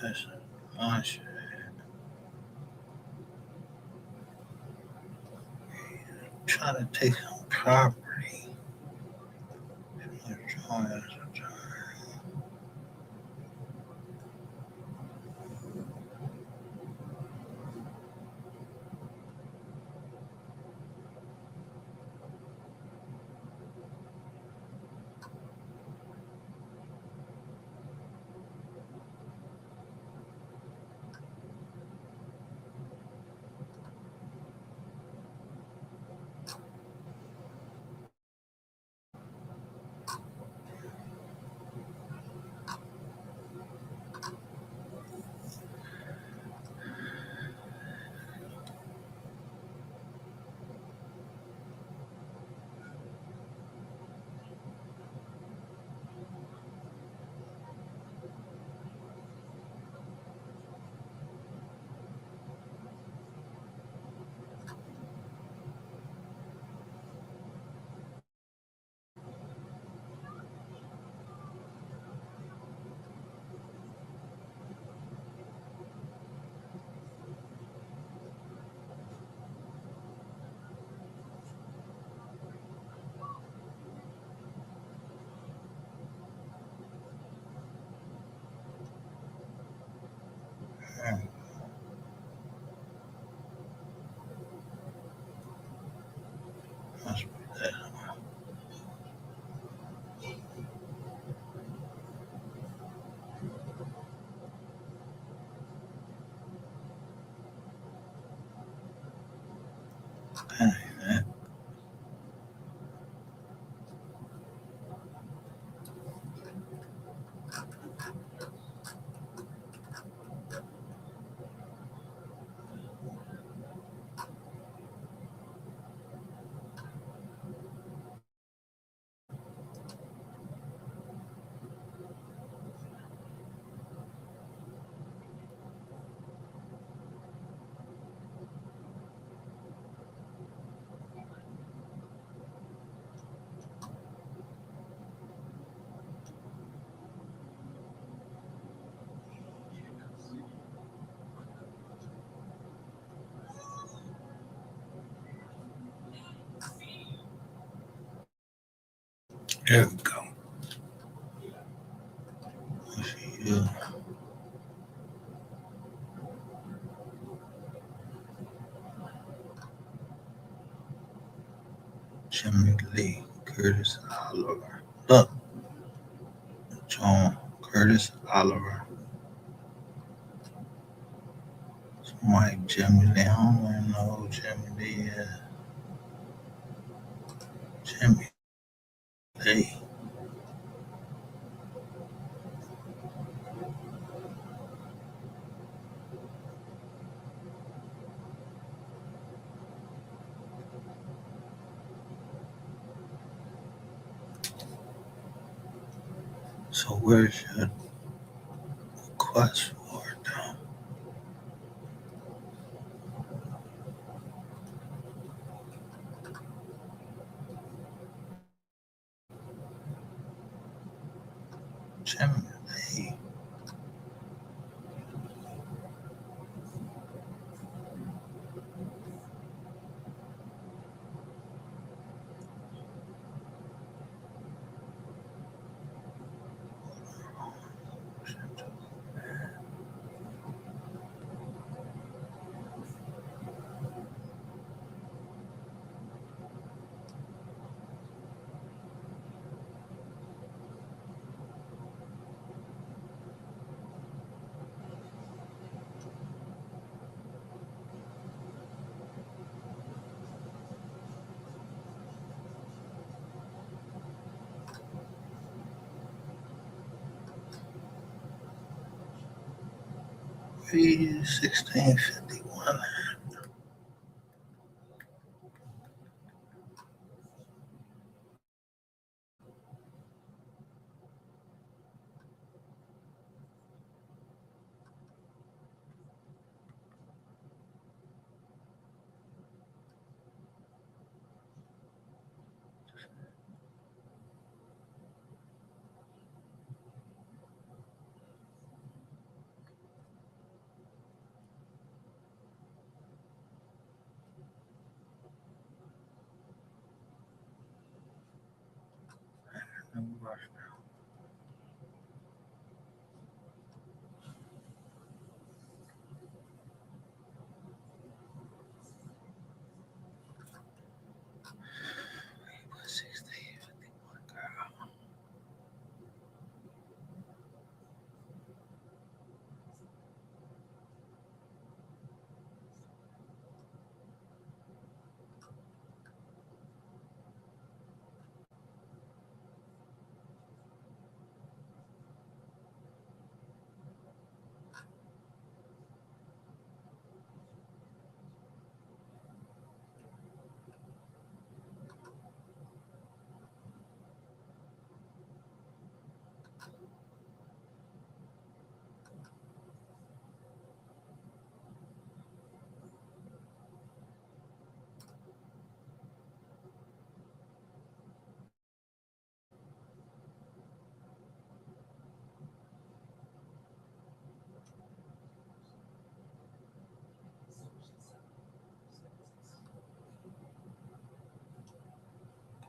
That's my shit. Trying to take some property. Dang, man. There we go. Yeah. Jimmy Lee, Curtis Oliver. Look, John Curtis Oliver. Mike Jimmy Lee. I don't even know who Jimmy Lee is. Jimmy Lee. So where's your request for it though? Jimmy Lee. $16.51.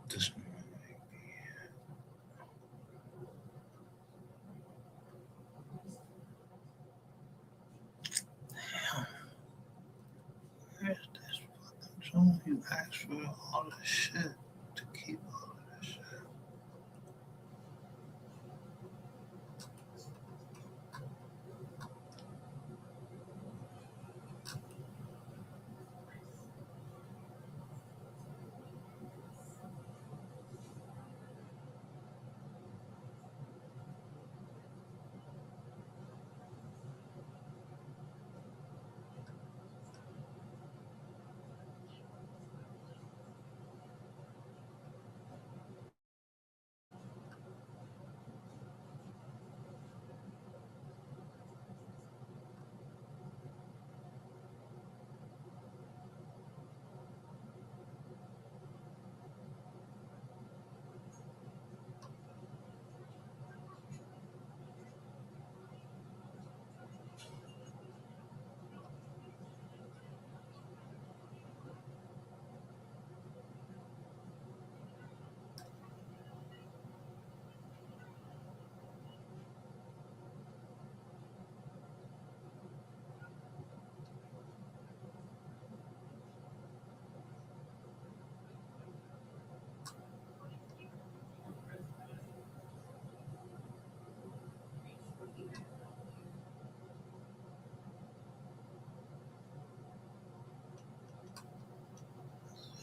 This where's this fucking song? You asked for all this shit to keep all of this shit.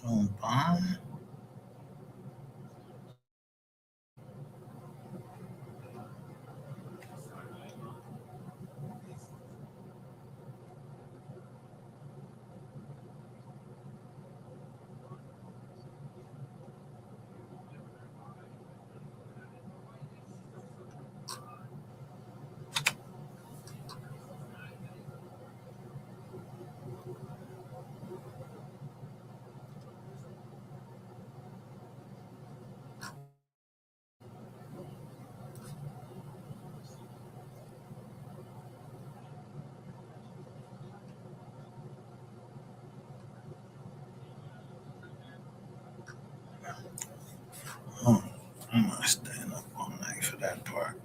Bomb? Oh, I'm not staying up all night for that part.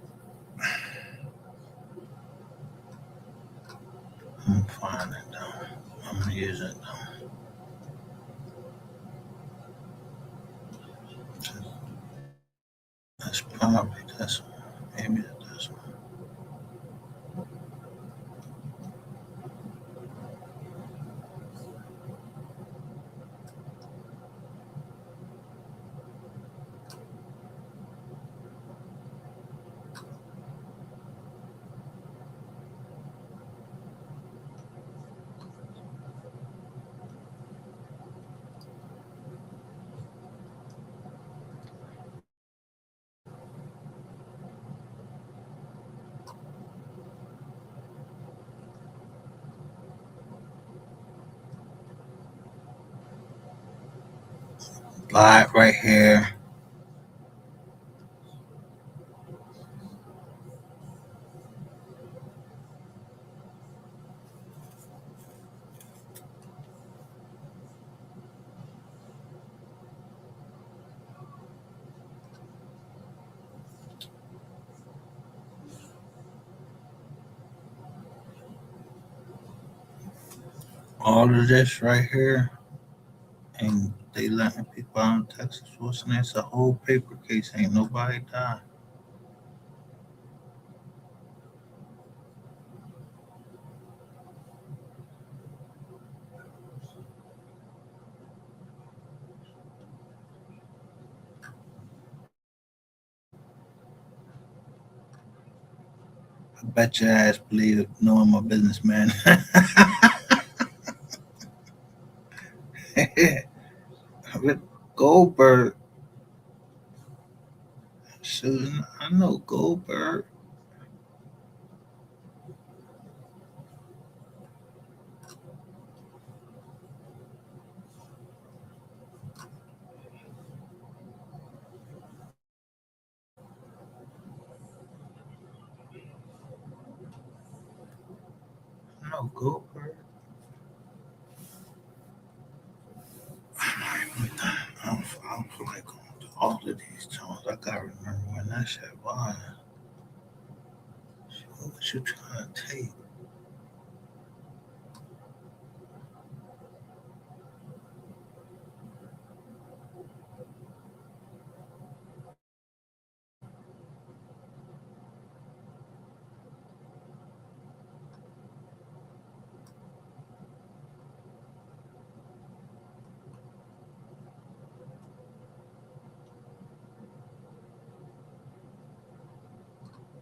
I'm fine it though. I'm gonna use it though. That's probably this one. Maybe this one. Live right here. All of this right here. And they letting people out in Texas. What's next? A whole paper case. Ain't nobody died. I bet your ass believe knowing my businessman. With Goldberg. Susan, I know Goldberg. I know Goldberg. I don't feel like going to all of these songs. I gotta remember when that shit was. What was you trying to take?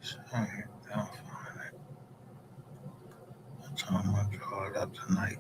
Sorry, I'll find it. That's how I'm gonna draw it up tonight.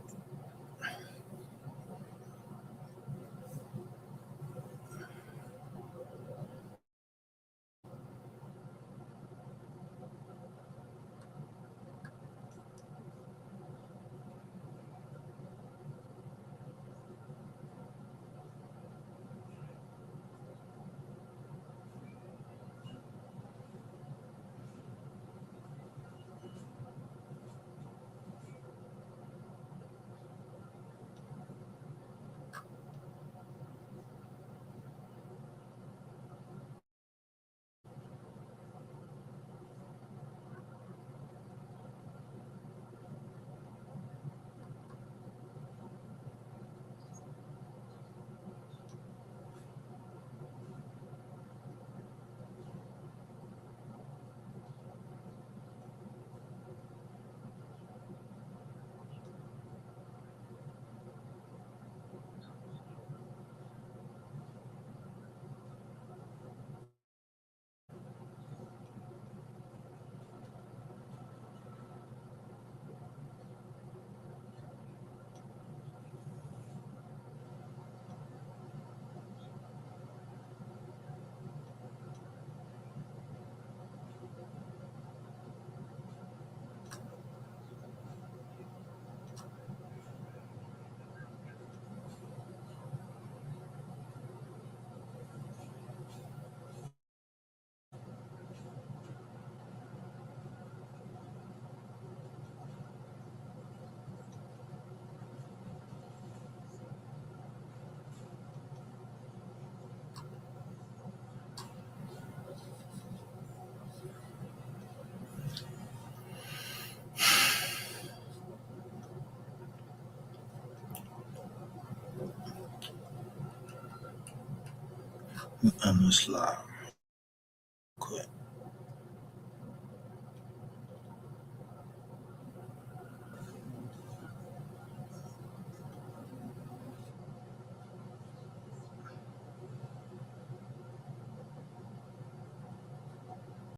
on the slide.